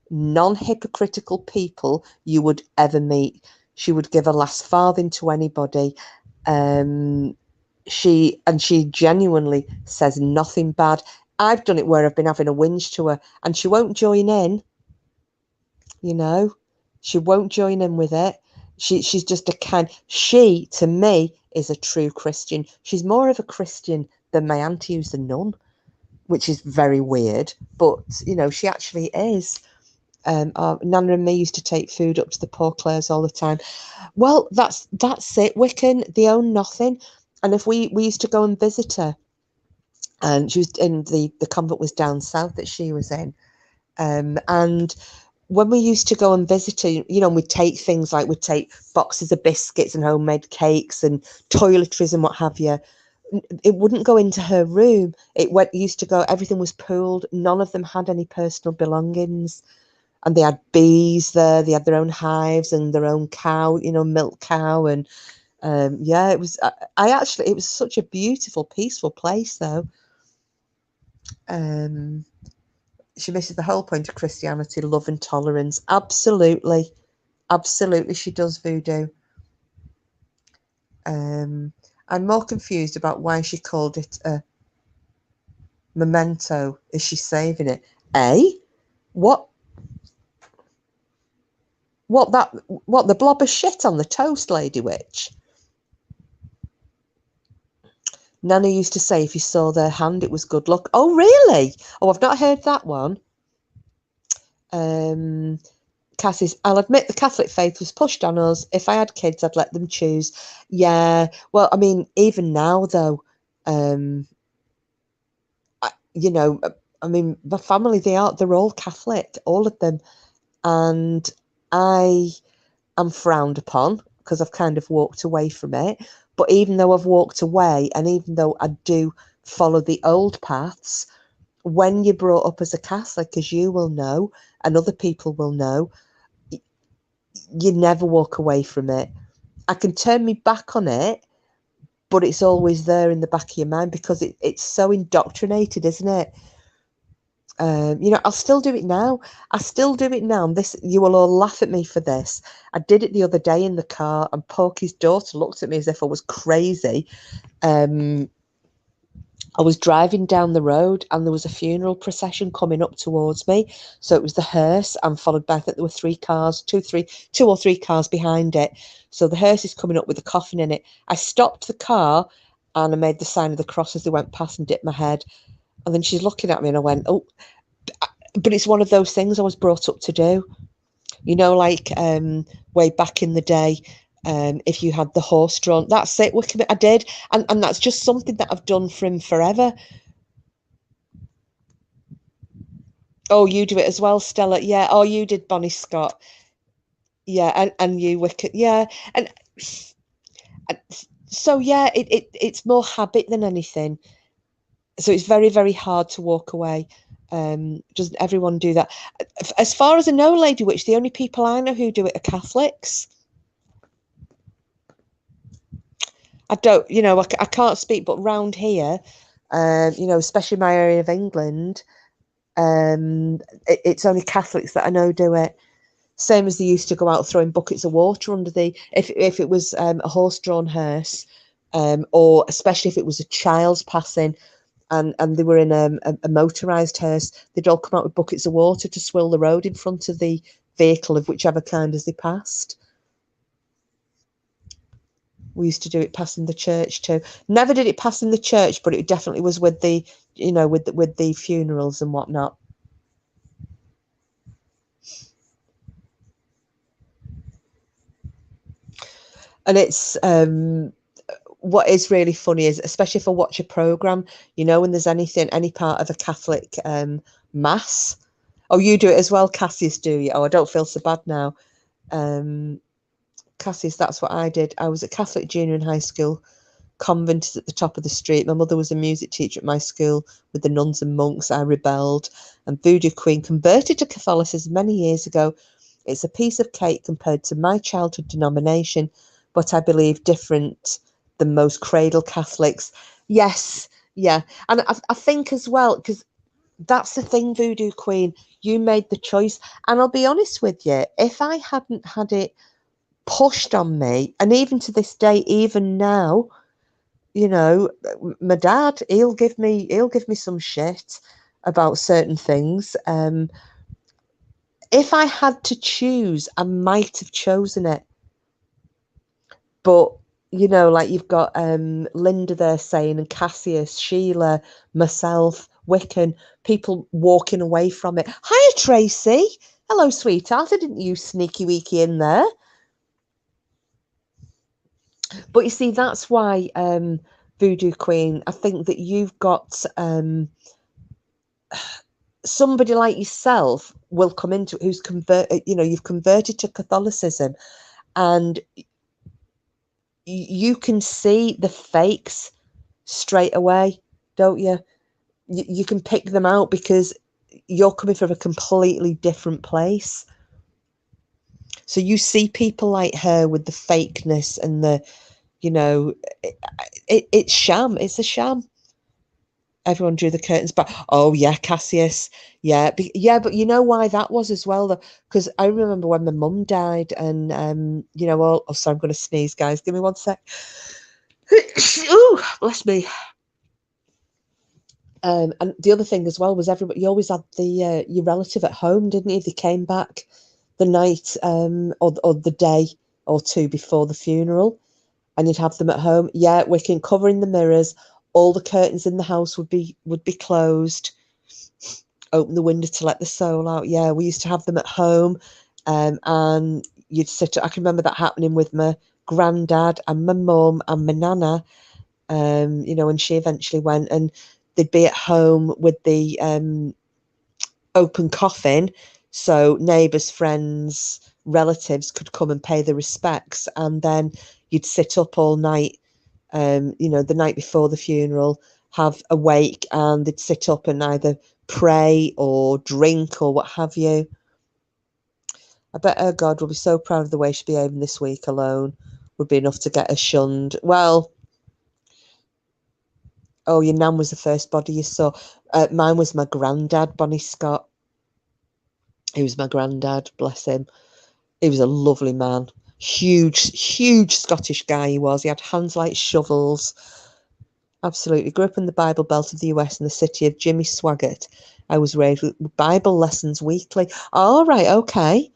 non-hypocritical people you would ever meet. She would give a last farthing to anybody. She genuinely says nothing bad. I've done it where I've been having a whinge to her and she won't join in, you know. She won't join in with it. She's just a she, to me, is a true Christian. She's more of a Christian than my auntie who's a nun, which is very weird, but, you know, she actually is. Our Nana and me used to take food up to the Poor Clares all the time. Well, that's it, Wiccan. They own nothing. And if we used to go and visit her, and she was in the convent was down south that she was in, and when we used to go and visit her, you know, we'd take things like we'd take boxes of biscuits and homemade cakes and toiletries and what have you. It wouldn't go into her room. Used to go, everything was pooled. None of them had any personal belongings. And they had bees there. They had their own hives and their own cow, you know, milk cow. And yeah, it was, it was such a beautiful, peaceful place though. She misses the whole point of Christianity, love and tolerance. Absolutely. Absolutely, she does, Voodoo. I'm more confused about why she called it a memento. Is she saving it? What? What the blob of shit on the toast, Lady Witch? Nana used to say if you saw their hand, it was good luck. Oh, really? Oh, I've not heard that one. Cassie's, I'll admit the Catholic faith was pushed on us. If I had kids, I'd let them choose. Yeah, well, I mean, even now, though, you know, I mean, my family, they're all Catholic, all of them. And I am frowned upon because I've kind of walked away from it. But even though I've walked away, and even though I do follow the old paths, when you're brought up as a Catholic, as you will know, and other people will know, you never walk away from it. I can turn me back on it, but it's always there in the back of your mind because it's so indoctrinated, isn't it? I'll still do it now. I still do it now. And this, you will all laugh at me for this. I did it the other day in the car, and Porky's daughter looked at me as if I was crazy. I was driving down the road, and there was a funeral procession coming up towards me. So it was the hearse, and followed by, I think there were two or three cars behind it. So the hearse is coming up with the coffin in it. I stopped the car, and I made the sign of the cross as they went past and dipped my head. And then she's looking at me, and I went, oh, but it's one of those things I was brought up to do. Like way back in the day, if you had the horse drawn, that's it. I did, and that's just something that I've done for him forever. Oh, you do it as well, Stella. Yeah. Oh, you did Bonnie Scott. Yeah, and you Wicked. Yeah, and so yeah, it's more habit than anything. So it's very, very hard to walk away. Doesn't everyone do that? As far as I know, Lady Witch, the only people I know who do it are Catholics. I don't, I can't speak, but round here, especially my area of England, it's only Catholics that I know do it. Same as they used to go out throwing buckets of water under if it was a horse-drawn hearse, or especially if it was a child's passing, and they were in a motorised hearse, they'd all come out with buckets of water to swill the road in front of the vehicle of whichever kind as they passed. We used to do it passing the church too. Never did it passing the church, but it definitely was with the, with the funerals and whatnot. And it's what is really funny is, especially if I watch a program, when there's any part of a Catholic mass. Oh, you do it as well, Cassius, do you? Oh, I don't feel so bad now. Cassius, that's what I did. I was at Catholic junior in high school. Convent is at the top of the street. My mother was a music teacher at my school with the nuns and monks. I rebelled, and Voodoo Queen converted to Catholicism many years ago. It's a piece of cake compared to my childhood denomination, but I believe different than most cradle Catholics. Yes, yeah. And I think as well, because that's the thing, Voodoo Queen, you made the choice. And I'll be honest with you, if I hadn't had it pushed on me, and even to this day, even now, my dad, he'll give me some shit about certain things. If I had to choose, I might have chosen it. But like you've got Linda there saying, and Cassius, Sheila, myself, Wiccan, people walking away from it. Hiya, Tracy. Hello, sweetheart. I didn't use sneaky weaky in there. But you see, that's why Voodoo Queen, I think that you've got somebody like yourself will come into who's you've converted to Catholicism, and you can see the fakes straight away, don't you? You can pick them out because you're coming from a completely different place. So you see people like her with the fakeness and the, it's sham. It's a sham. Everyone drew the curtains back. Oh yeah, Cassius. Yeah, but you know why that was as well, though, because I remember when my mum died, and oh, sorry, I'm going to sneeze, guys. Give me 1 sec. Ooh, bless me. And the other thing as well was everybody. You always had the your relative at home, didn't you? They came back the night or the day or two before the funeral, and you'd have them at home. Yeah, we can cover in the mirrors. All the curtains in the house would be closed. Open the window to let the soul out. Yeah, we used to have them at home, and you'd sit. I can remember that happening with my granddad and my mum and my nana. When she eventually went, and they'd be at home with the open coffin, so neighbours, friends, relatives could come and pay their respects, and then you'd sit up all night. The night before the funeral, have a wake, and they'd sit up and either pray or drink or what have you. I bet her God will be so proud of the way she's behaving this week alone. Would be enough to get her shunned. Well, oh, your nan was the first body you saw. Mine was my granddad, Bonnie Scott. He was my granddad, bless him. He was a lovely man. Huge Scottish guy he was. He had hands like shovels. Absolutely. Grew up in the Bible Belt of the US in the city of Jimmy Swaggart. I was raised with Bible lessons weekly. All right, okay.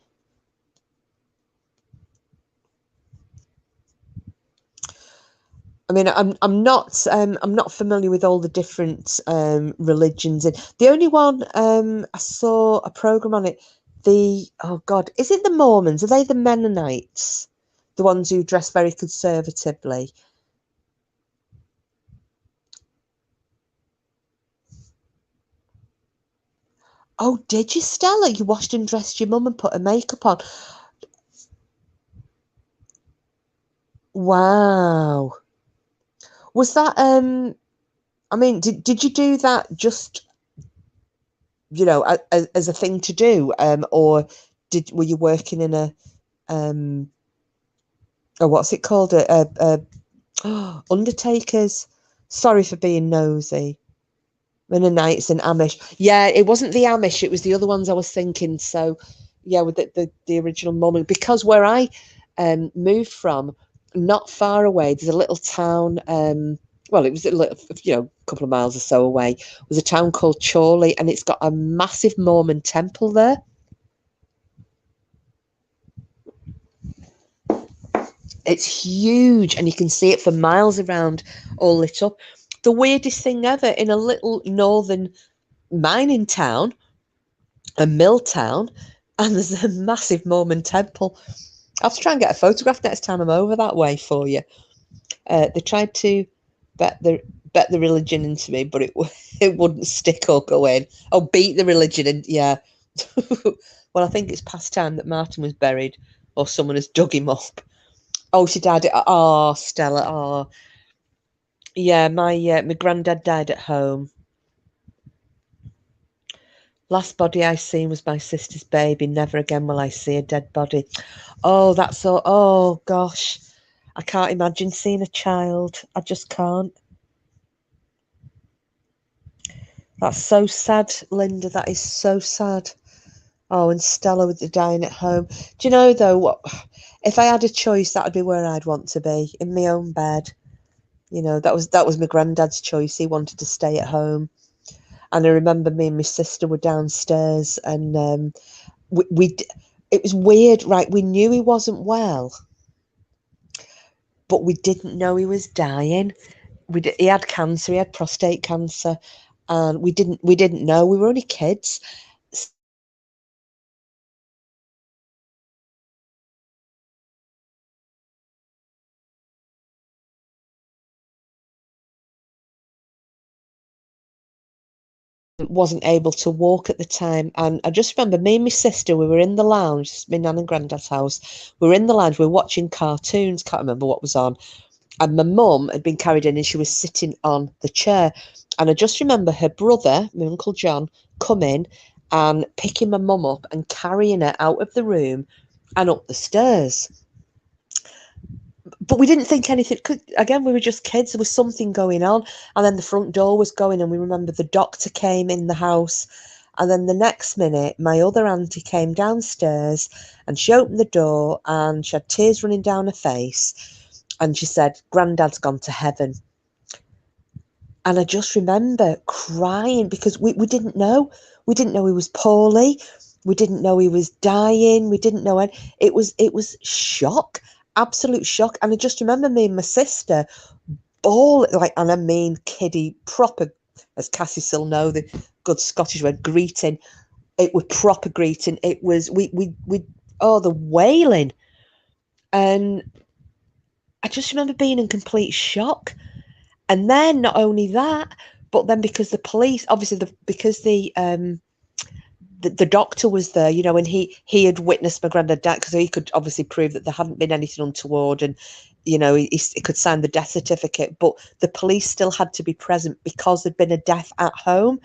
I mean, I'm not familiar with all the different religions. And the only one I saw a program on it. Oh God, is it the Mormons? Are they the Mennonites? The ones who dress very conservatively? Oh, did you, Stella? You washed and dressed your mum and put her makeup on. Wow. Was that I mean, did you do that just, as a thing to do, or were you working in a oh, what's it called? Undertakers. Sorry for being nosy. Mennonites and Amish. Yeah, it wasn't the Amish, it was the other ones I was thinking. So yeah, with the original Mormon, because where I moved from, not far away, there's a little town, well, it was a little, couple of miles or so away, was a town called Chorley, and it's got a massive Mormon temple there. It's huge, and you can see it for miles around, all lit up. The weirdest thing ever, in a little northern mining town, a mill town, and there's a massive Mormon temple. I'll have to try and get a photograph next time I'm over that way for you. They tried to bet the religion into me, but it wouldn't stick or go in. Oh, beat the religion, and yeah. Well, I think it's past time that Martin was buried, or someone has dug him up. Oh, she died. Oh, Stella. Oh, yeah. My granddad died at home. Last body I seen was my sister's baby. Never again will I see a dead body. Oh, that's so. Oh gosh, I can't imagine seeing a child. I just can't. That's so sad, Linda. That is so sad. Oh, and Stella with the dying at home. Do you know though what? If I had a choice, that would be where I'd want to be, in my own bed. That was my granddad's choice. He wanted to stay at home, and I remember me and my sister were downstairs, and we it was weird, right? We knew he wasn't well, but we didn't know he was dying. He had cancer. He had prostate cancer, and we didn't know. We were only kids. Wasn't able to walk at the time, and I just remember me and my sister, we were in the lounge, my nan and granddad's house. We were in the lounge, we were watching cartoons, can't remember what was on, and my mum had been carried in and she was sitting on the chair, and I just remember her brother, my Uncle John, coming and picking my mum up and carrying her out of the room and up the stairs. But we didn't think anything. Again, we were just kids. There was something going on, and then the front door was going, and we remember the doctor came in the house, and then the next minute, my other auntie came downstairs, and she opened the door, and she had tears running down her face, and she said, "Granddad's gone to heaven." And I just remember crying because we didn't know. We didn't know he was poorly. We didn't know he was dying. We didn't know it. It was shock, absolute shock. And I just remember me and my sister bawling, like, and I mean kiddie, proper, as Cassie still know, the good Scottish word, greeting. It was proper greeting. It was we oh, the wailing. And I just remember being in complete shock. And then not only that, but then because the police, obviously, because the doctor was there, and he had witnessed my granddad die, because he could obviously prove that there hadn't been anything untoward, and he could sign the death certificate. But the police still had to be present because there'd been a death at home.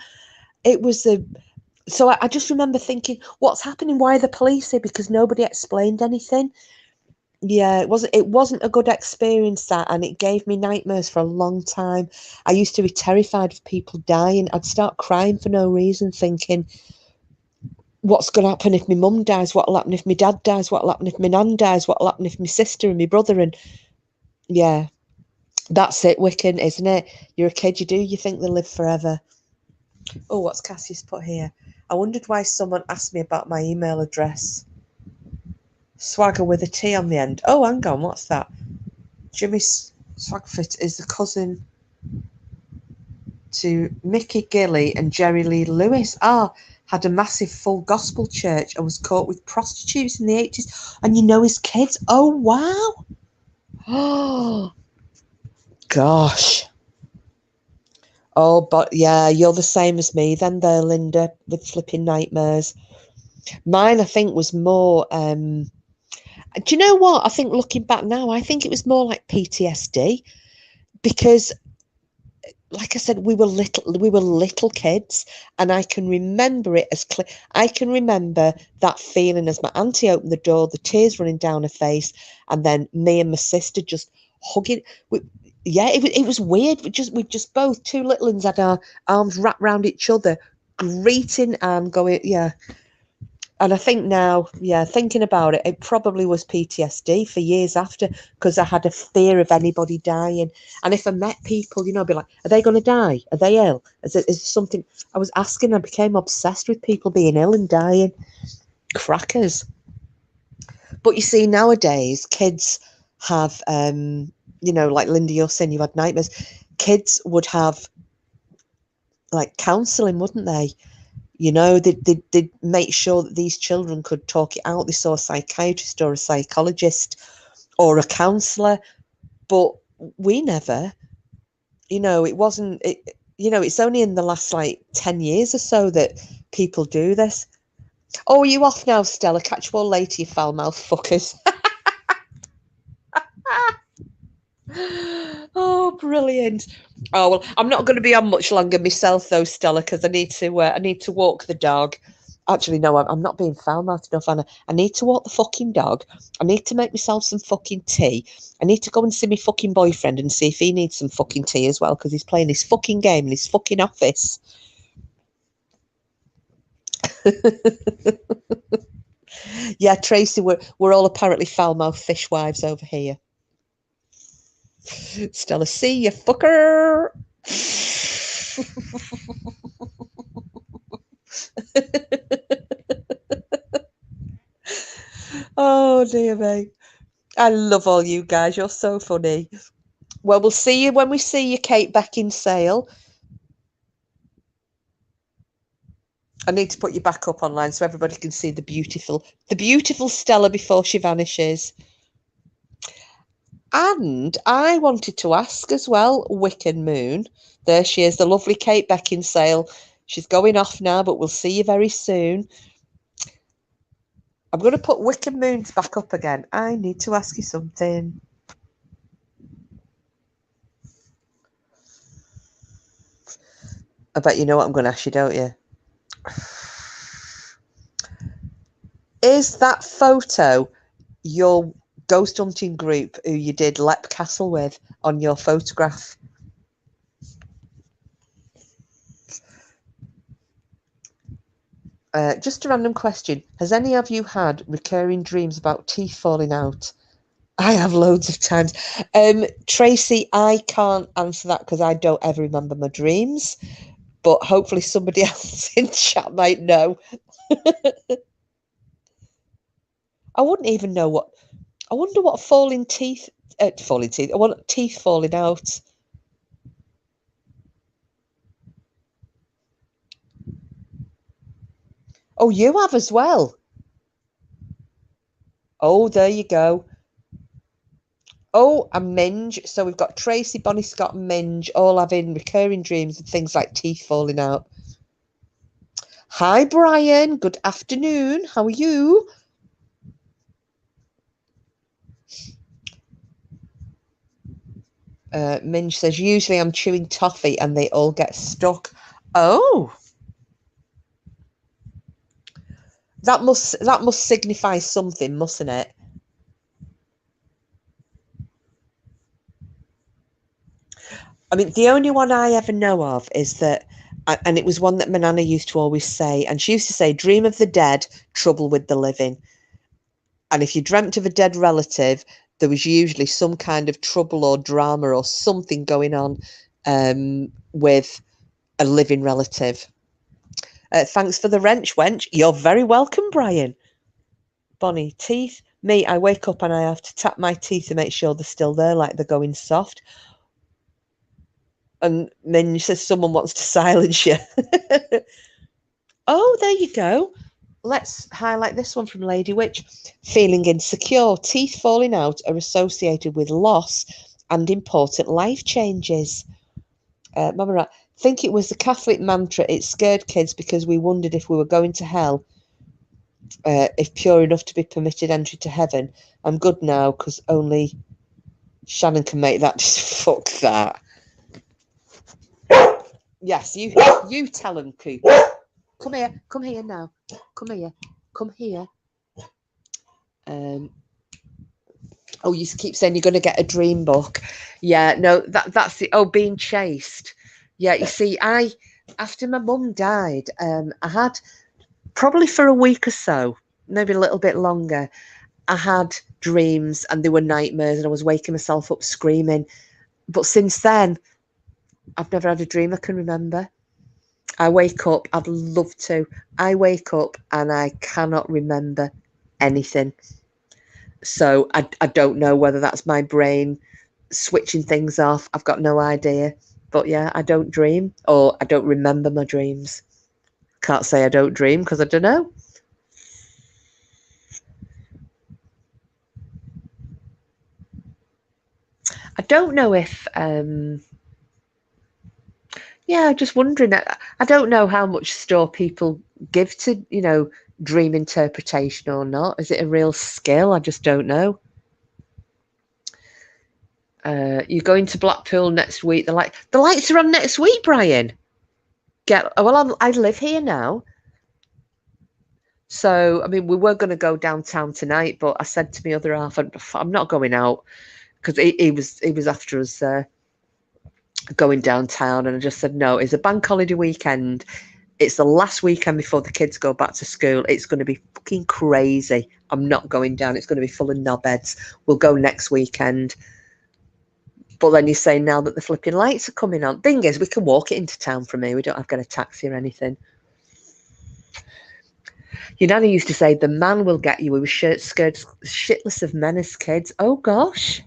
It was So I just remember thinking, what's happening? Why are the police here? Because nobody explained anything. Yeah, it wasn't a good experience, that, and it gave me nightmares for a long time. I used to be terrified of people dying. I'd start crying for no reason, thinking, what's going to happen if my mum dies? What'll happen if my dad dies? What'll happen if my nan dies? What'll happen if my sister and my brother? And yeah, that's it, Wiccan, isn't it? You're a kid, you think they live forever. Oh, what's Cassie's put here? I wondered why someone asked me about my email address. Swagger with a T on the end. Oh, hang on, what's that? Jimmy Swagfit is the cousin to Mickey Gilly and Jerry Lee Lewis. Had a massive full gospel church and was caught with prostitutes in the 80s. And you know his kids? Oh, wow. Oh, gosh. Oh, but yeah, you're the same as me then there, Linda, with flipping nightmares. Mine, I think, was more... do you know what? I think looking back now, I think it was more like PTSD because, like I said, we were little kids, and I can remember it as clear. I can remember that feeling as my auntie opened the door, the tears running down her face, and then me and my sister just hugging. Yeah, it was weird. We just both, two little ones, had our arms wrapped around each other, greeting and going, yeah. And I think now, yeah, thinking about it, it probably was PTSD for years after, because I had a fear of anybody dying. And if I met people, I'd be like, are they going to die? Are they ill? Is it something? I was asking, I became obsessed with people being ill and dying. Crackers. But you see, nowadays, kids have, like Linda, you're saying you had nightmares. Kids would have, like, counselling, wouldn't they? They'd make sure that these children could talk it out. They saw a psychiatrist or a psychologist or a counsellor, but we never, it wasn't, it's only in the last like 10 years or so that people do this. Oh, are you off now, Stella? Catch you all later, you foul mouth fuckers. Oh, brilliant. Oh, well, I'm not going to be on much longer myself though, Stella, because I need to walk the dog. Actually, no, I'm not being foul-mouthed enough, Anna. I need to walk the fucking dog. I need to make myself some fucking tea. I need to go and see my fucking boyfriend and see if he needs some fucking tea as well, because he's playing his fucking game in his fucking office. Yeah, Tracy, we're all apparently foul-mouthed fishwives over here. Stella, see you, fucker. Oh, dear me. I love all you guys. You're so funny. Well, we'll see you when we see you, Kate, back in sale. I need to put you back up online so everybody can see the beautiful Stella before she vanishes. And I wanted to ask as well, Wiccan Moon. There she is, the lovely Kate Beckinsale. She's going off now, but we'll see you very soon. I'm going to put Wiccan Moons back up again. I need to ask you something. I bet you know what I'm going to ask you, don't you? Is that photo your ghost hunting group who you did Lep Castle with on your photograph? Just a random question. Has any of you had recurring dreams about teeth falling out? I have loads of times. Tracy, I can't answer that because I don't ever remember my dreams, but hopefully somebody else in chat might know. I wouldn't even know what. I wonder what falling teeth. I want teeth falling out. Oh, you have as well. Oh, there you go. Oh, and Minge. So we've got Tracy, Bonnie, Scott, and Minge all having recurring dreams of things like teeth falling out. Hi, Brian. Good afternoon. How are you? Minge says, usually I'm chewing toffee and they all get stuck. Oh. That must signify something, mustn't it? I mean, the only one I ever know of is that, and it was one that my nana used to always say, and she used to say, dream of the dead, trouble with the living. And if you dreamt of a dead relative, there was usually some kind of trouble or drama or something going on with a living relative. Thanks for the wrench, wench. You're very welcome, Brian. Bonnie, teeth. Me, I wake up and I have to tap my teeth to make sure they're still there, like they're going soft. And then you says someone wants to silence you. Oh, there you go. Let's highlight this one from Lady Witch. Feeling insecure. Teeth falling out are associated with loss and important life changes. Mama Rat, think it was the Catholic mantra. It scared kids because we wondered if we were going to hell, if pure enough to be permitted entry to heaven. I'm good now because only Shannon can make that. Just fuck that. Yes, you tell him, Cooper. Come here now. Come here. Oh, you keep saying you're going to get a dream book. Yeah, no, that's it. Oh, being chased. Yeah, you see, after my mum died, I had probably for a week or so, maybe a little bit longer, I had dreams and they were nightmares and I was waking myself up screaming. But since then, I've never had a dream I can remember. I wake up, I'd love to. I wake up and I cannot remember anything. So I don't know whether that's my brain switching things off. I've got no idea. But yeah, I don't dream, or I don't remember my dreams. Can't say I don't dream because I don't know. I don't know if yeah, just wondering. I don't know how much store people give to, dream interpretation or not. Is it a real skill? I just don't know. You're going to Blackpool next week. The lights are on next week, Brian. I live here now. So, I mean, we were going to go downtown tonight, but I said to my other half, I'm not going out because he was after us going downtown, and I just said no. It's a bank holiday weekend. It's the last weekend before the kids go back to school. It's going to be fucking crazy. I'm not going down. It's going to be full of knobheads. We'll go next weekend. But then you say now that the flipping lights are coming on. Thing is, we can walk it into town from here. We don't have to get a taxi or anything. Your nanny used to say, the man will get you. We were scared shitless of men as kids. Oh, gosh.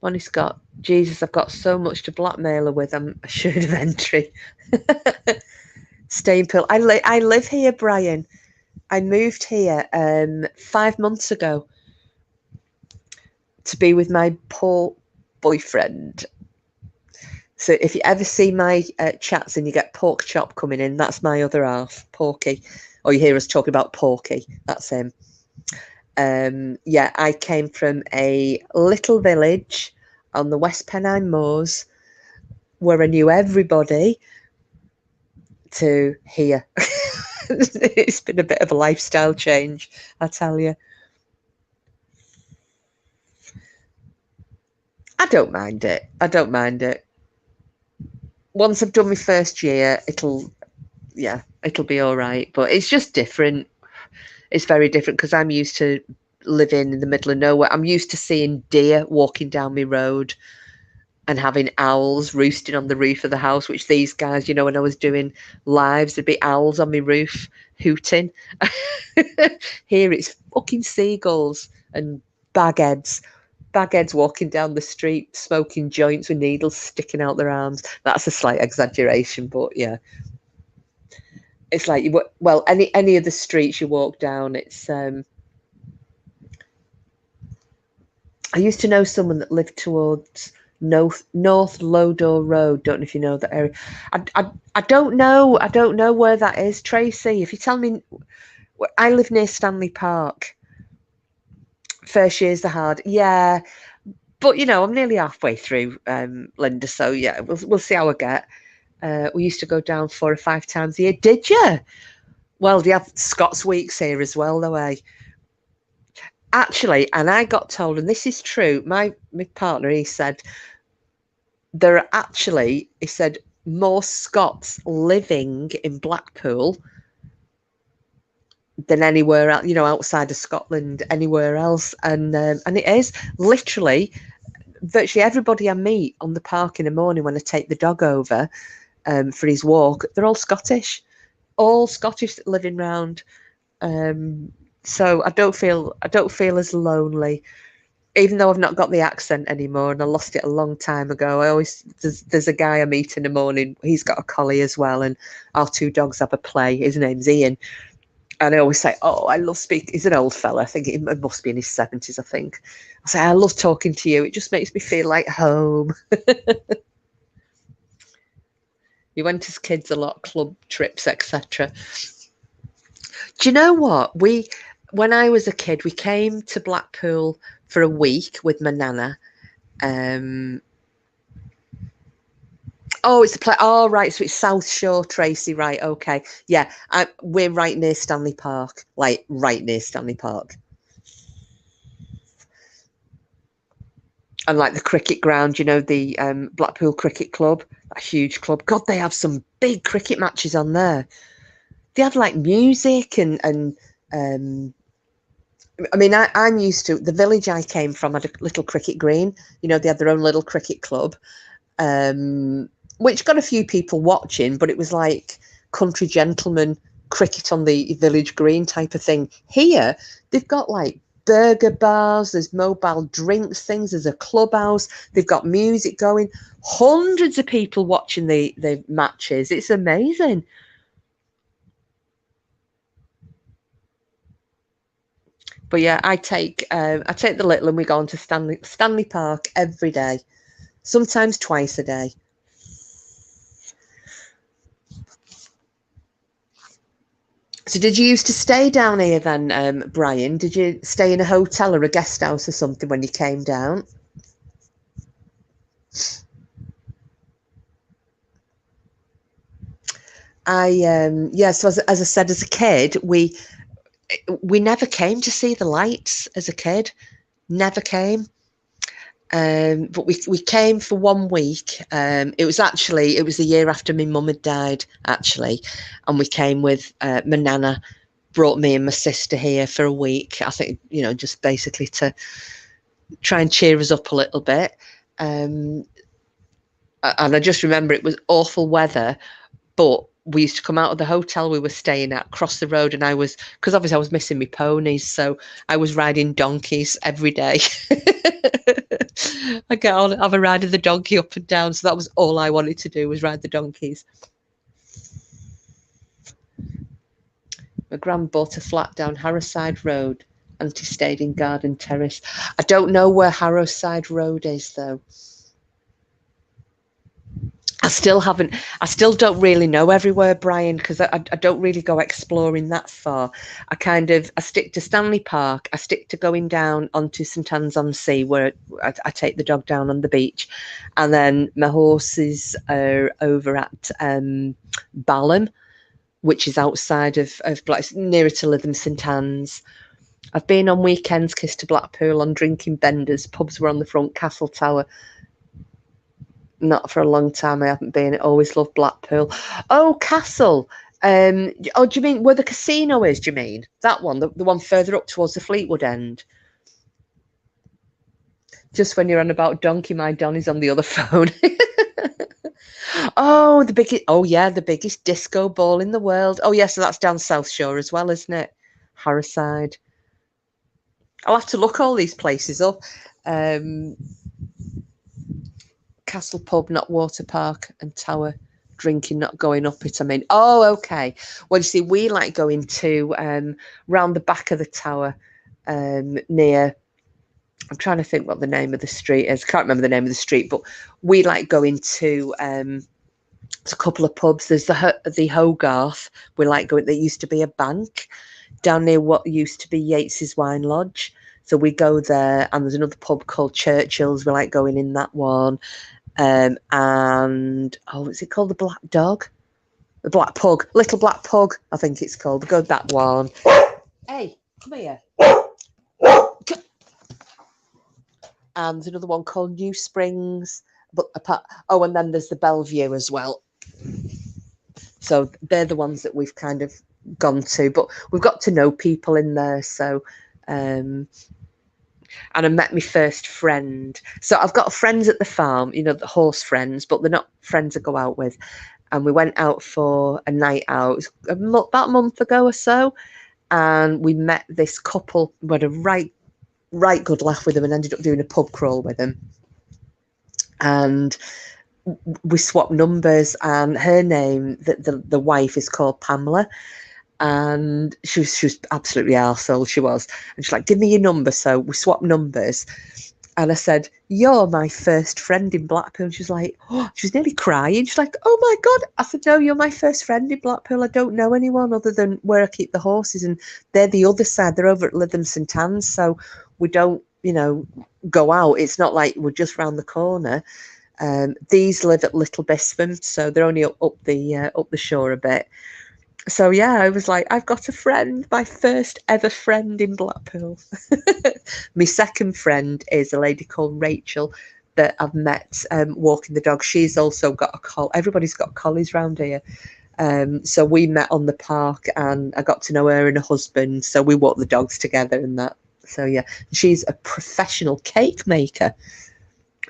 Bonnie Scott, Jesus, I've got so much to blackmail her with. I'm assured of entry. Staying pill. I live here, Brian. I moved here 5 months ago to be with my poor boyfriend. So if you ever see my chats and you get pork chop coming in, that's my other half, Porky. Or you hear us talking about Porky, that's him. Yeah, I came from a little village on the West Pennine Moors where I knew everybody to here. It's been a bit of a lifestyle change, I tell you. I don't mind it. Once I've done my first year, it'll be all right. But it's just different. It's very different because I'm used to living in the middle of nowhere. I'm used to seeing deer walking down my road and having owls roosting on the roof of the house, which these guys, when I was doing lives, there'd be owls on my roof hooting. Here it's fucking seagulls and bagheads walking down the street, smoking joints with needles sticking out their arms. That's a slight exaggeration, but yeah. It's like any of the streets you walk down, it's I used to know someone that lived towards North Lodore Road. Don't know if you know that area. I don't know where that is, Tracy. If you tell me, I live near Stanley Park. First years are hard, yeah, but I'm nearly halfway through, Linda. So yeah, we'll see how I get. We used to go down 4 or 5 times a year. Did you? Well, they have Scots Weeks here as well, though, eh? Actually, and I got told, and this is true, my partner, he said, there are actually, he said, more Scots living in Blackpool than anywhere else, outside of Scotland, anywhere else. And it is literally virtually everybody I meet on the park in the morning when I take the dog over for his walk, they're all Scottish living round. So I don't feel as lonely, even though I've not got the accent anymore and I lost it a long time ago. There's a guy I meet in the morning. He's got a collie as well, and our two dogs have a play. His name's Ian. And I always say, oh, I love speaking. He's an old fella. I think it must be in his 70s, I think. I say, I love talking to you. It just makes me feel like home. We went as kids a lot, club trips, etc. Do you know what? When I was a kid, we came to Blackpool for a week with my nana. Oh, it's a play. Oh, right. So it's South Shore, Tracy. Right. Okay. Yeah. We're right near Stanley Park. Like, right near Stanley Park. And like the cricket ground, the Blackpool Cricket Club, a huge club. God, they have some big cricket matches on there. They had like music and I mean, I'm used to the village I came from had a little cricket green. They had their own little cricket club, which got a few people watching, but it was like country gentlemen cricket on the village green type of thing. Here, they've got like burger bars, there's mobile drinks things, there's a clubhouse, they've got music going, hundreds of people watching the matches. It's amazing. But yeah, I take the little and we go on to Stanley Park every day, sometimes twice a day. So did you used to stay down here then, Brian? Did you stay in a hotel or a guest house or something when you came down? So as I said, as a kid, we never came to see the lights as a kid. Never came. But we came for 1 week. It was the year after my mum had died, actually, and we came with my nana, brought me and my sister here for a week. I think just basically to try and cheer us up a little bit. And I just remember it was awful weather, but we used to come out of the hotel we were staying at, cross the road, and because obviously I was missing my ponies, so I was riding donkeys every day. I get on, have a ride of the donkey up and down, so that was all I wanted to do, was ride the donkeys. My gran bought a flat down Harrowside Road, and she stayed in Garden Terrace. I don't know where Harrowside Road is, though. I still don't really know everywhere, Brian, because I don't really go exploring that far. I stick to Stanley Park. I stick to going down onto St Anne's-on-Sea, where I take the dog down on the beach. And then my horses are over at Balham, which is outside of nearer to Lytham St Anne's. I've been on weekends, Kiss to Blackpool, on drinking benders. Pubs were on the front, Castle Tower. Not for a long time. I haven't been. I always loved Blackpool. Oh, Castle. Do you mean where the casino is? Do you mean that one? The one further up towards the Fleetwood end? Just when you're on about Donkey, my Donny's on the other phone. Oh, the biggest disco ball in the world. Oh, yeah, so that's down South Shore as well, isn't it? Harrowside. I'll have to look all these places up. Castle Pub, not Water Park, and Tower drinking, not going up it. I mean, oh, okay. Well, you see, we like going to round the back of the Tower, near. I'm trying to think what the name of the street is. Can't remember the name of the street, but we like going to a couple of pubs. There's the Hogarth. We like going. There used to be a bank down near what used to be Yates's Wine Lodge. So we go there, and there's another pub called Churchill's. We like going in that one. And what's it called? The Black Dog. The black pug, little black pug, I think it's called. Go that one. Hey, come here. And there's another one called New Springs. But and then there's the Bellevue as well. So they're the ones that we've kind of gone to, but we've got to know people in there. So, and I met my first friend. So I've got friends at the farm, you know, the horse friends, but they're not friends I go out with. And we went out for a night out about a month ago or so, and we met this couple. We had a right good laugh with them and ended up doing a pub crawl with them. And we swapped numbers, and her name, the wife, is called Pamela, and she was absolutely arsehole, she was. And she's like, give me your number. So we swapped numbers, and I said, you're my first friend in Blackpool. And she was like, oh, she was nearly crying. She's like, oh my God. I said, no, you're my first friend in Blackpool. I don't know anyone other than where I keep the horses, and they're the other side. They're over at Lytham St Anne's, so we don't, you know, go out. It's not like we're just round the corner. These live at Little Bispham, so they're only up the shore a bit. So yeah, I was like, I've got a friend, my first ever friend in Blackpool. My second friend is a lady called Rachel that I've met walking the dog. She's also got a collie. Everybody's got collies round here. So we met on the park, and I got to know her and her husband. So we walked the dogs together and that. So yeah, she's a professional cake maker.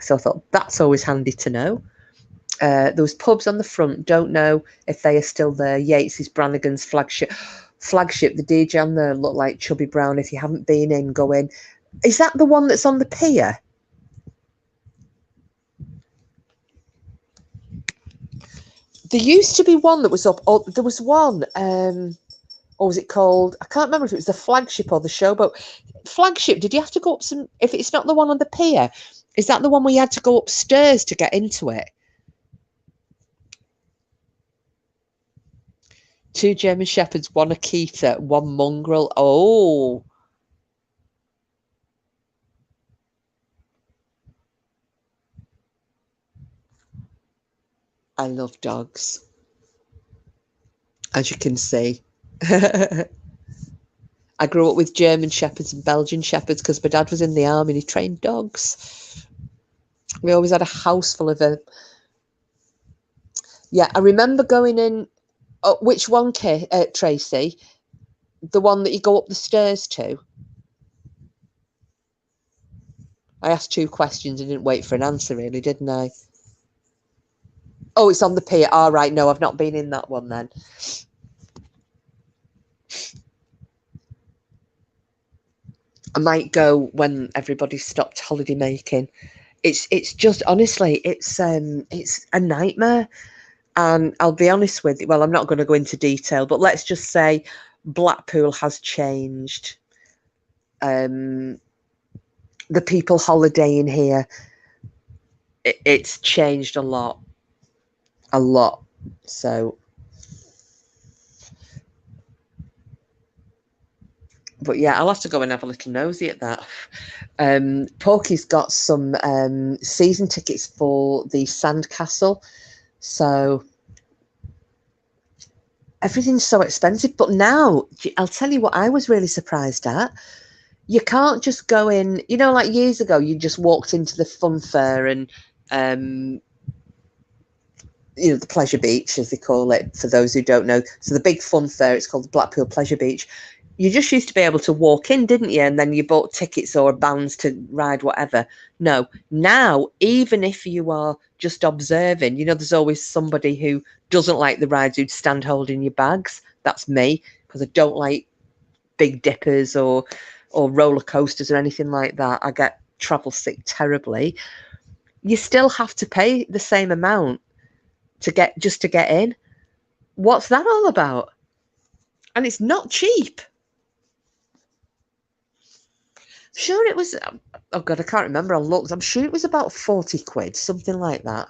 So I thought that's always handy to know. There was pubs on the front. Don't know if they are still there. Yates's, Brannigan's, Flagship. The DJ on there looked like Chubby Brown. If you haven't been in, go in. Is that the one that's on the pier? There used to be one that was up. Oh, there was one. What was it called? I can't remember if it was the Flagship or the Showboat. Flagship, did you have to go up some... If it's not the one on the pier, is that the one where you had to go upstairs to get into it? 2 German Shepherds, 1 Akita, 1 mongrel. Oh. I love dogs, as you can see. I grew up with German Shepherds and Belgian Shepherds because my dad was in the army and he trained dogs. We always had a house full of them. Yeah, I remember going in. Oh, which one, Tracy? The one that you go up the stairs to? I asked 2 questions and didn't wait for an answer, really, didn't I? Oh, it's on the pier. All right, no, I've not been in that one then. I might go when everybody's stopped holiday making. It's just, honestly, it's a nightmare. And I'll be honest with you, well, I'm not going to go into detail, but let's just say Blackpool has changed. The people holidaying here, it's changed a lot. So, but yeah, I'll have to go and have a little nosy at that. Porky's got some season tickets for the Sandcastle. So everything's so expensive. But now, I'll tell you what I was really surprised at. You can't just go in, you know, like years ago, you just walked into the fun fair and, you know, the Pleasure Beach, as they call it, for those who don't know. So the big fun fair, it's called the Blackpool Pleasure Beach. You just used to be able to walk in, didn't you? And then you bought tickets or bands to ride, whatever. No, now, even if you are just observing, you know, there's always somebody who doesn't like the rides who'd stand holding your bags. That's me, because I don't like big dippers or roller coasters or anything like that. I get travel sick terribly. You still have to pay the same amount to get in. What's that all about? And it's not cheap. Sure, it was. Oh God, I can't remember. I looked. I'm sure it was about 40 quid, something like that.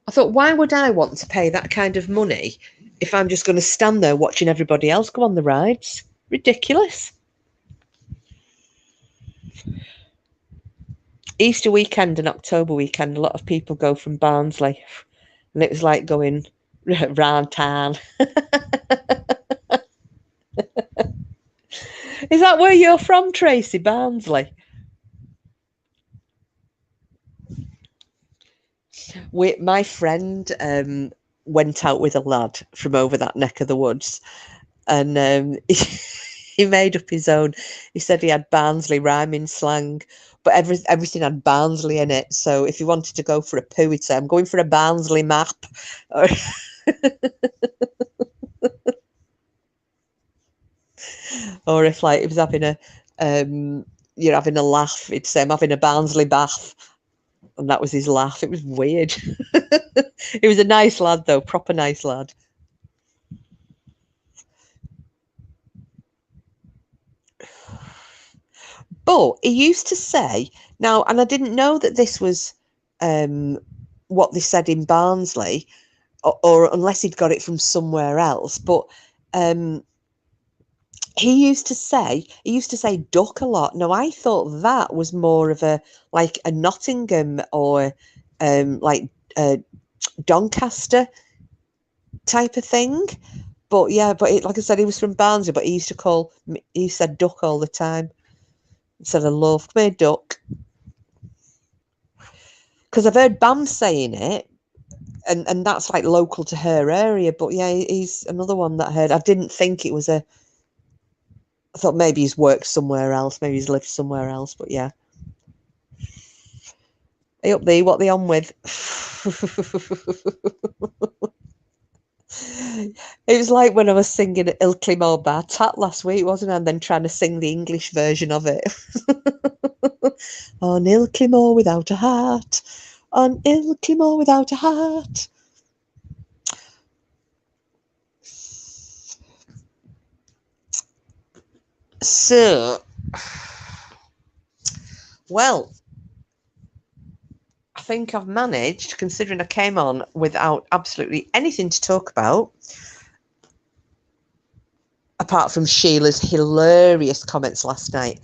I thought, why would I want to pay that kind of money if I'm just going to stand there watching everybody else go on the rides? Ridiculous. Easter weekend and October weekend, a lot of people go from Barnsley, and it was like going Rantan. Is that where you're from, Tracy? Barnsley? My friend went out with a lad from over that neck of the woods, and he made up his own. He said he had Barnsley rhyming slang, but everything had Barnsley in it. So if he wanted to go for a poo, he'd say, "I'm going for a Barnsley map." Or, or if like he was having you're having a laugh, he'd say, "I'm having a Barnsley bath." And that was his laugh. It was weird. He was a nice lad, though, proper nice lad. But he used to say, now, and I didn't know that this was what they said in Barnsley, or unless he'd got it from somewhere else. But he used to say duck a lot. Now, I thought that was more of a like a Nottingham or like Doncaster type of thing. But yeah, like I said, he was from Barnsley, but he said duck all the time. Instead of love, come here, duck. Because I've heard Bam saying it, and that's like local to her area. But yeah, he's another one that I heard. I didn't think it was I thought maybe he's worked somewhere else, maybe he's lived somewhere else. But yeah. Hey up there, what they on with? It was like when I was singing Ilkley More Bar Tat last week, wasn't I? And then trying to sing the English version of it. On Ilkley More without a heart. On Ilkley More without a heart. So, well, I think I've managed, considering I came on without absolutely anything to talk about, apart from Sheila's hilarious comments last night.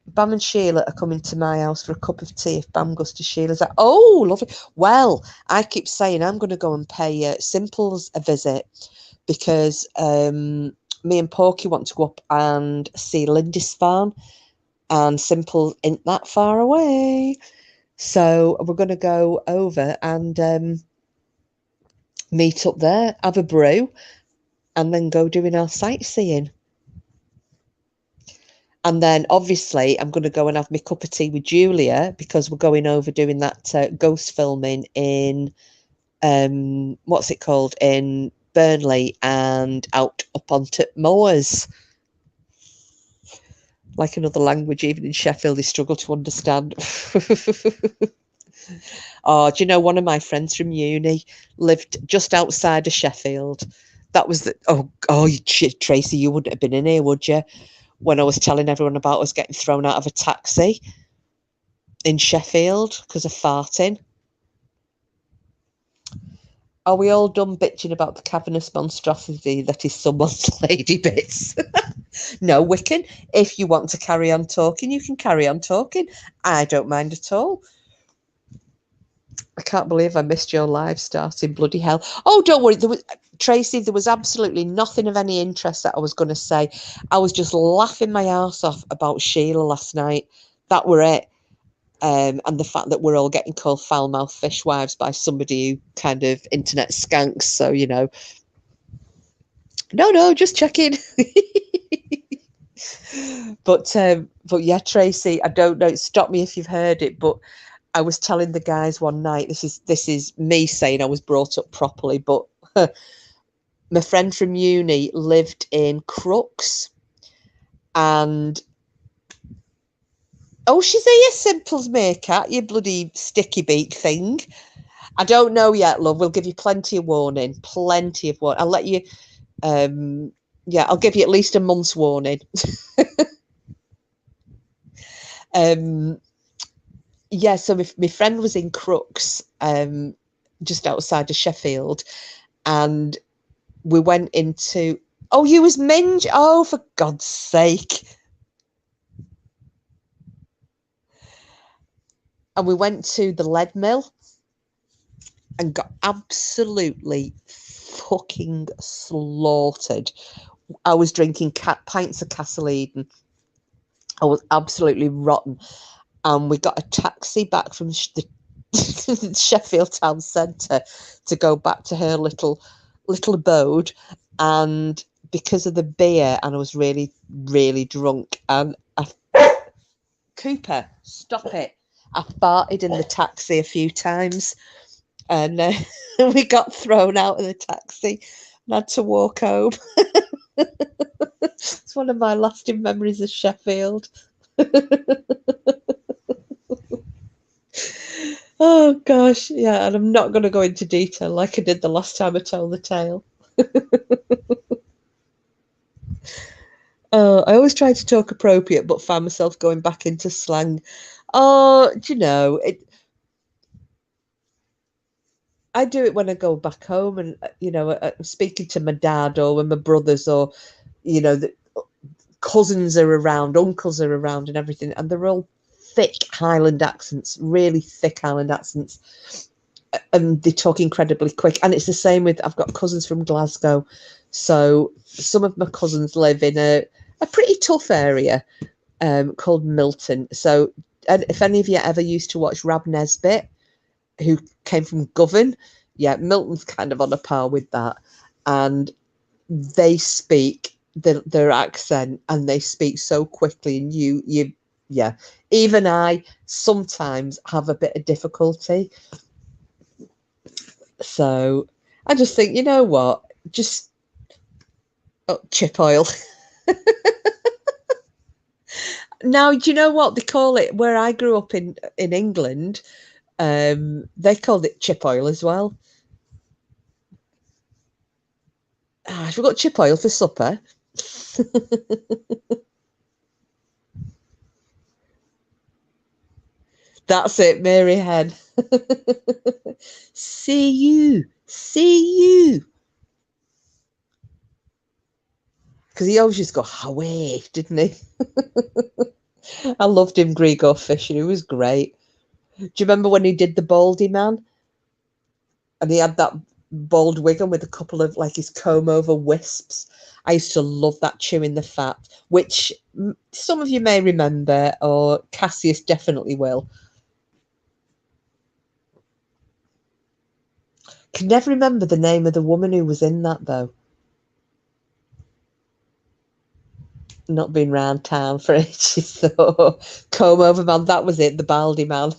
Bam and Sheila are coming to my house for a cup of tea if Bam goes to Sheila's. Like, oh, lovely. Well, I keep saying I'm going to go and pay Simples a visit because me and Porky want to go up and see Lindisfarne, and Simple isn't that far away. So we're going to go over and meet up there, have a brew, and then go doing our sightseeing. And then obviously I'm going to go and have my cup of tea with Julia because we're going over doing that ghost filming in, what's it called, in Burnley and out up onto Moors. Like another language, even in Sheffield, they struggle to understand. Oh, do you know, one of my friends from uni lived just outside of Sheffield. That was Tracy, you wouldn't have been in here, would you? When I was telling everyone about us getting thrown out of a taxi in Sheffield because of farting. Are we all done bitching about the cavernous monstrosity that is someone's lady bits? No, Wiccan, if you want to carry on talking, you can carry on talking. I don't mind at all. I can't believe I missed your live starting, bloody hell. Oh, don't worry. Tracy, there was absolutely nothing of any interest that I was going to say. I was just laughing my ass off about Sheila last night. That were it. And the fact that we're all getting called foul-mouthed fishwives by somebody who kind of internet skanks. So, you know. No, just checking. But yeah, Tracy, I don't know. Stop me if you've heard it, but I was telling the guys one night, this is me saying I was brought up properly, but my friend from uni lived in Crooks, and oh, she's here, Simples Meerkat, you bloody sticky beak thing. I don't know yet, love. We'll give you plenty of warning. Plenty of warning. I'll let you I'll give you at least a month's warning. Yeah, so my friend was in Crooks, just outside of Sheffield, and we went into. Oh, you was Minge? Oh, for God's sake! And we went to the lead mill, and got absolutely fucking slaughtered. I was drinking pints of Castle Eden. I was absolutely rotten. And we got a taxi back from the Sheffield town centre to go back to her little abode. And because of the beer, and I was really, really drunk, and Cooper, stop it. I farted in the taxi a few times, and we got thrown out of the taxi and had to walk home. It's one of my lasting memories of Sheffield. Oh gosh, yeah, and I'm not going to go into detail like I did the last time I told the tale. I always try to talk appropriate, but find myself going back into slang. Oh, do you know it? I do it when I go back home, and I'm speaking to my dad or when my brothers or the cousins are around, uncles are around, and everything, and they're all thick Highland accents, really thick Highland accents, and they talk incredibly quick. And it's the same with I've got cousins from Glasgow, so some of my cousins live in a pretty tough area called Milton. So, and if any of you ever used to watch Rab Nesbitt, who came from Govan, yeah, Milton's kind of on a par with that, and they speak their accent, and they speak so quickly, and you yeah, even I sometimes have a bit of difficulty. So I just think, you know what, just chip oil. Now, do you know what they call it where I grew up in England? They called it chip oil as well. We've got chip oil for supper. That's it, Mary Hen. See you. Because he always just go, away, didn't he? I loved him, Grigor Fisher. He was great. Do you remember when he did the Baldy Man? And he had that bald wig on with a couple of like his comb over wisps. I used to love that chewing the fat, which some of you may remember, or Cassius definitely will. Can never remember the name of the woman who was in that though. Not been round town for ages. So comb over man, that was it, the baldy man.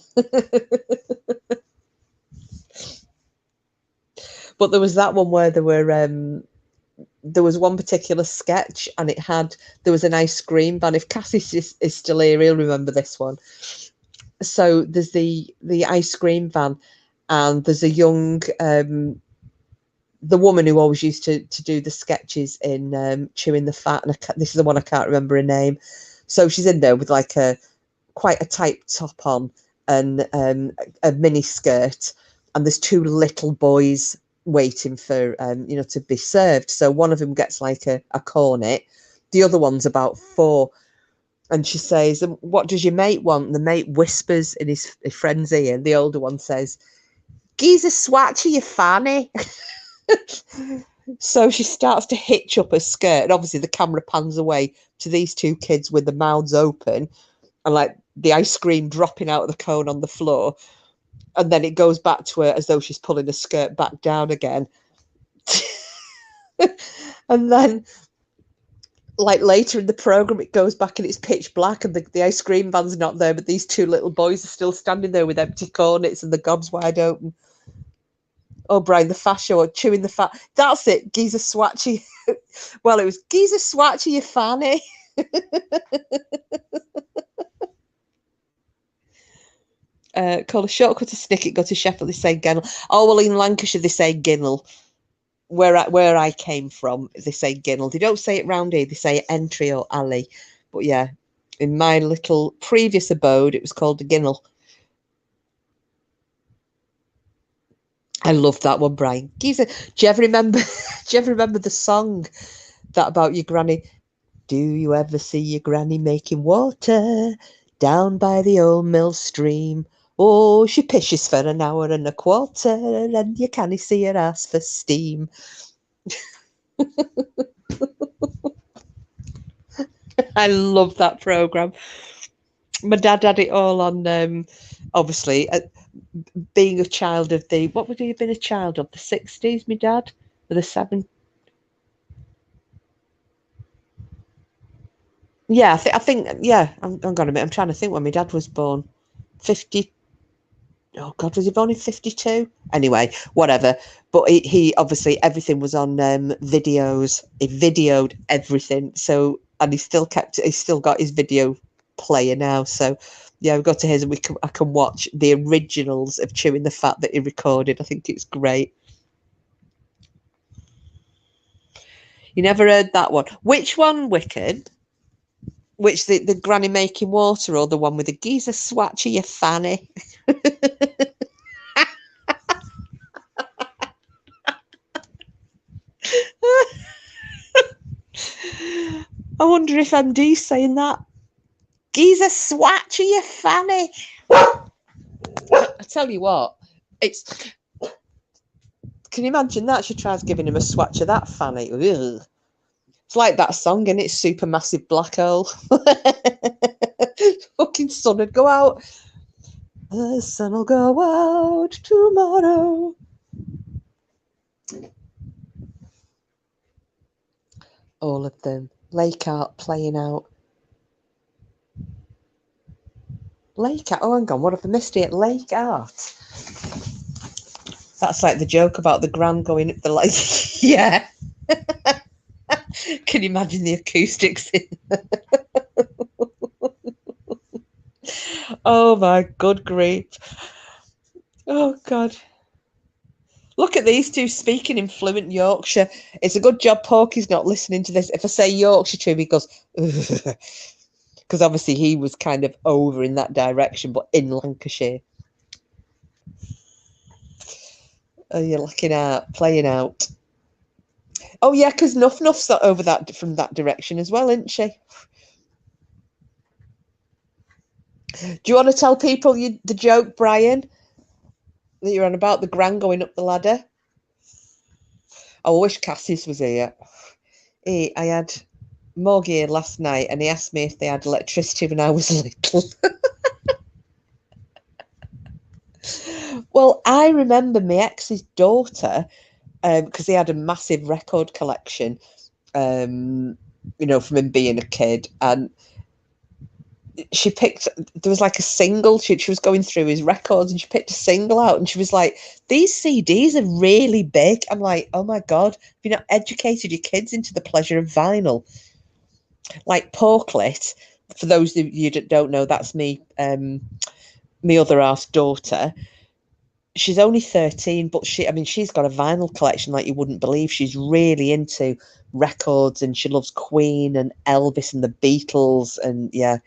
But there was that one where there was one particular sketch, and there was an ice cream van. If Cassius is still here, he'll remember this one. So there's the ice cream van, and there's a young the woman who always used to do the sketches in Chewing the Fat, and this is the one I can't remember her name. So she's in there with like quite a tight top on and a mini skirt, and there's two little boys waiting for to be served. So one of them gets like a cornet, the other one's about 4, and she says, "What does your mate want?" And the mate whispers in his friend's ear, and the older one says, "Gee's a swatcher, you fanny." So she starts to hitch up her skirt, and obviously the camera pans away to these two kids with their mouths open and like the ice cream dropping out of the cone on the floor, and then it goes back to her as though she's pulling her skirt back down again. And then like later in the program it goes back and it's pitch black, and the ice cream van's not there, but these two little boys are still standing there with empty cornets and the gobs wide open. Oh, Brian, the fascia or chewing the fat. That's it. Geezer swatchy. Well, it was geezer swatchy, you fanny. Call a shortcut to Snicket, go to Sheffield, they say Gennell. Oh, well, in Lancashire, they say Ginnell. Where I came from, they say Ginnell. They don't say it round here, they say entry or alley. But yeah, in my little previous abode, it was called a Ginnell. I love that one, Brian. Geezer. Do you ever remember? Do you ever remember the song that about your granny? Do you ever see your granny making water down by the old mill stream? Oh, she pishes for an hour and a quarter, and you can't see her ass for steam. I love that programme. My dad had it all on, obviously, being a child of what would he have been a child of? The 60s, my dad? Or the 70s? Yeah, I think, yeah, I'm going to admit, I'm trying to think when my dad was born. 50, oh God, was he born in 52? Anyway, whatever. But he obviously, everything was on videos. He videoed everything. So, and he's still got his video player now. So, yeah, we've got to his and I can watch the originals of Chewing the Fat that he recorded. I think it's great. You never heard that one. Which one, Wicked? Which the granny making water or the one with the geezer swatcher, you fanny? I wonder if MD's saying that. Geezer swatcher, you fanny. I tell you what, it's. Can you imagine that? She tries giving him a swatcher, that fanny. Ugh. It's like that song, and it's Supermassive Black Hole. Fucking sun would go out. The sun will go out tomorrow. All of them. Lake Art playing out. Lake Art. Oh, hang on. What have I missed it? Lake Art. That's like the joke about the gran going up the lake. Yeah. Can you imagine the acoustics in Oh my good grief. Oh God. Look at these two speaking in fluent Yorkshire. It's a good job Porky's not listening to this. If I say Yorkshire to him, he goes, because obviously he was kind of over in that direction, but in Lancashire. Oh, you're looking at playing out. Oh yeah, because Nuff's not over that from that direction as well, isn't she? Do you want to tell people the joke, Brian, that you're on about the gran going up the ladder? Oh, I wish Cassis was here. I had Morgie here last night, and he asked me if they had electricity when I was little. Well, I remember my ex's daughter, because he had a massive record collection, from him being a kid, and she picked, there was like a single, she was going through his records and she picked a single out and she was like, these CDs are really big. I'm like, oh my God, have you not educated your kids into the pleasure of vinyl? Like Porklet, for those of you that don't know, that's me, my other half daughter. She's only 13, but she's got a vinyl collection like you wouldn't believe. She's really into records and she loves Queen and Elvis and the Beatles, and yeah.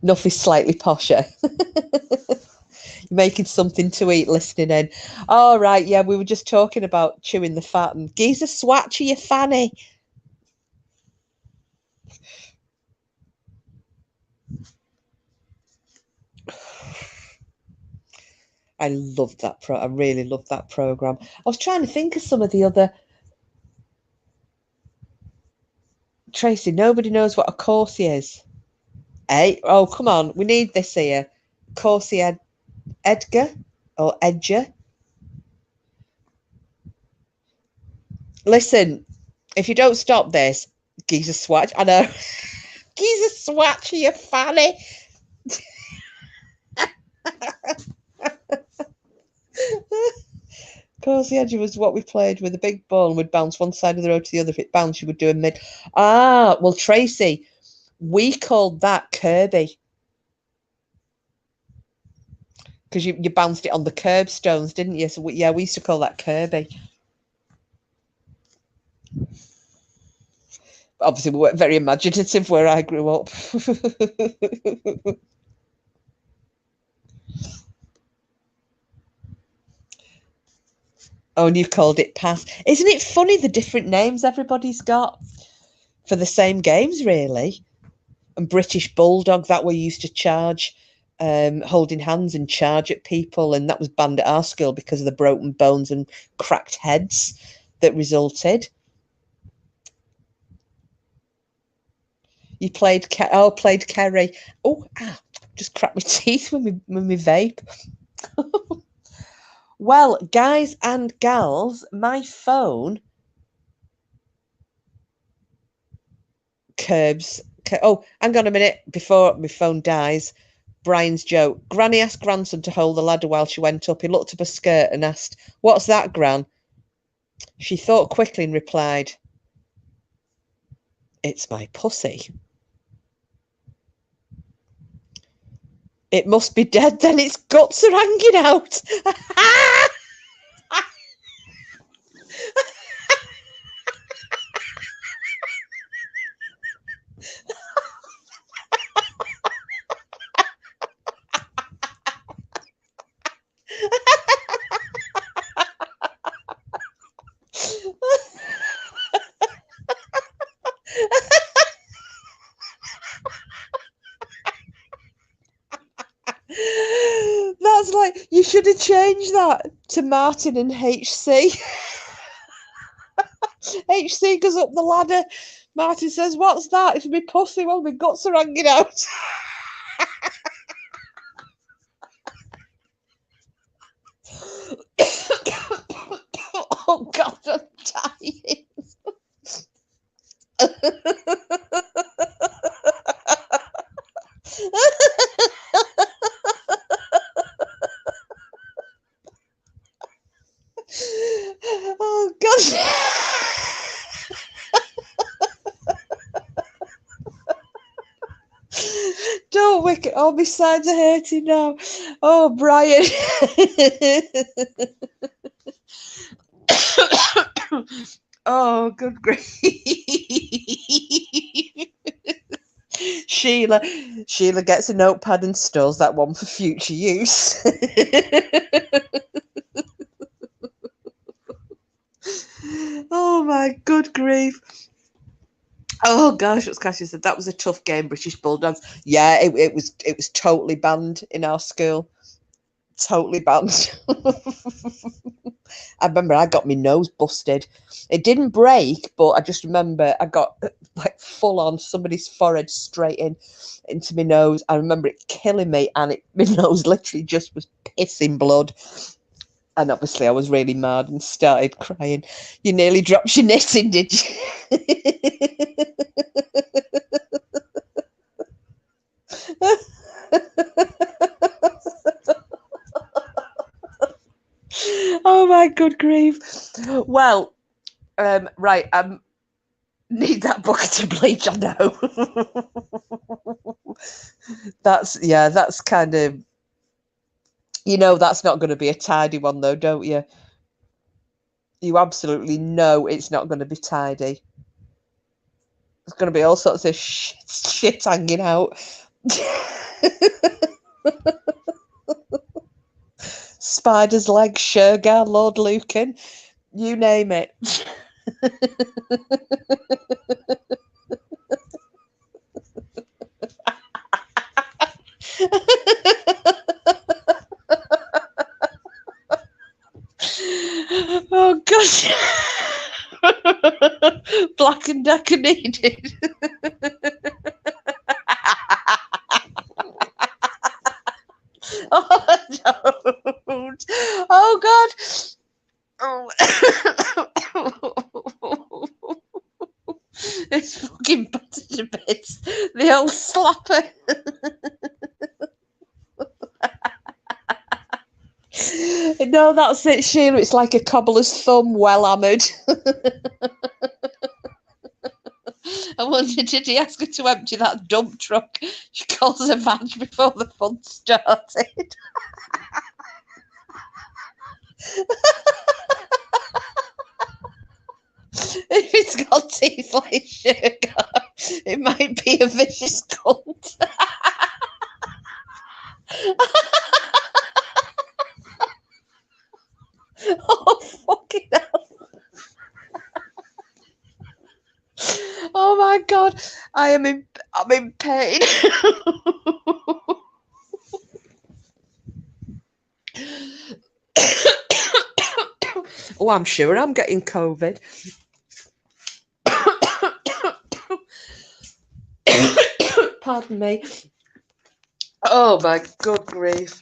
Nuff is slightly posher. You're making something to eat listening in. All right, yeah, we were just talking about chewing the fat and geezer swatcher, you fanny. I loved that I really loved that program. I was trying to think of some of the other. Tracy, nobody knows what a Corsi is. Hey, oh come on, we need this here. Corsi Edgar or Edger. Listen, if you don't stop this, geezer swatch. I know. Geezer swatch, you fanny. Cozy Edge was what we played with a big ball and would bounce one side of the road to the other. If it bounced, you would do a mid. Ah, well, Tracy, we called that Kirby. Because you bounced it on the curbstones, didn't you? So we used to call that Kirby. But obviously, we weren't very imaginative where I grew up. Oh, and you've called it pass. Isn't it funny the different names everybody's got for the same games, really? and British Bulldog, that we used to charge, holding hands and charge at people, and that was banned at our school because of the broken bones and cracked heads that resulted. You played played Kerry. Just cracked my teeth with my vape. Well, guys and gals, my phone curbs. Oh, hang on a minute before my phone dies. Brian's joke. Granny asked grandson to hold the ladder while she went up. He looked up her skirt and asked, "What's that, Gran?" She thought quickly and replied, "It's my pussy." It must be dead, then its guts are hanging out. That's like, you should have changed that to Martin and HC. HC goes up the ladder. Martin says, "What's that?" "It's my pussy." "Well, my guts are hanging out." Oh God, I'm dying. Oh God. Don't wick it. All my sides are hurting now. Oh, Brian. Oh, good grief. Sheila gets a notepad and stores that one for future use. Oh my good grief. Oh gosh, what's Cassie said? That was a tough game, British Bulldogs. Yeah, it was totally banned in our school. Totally banned. I remember I got my nose busted. It didn't break, but I just remember I got like full on somebody's forehead straight into my nose. I remember it killing me, and my nose literally just was pissing blood. And obviously I was really mad and started crying. You nearly dropped your knitting, did you? Oh my good grief. Well, right, need that bucket of bleach, I know. That's kind of, that's not going to be a tidy one though, don't you? You absolutely know it's not going to be tidy. There's going to be all sorts of shit hanging out. Spider's leg, Shergar, Lord Lucan, you name it. Oh gosh. Black and Decker needed. Oh, don't. Oh God. Oh. It's fucking battered to bits. The old slapper. No, that's it, Sheila. It's like a cobbler's thumb, well hammered. I wonder, did he ask her to empty that dump truck? She calls her van before the fun started. If it's got teeth like sugar, it might be a vicious cunt. Oh, fucking hell. Oh my God, I'm in pain. Oh, I'm sure I'm getting COVID. Pardon me. Oh my good grief.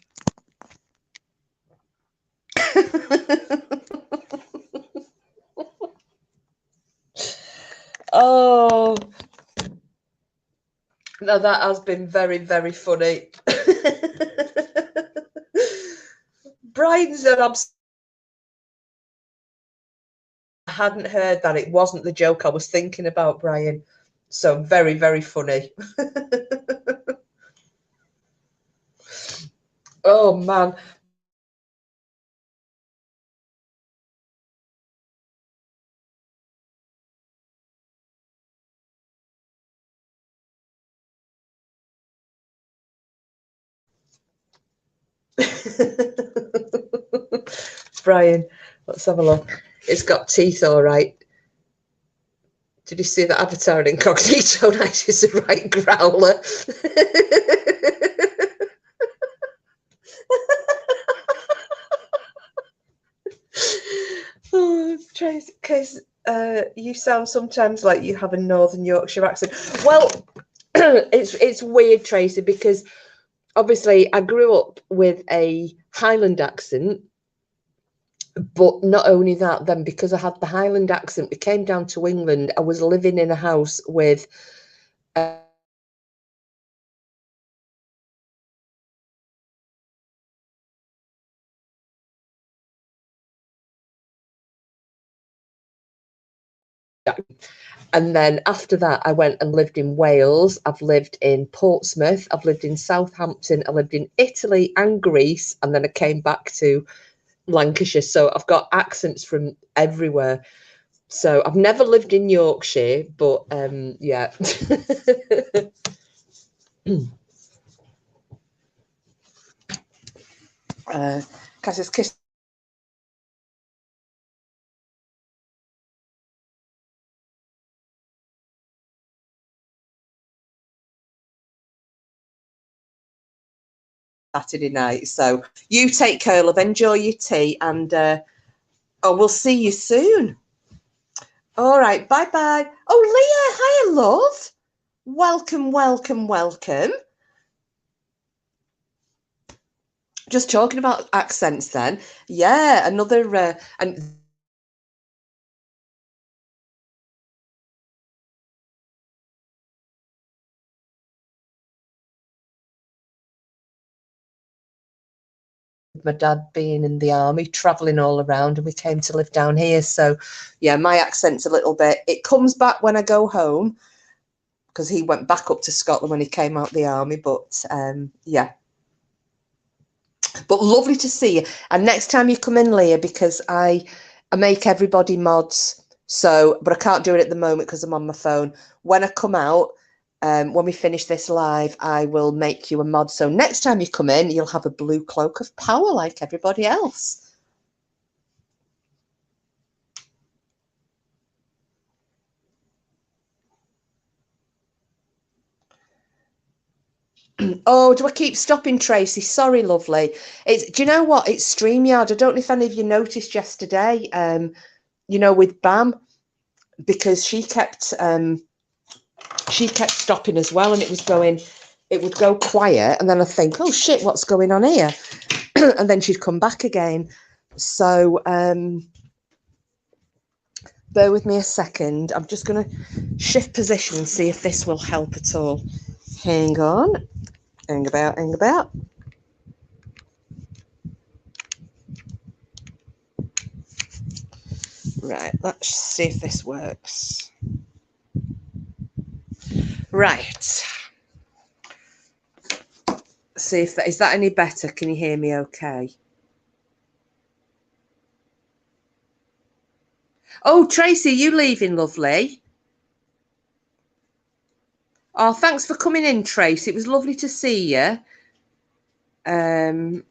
Oh, now that has been very, very funny. Brian said I hadn't heard that. It wasn't the joke I was thinking about, Brian. So very, very funny. Oh man. Brian, let's have a look. It's got teeth, all right. Did you see that Avatar Incognito? Nice is the right growler. Oh, Trace, case you sound sometimes like you have a Northern Yorkshire accent. Well, it's weird, Tracy, because obviously I grew up with a Highland accent, but not only that, then because I had the Highland accent, we came down to England. I was living in a house with and then after that, I went and lived in Wales. I've lived in Portsmouth. I've lived in Southampton. I lived in Italy and Greece. And then I came back to Lancashire. So I've got accents from everywhere. So I've never lived in Yorkshire, but yeah. Cass's kiss Saturday night. So you take care, love. Enjoy your tea, and we'll see you soon. All right, bye bye. Oh, Leah, hi, love. Welcome, welcome, welcome. Just talking about accents, then. Yeah, another and my dad being in the army, traveling all around, and we came to live down here. So, yeah, my accent's a little bit. It comes back when I go home because he went back up to Scotland when he came out of the army. But yeah, but lovely to see you. And next time you come in, Leah, because I make everybody mods. So, but I can't do it at the moment because I'm on my phone. When I come out, when we finish this live, I will make you a mod. So next time you come in, you'll have a blue cloak of power like everybody else. Oh, do I keep stopping, Tracy? Sorry, lovely. Do you know what? It's StreamYard. I don't know if any of you noticed yesterday, with Bam, because she kept stopping as well, and it would go quiet, and then I think, oh shit, what's going on here? And then she'd come back again. So bear with me a second. I'm just going to shift position and see if this will help at all. Hang on. Hang about. Right, let's see if this works. Right. See if is that any better? Can you hear me okay? Oh, Tracy, you leaving, lovely? Oh, thanks for coming in, Tracy. It was lovely to see you. What am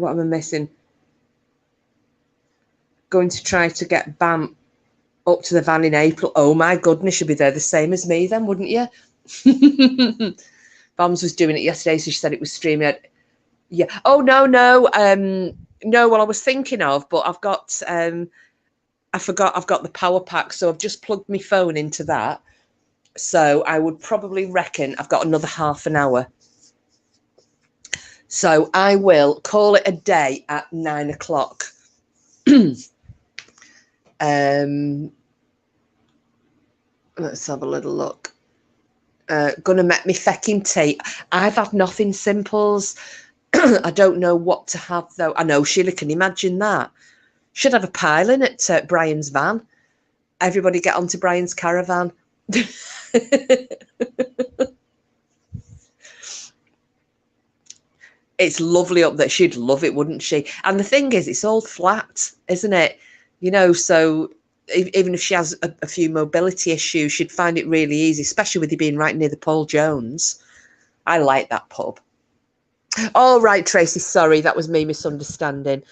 I missing? Going to try to get Bam. Up to the van in April. Oh my goodness, you'll be there the same as me then, wouldn't you? Bams was doing it yesterday, so she said it was streaming. Yeah. Oh no. No. Well, I was thinking of, but I've got I forgot I've got the power pack, so I've just plugged my phone into that. So I would probably reckon I've got another half an hour. So I will call it a day at 9 o'clock. Let's have a little look. Gonna make me fecking tea. I've had nothing simples. I don't know what to have though. I know, Sheila, can you imagine that? Should have a pile in at Brian's van. Everybody get onto Brian's caravan. It's lovely up there. She'd love it, wouldn't she? And the thing is, it's all flat, isn't it? You know, so even if she has a few mobility issues, she'd find it really easy, especially with you being right near the Paul Jones. I like that pub. Oh, right, Tracy, sorry, that was me misunderstanding.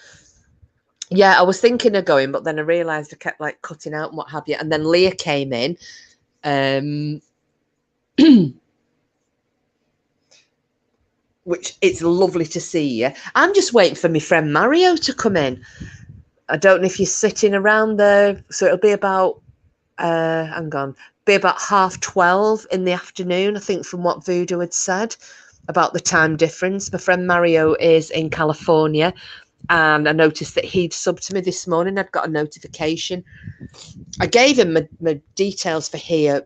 Yeah, I was thinking of going, but then I realised I kept like cutting out and what have you. And then Leah came in. Which it's lovely to see you. I'm just waiting for my friend Mario to come in. I don't know if you're sitting around there. So it'll be about, be about 12:30 in the afternoon, I think, from what Voodoo had said about the time difference. My friend Mario is in California, and I noticed that he'd subbed to me this morning. I'd got a notification. I gave him my details for here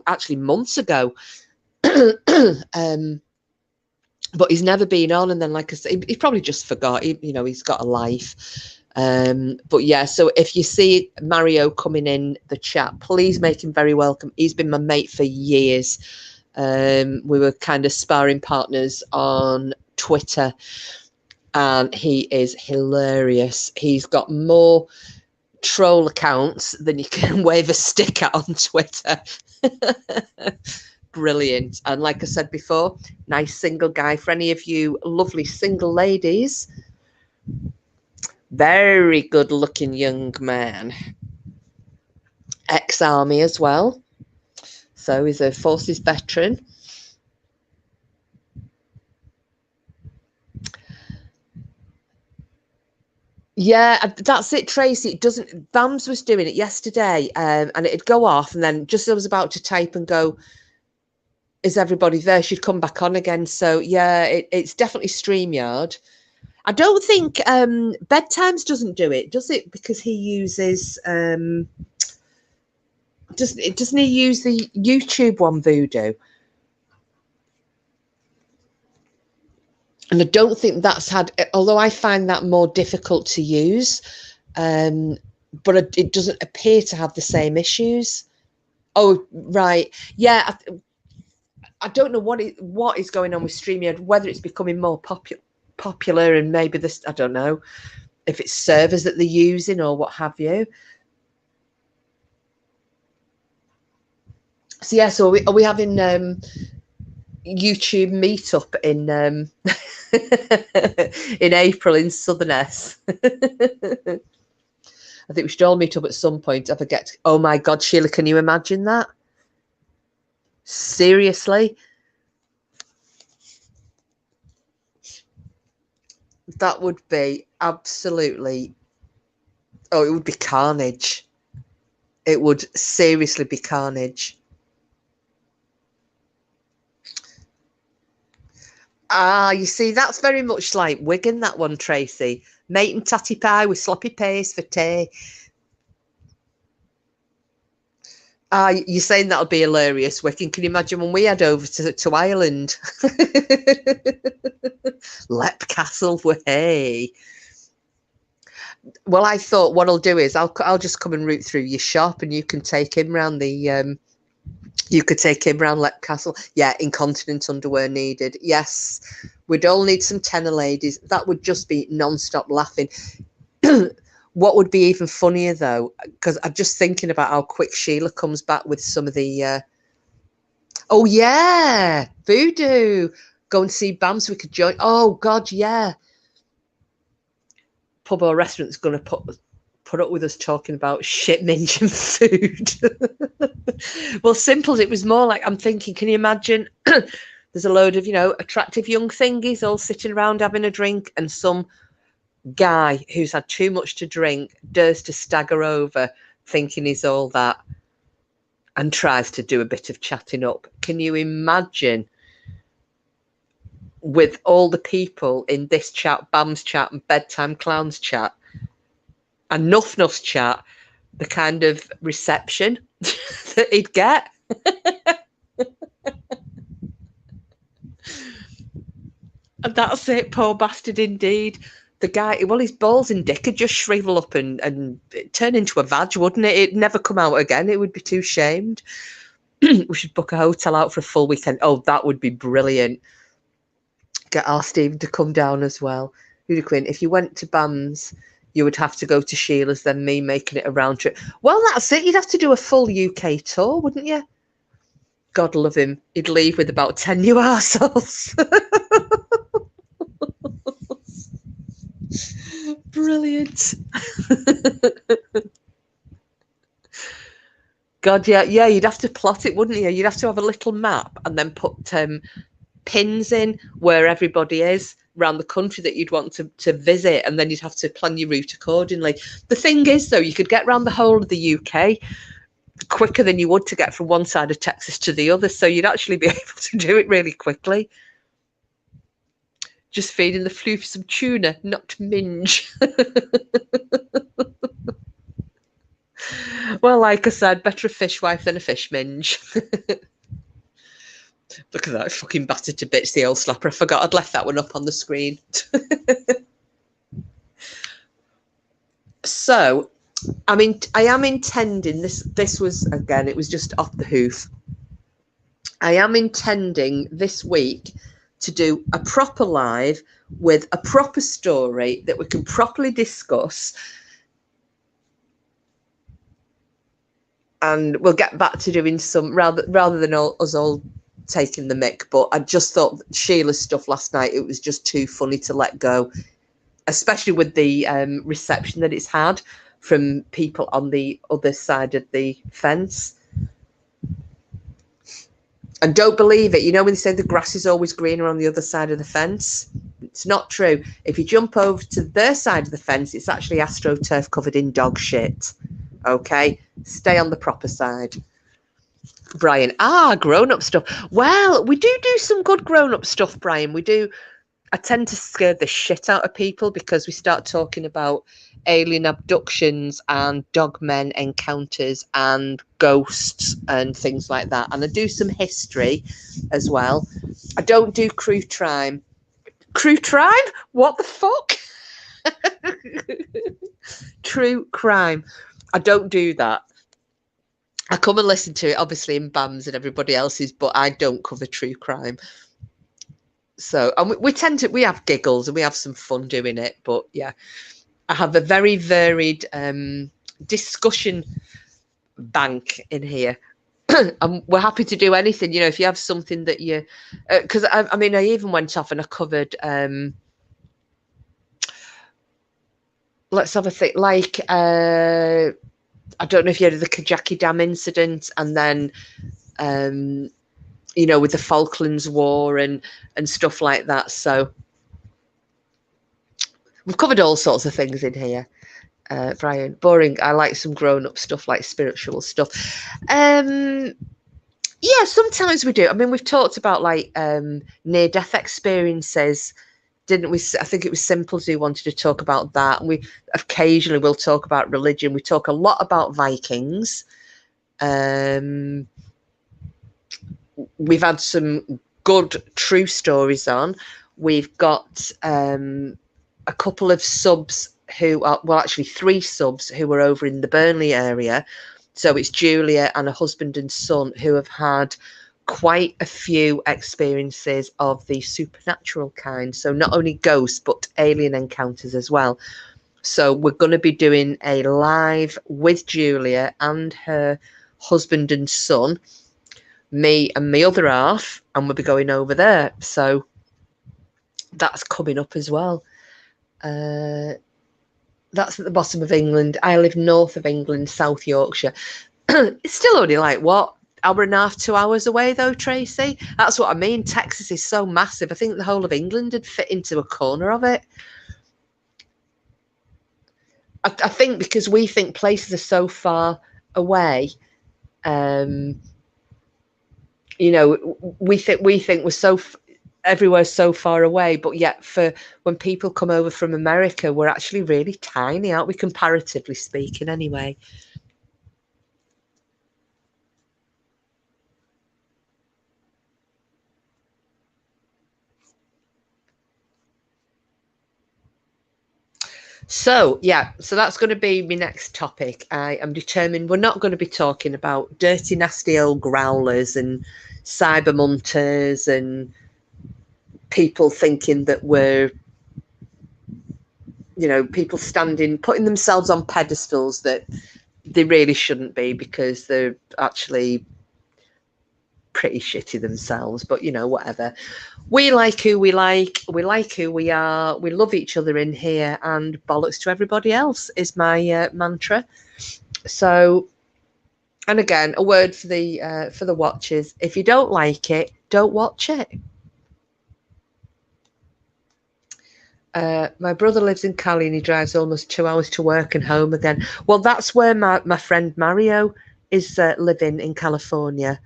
actually months ago. But he's never been on, and then like I said, he probably just forgot. He's got a life. But yeah, so if you see Mario coming in the chat, please make him very welcome. He's been my mate for years. We were kind of sparring partners on Twitter, and he is hilarious. He's got more troll accounts than you can wave a stick at on Twitter. Brilliant. And like I said before, nice single guy. For any of you lovely single ladies, very good looking young man. Ex-army as well, so he's a forces veteran. Yeah, that's it, Tracy. It doesn't. Bams was doing it yesterday, and it'd go off, and then just as I was about to type and go, is everybody there? She'd come back on again. So yeah, it's definitely StreamYard. I don't think Bedtimes doesn't do it, does it? Because he uses doesn't he use the YouTube one, Voodoo? And I don't think that's had, although I find that more difficult to use, but it doesn't appear to have the same issues. Oh, right. Yeah. I don't know what is going on with StreamYard, whether it's becoming more popular and maybe this, I don't know if it's servers that they're using or what have you. So yeah, so are we having YouTube meetup in in April in Southerness? I think we should all meet up at some point. I forget. Oh my God, Sheila, can you imagine that? Seriously? That would be absolutely, it would be carnage. It would seriously be carnage. You see, that's very much like Wigan, that one, Tracy. Mate and tatty pie with sloppy paste for tea. You're saying that'll be hilarious, Wigan. Can you imagine when we head over to Ireland? Lep Castle, hey. Well, I thought what I'll do is I'll just come and route through your shop, and you can take him round the you could take him round Lep Castle. Yeah, incontinent underwear needed. Yes, we'd all need some tenor ladies. That would just be non-stop laughing. What would be even funnier though, because I'm just thinking about how quick Sheila comes back with some of the oh yeah, Voodoo, go and see Bam so we could join. Oh God, yeah. Pub or restaurant's gonna put put up with us talking about shit, minge and food. Well, simple. It was more like, I'm thinking, can you imagine? There's a load of, attractive young thingies all sitting around having a drink, and some guy who's had too much to drink dares to stagger over thinking he's all that and tries to do a bit of chatting up. Can you imagine, with all the people in this chat, BAMS chat and Bedtime Clowns chat and Nuff Nuff's chat, the kind of reception that he'd get? And that's it, poor bastard indeed. The guy, well, his balls and dick would just shrivel up and turn into a vag, wouldn't it? It'd never come out again. It would be too shamed. We should book a hotel out for a full weekend. Oh, that would be brilliant. Get our Stephen to come down as well. Rudy Quinn, if you went to BAMS, you would have to go to Sheila's, then me making it a round trip. Well, that's it. You'd have to do a full UK tour, wouldn't you? God love him. He'd leave with about 10 new arseholes. Brilliant. God, yeah, you'd have to plot it, wouldn't you? You'd have to have a little map and then put pins in where everybody is around the country that you'd want to visit, and then you'd have to plan your route accordingly. The thing is, though, you could get around the whole of the UK quicker than you would to get from one side of Texas to the other, so you'd actually be able to do it really quickly. Just feeding the flu for some tuna, not minge. Well, like I said, better a fishwife than a fish minge. Look at that, fucking battered to bits, the old slapper. I forgot I'd left that one up on the screen. So, I mean, I am intending, this was, again, it was just off the hoof. I am intending this week to do a proper live with a proper story that we can properly discuss. And we'll get back to doing some, rather than us all taking the mick. But I just thought Sheila's stuff last night, it was just too funny to let go, especially with the reception that it's had from people on the other side of the fence. And don't believe it. You know, when they say the grass is always greener on the other side of the fence, it's not true. If you jump over to their side of the fence, it's actually AstroTurf covered in dog shit. Okay, stay on the proper side. Brian, grown-up stuff. Well, we do some good grown-up stuff, Brian. We do. I tend to scare the shit out of people because we start talking about alien abductions and dogmen encounters and ghosts and things like that. And I do some history as well. I don't do true crime. True crime? What the fuck? True crime. I don't do that. I come and listen to it, obviously, in BAMS and everybody else's, but I don't cover true crime. So, and we have giggles and we have some fun doing it. But yeah, I have a very varied discussion bank in here. And we're happy to do anything, you know, if you have something that you, because I mean, I even went off and I covered, let's have a think, like, I don't know if you heard of the Kajaki Dam incident, and then, you know, with the Falklands War and stuff like that. So we've covered all sorts of things in here. Brian, boring. I like some grown-up stuff, like spiritual stuff. Yeah, sometimes we do. I mean, we've talked about like near-death experiences, didn't we? I think it was Simples who wanted to talk about that. And we occasionally will talk about religion. We talk a lot about Vikings. We've had some good true stories on. We've got a couple of subs who are, well, actually 3 subs who were over in the Burnley area. So it's Julia and a husband and son who have had quite a few experiences of the supernatural kind. So not only ghosts, but alien encounters as well. So we're going to be doing a live with Julia and her husband and son, me and my other half, and we'll be going over there. So that's coming up as well. That's at the bottom of England. I live north of England, South Yorkshire. It's still only like, what, hour and a half, 2 hours away though, Tracy? That's what I mean. Texas is so massive. I think the whole of England would fit into a corner of it. I think because we think places are so far away, you know, we think we're so everywhere's so far away, but yet for when people come over from America, we're actually really tiny, aren't we, comparatively speaking, anyway? So yeah, so that's going to be my next topic. I am determined we're not going to be talking about dirty, nasty old growlers and cybermunters and people thinking that we're, you know, people putting themselves on pedestals that they really shouldn't be, because they're actually pretty shitty themselves. But you know, whatever. We like who we like who we are, we love each other in here, and bollocks to everybody else is my mantra. So, and again, a word for the watchers: if you don't like it, don't watch it. My brother lives in Cali and he drives almost 2 hours to work and home again. Well, that's where my friend Mario is living in California.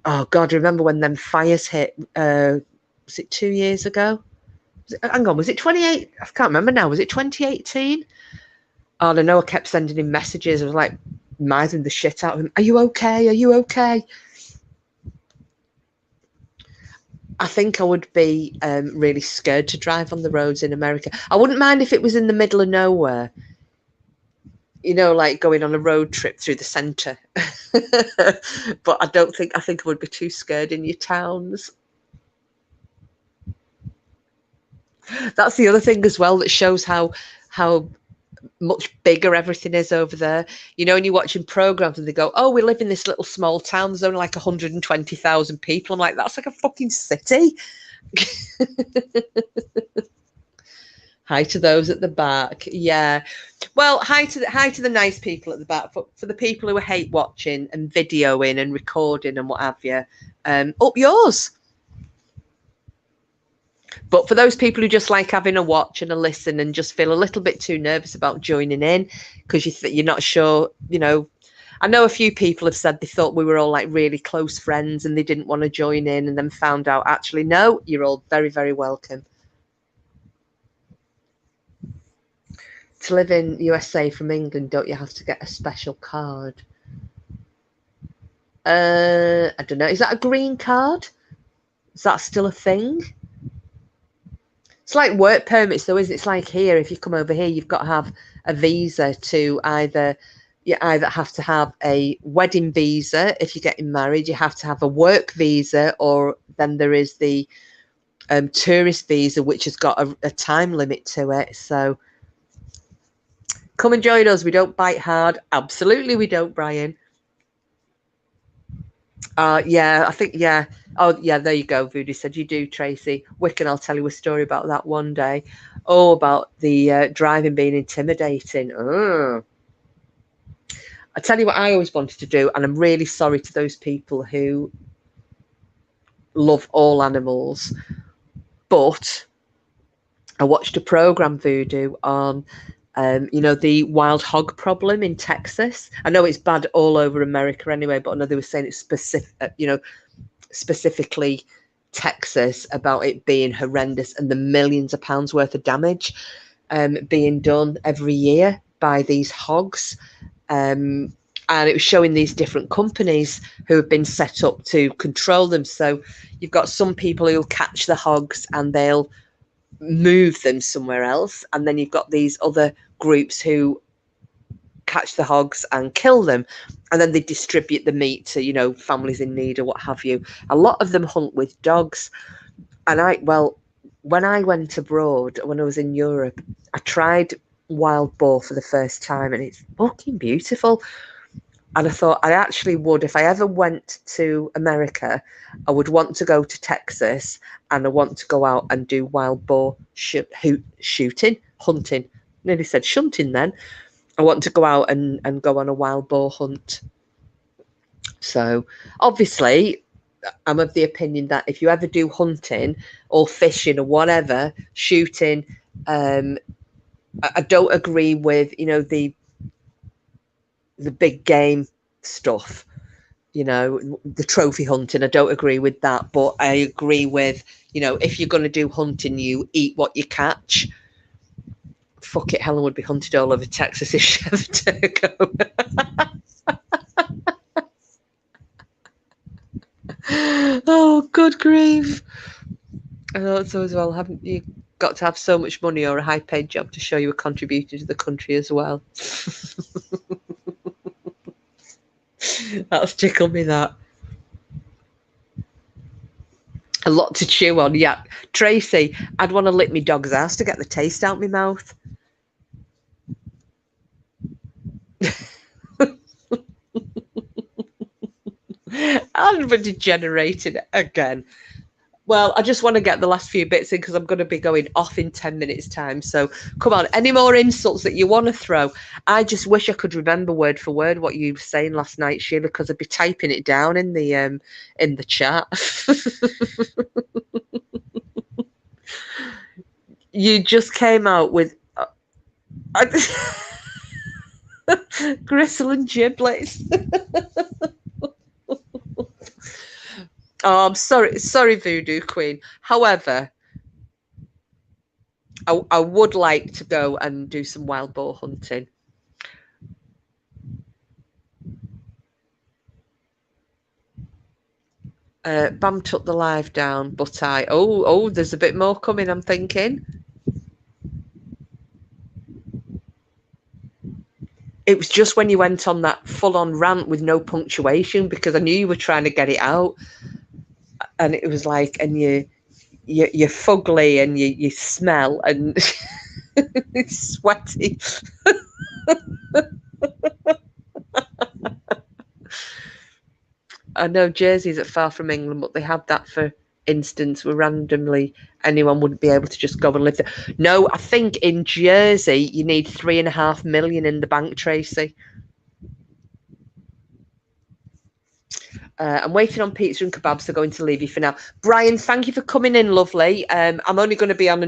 Oh God, remember when them fires hit? Was it 2 years ago? Hang on, was it 28? I can't remember now. Was it 2018? Oh, I know. I kept sending him messages. I was like, mithering the shit out of him. Are you okay? Are you okay? I think I would be really scared to drive on the roads in America. I wouldn't mind if it was in the middle of nowhere, you know, like going on a road trip through the centre. But I think I would be too scared in your towns. That's the other thing as well that shows how much bigger everything is over there. You know, when you're watching programs and they go, oh, we live in this little small town, there's only like 120,000 people. I'm like, that's like a fucking city. Hi to those at the back. Yeah. Well, hi to the nice people at the back. For the people who hate watching and videoing and recording and what have you, up yours. But for those people who just like having a watch and a listen and just feel a little bit too nervous about joining in because you're not sure, you know, I know a few people have said they thought we were all like really close friends and they didn't want to join in, and then found out actually, no, you're all very, very welcome. To live in USA from England, don't you have to get a special card? I don't know. Is that a green card? Is that still a thing? It's like work permits, though, isn't it? It's like here, if you come over here, you've got to have a visa to you either have to have a wedding visa if you're getting married, you have to have a work visa, or then there is the tourist visa, which has got a time limit to it. So come and join us. We don't bite hard. Absolutely, we don't, Brian. Yeah, I think, yeah. Oh, yeah, there you go. Voodoo said you do, Tracy. Wicken, I'll tell you a story about that one day. Oh, about the driving being intimidating. I tell you what I always wanted to do, and I'm really sorry to those people who love all animals, but I watched a program, Voodoo, on you know, the wild hog problem in Texas. I know it's bad all over America anyway, but I know they were saying it's specific, you know, specifically Texas, about it being horrendous and the millions of pounds worth of damage being done every year by these hogs. And it was showing these different companies who have been set up to control them. So you've got some people who'll catch the hogs and they'll move them somewhere else, and then you've got these other groups who catch the hogs and kill them, and then they distribute the meat to, you know, families in need or what have you. A lot of them hunt with dogs. And when I went abroad, when I was in Europe, I tried wild boar for the first time, and it's fucking beautiful. And I thought I actually would, if I ever went to America, I would want to go to Texas, and I want to go out and do wild boar hunting. Nearly said shunting then. I want to go out and go on a wild boar hunt. So obviously, I'm of the opinion that if you ever do hunting or fishing or whatever, shooting, I don't agree with, the big game stuff, the trophy hunting. I don't agree with that, but I agree with, if you're going to do hunting, you eat what you catch. Fuck it, Helen would be hunted all over Texas if she ever to go. Oh, good grief. I thought so as well. Haven't you got to have so much money or a high paid job to show you were contributing to the country as well? That's tickled me, that. A lot to chew on, yeah. Tracy, I'd want to lick my dog's ass to get the taste out my mouth. I'm degenerated again. Well, I just want to get the last few bits in because I'm going to be going off in 10 minutes time. So come on, any more insults that you want to throw? I just wish I could remember word for word what you were saying last night, Sheila, because I'd be typing it down in the chat. You just came out with gristle and giblets. Oh, I'm sorry, Voodoo Queen. However, I would like to go and do some wild boar hunting. Bam took the live down, but there's a bit more coming, I'm thinking. It was just when you went on that full-on rant with no punctuation, because I knew you were trying to get it out, and it was like, and you're fugly and you smell and it's sweaty. I know Jersey's at far from England, but they had that, for instance, where randomly anyone wouldn't be able to just go and live there. No, I think in Jersey you need 3.5 million in the bank, Tracy. I'm waiting on pizza and kebabs, so going to leave you for now. Brian, thank you for coming in, lovely. I'm only going to be on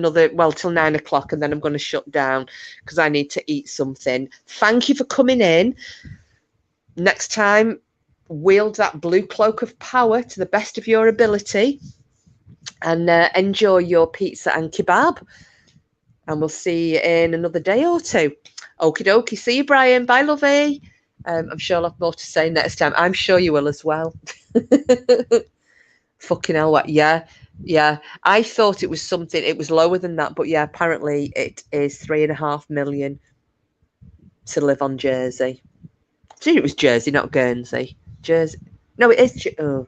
till 9 o'clock, and then I'm going to shut down because I need to eat something. Thank you for coming in. Next time, wield that blue cloak of power to the best of your ability, and enjoy your pizza and kebab. And we'll see you in another day or two. Okie dokie. See you, Brian. Bye, lovey. I'm sure I'll have more to say next time. I'm sure you will as well. Fucking hell, what? Yeah. I thought it was something, it was lower than that, but yeah, apparently it is 3.5 million to live on Jersey. I think it was Jersey, not Guernsey. Jersey. No, it is. Oh.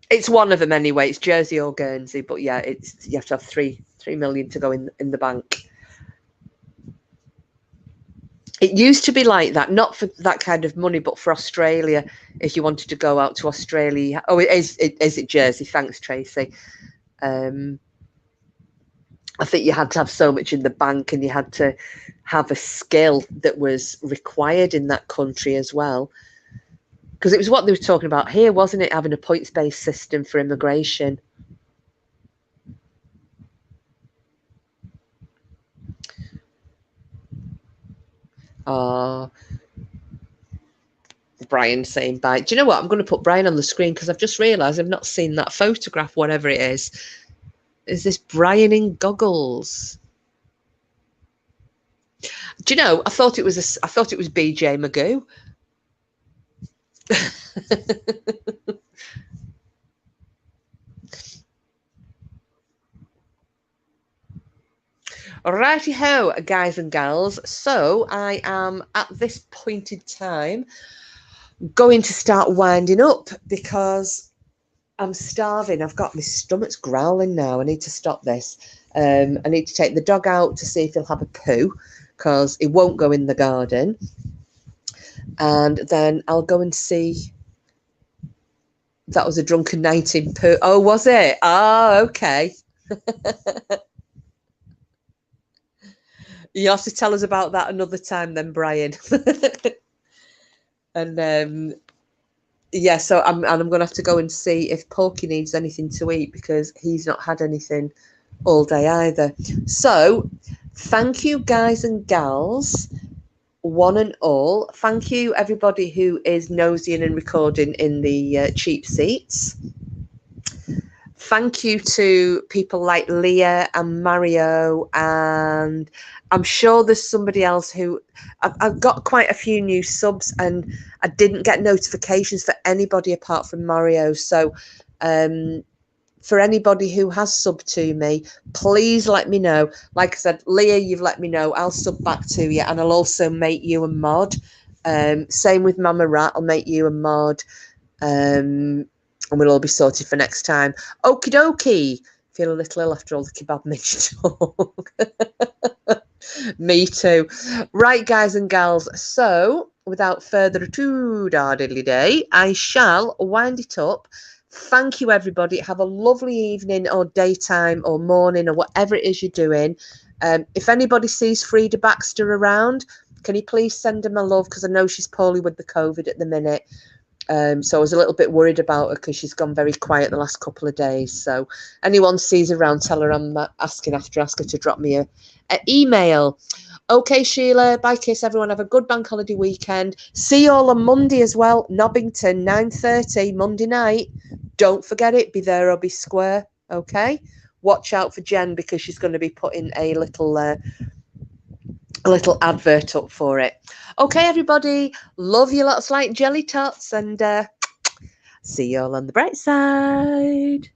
It's one of them anyway. It's Jersey or Guernsey, but yeah, you have to have 3 million to go in the bank. It used to be like that, not for that kind of money, but for Australia, if you wanted to go out to Australia. Oh, is it Jersey? Thanks, Tracy. I think you had to have so much in the bank, and you had to have a skill that was required in that country as well. Because it was what they were talking about here, wasn't it? Having a points-based system for immigration. Brian saying bye. Do you know what? I'm going to put Brian on the screen because I've just realised I've not seen that photograph, whatever it is. Is this Brian in goggles? Do you know? I thought it was BJ Magoo. Righty ho, guys and gals. So I am at this point in time going to start winding up because I'm starving. I've got my stomach's growling now. I need to stop this. I need to take the dog out to see if he'll have a poo because it won't go in the garden. And then I'll go and see. That was a drunken night in poo. Oh, was it? Oh, okay. You have to tell us about that another time then, Brian. And yeah, so I'm going to have to go and see if Porky needs anything to eat because he's not had anything all day either. So thank you, guys and gals, one and all. Thank you, everybody who is nosying and recording in the cheap seats. Thank you to people like Leah and Mario, and I'm sure there's somebody else who I've got quite a few new subs, and I didn't get notifications for anybody apart from Mario. So for anybody who has subbed to me, please let me know. Like I said, Leah, you've let me know. I'll sub back to you, and I'll also make you a mod. Same with Mama Rat, I'll make you a mod. And we'll all be sorted for next time. Okie dokie. Feel a little ill after all the kebab minge talk. Me too. Right, guys and gals. So, without further ado, diddly day, I shall wind it up. Thank you, everybody. Have a lovely evening or daytime or morning or whatever it is you're doing. If anybody sees Frida Baxter around, can you please send her my love? Because I know she's poorly with the COVID at the minute. So I was a little bit worried about her because she's gone very quiet the last couple of days. So anyone sees her around, tell her I'm asking after. Ask her to drop me a email. Okay, Sheila. Bye, kiss. Everyone have a good bank holiday weekend. See you all on Monday as well. Nobbington, 9:30, Monday night. Don't forget it. Be there or be square. Okay. Watch out for Jen because she's going to be putting a little advert up for it. Okay, everybody. Love you lots like jelly tots, and see you all on the bright side.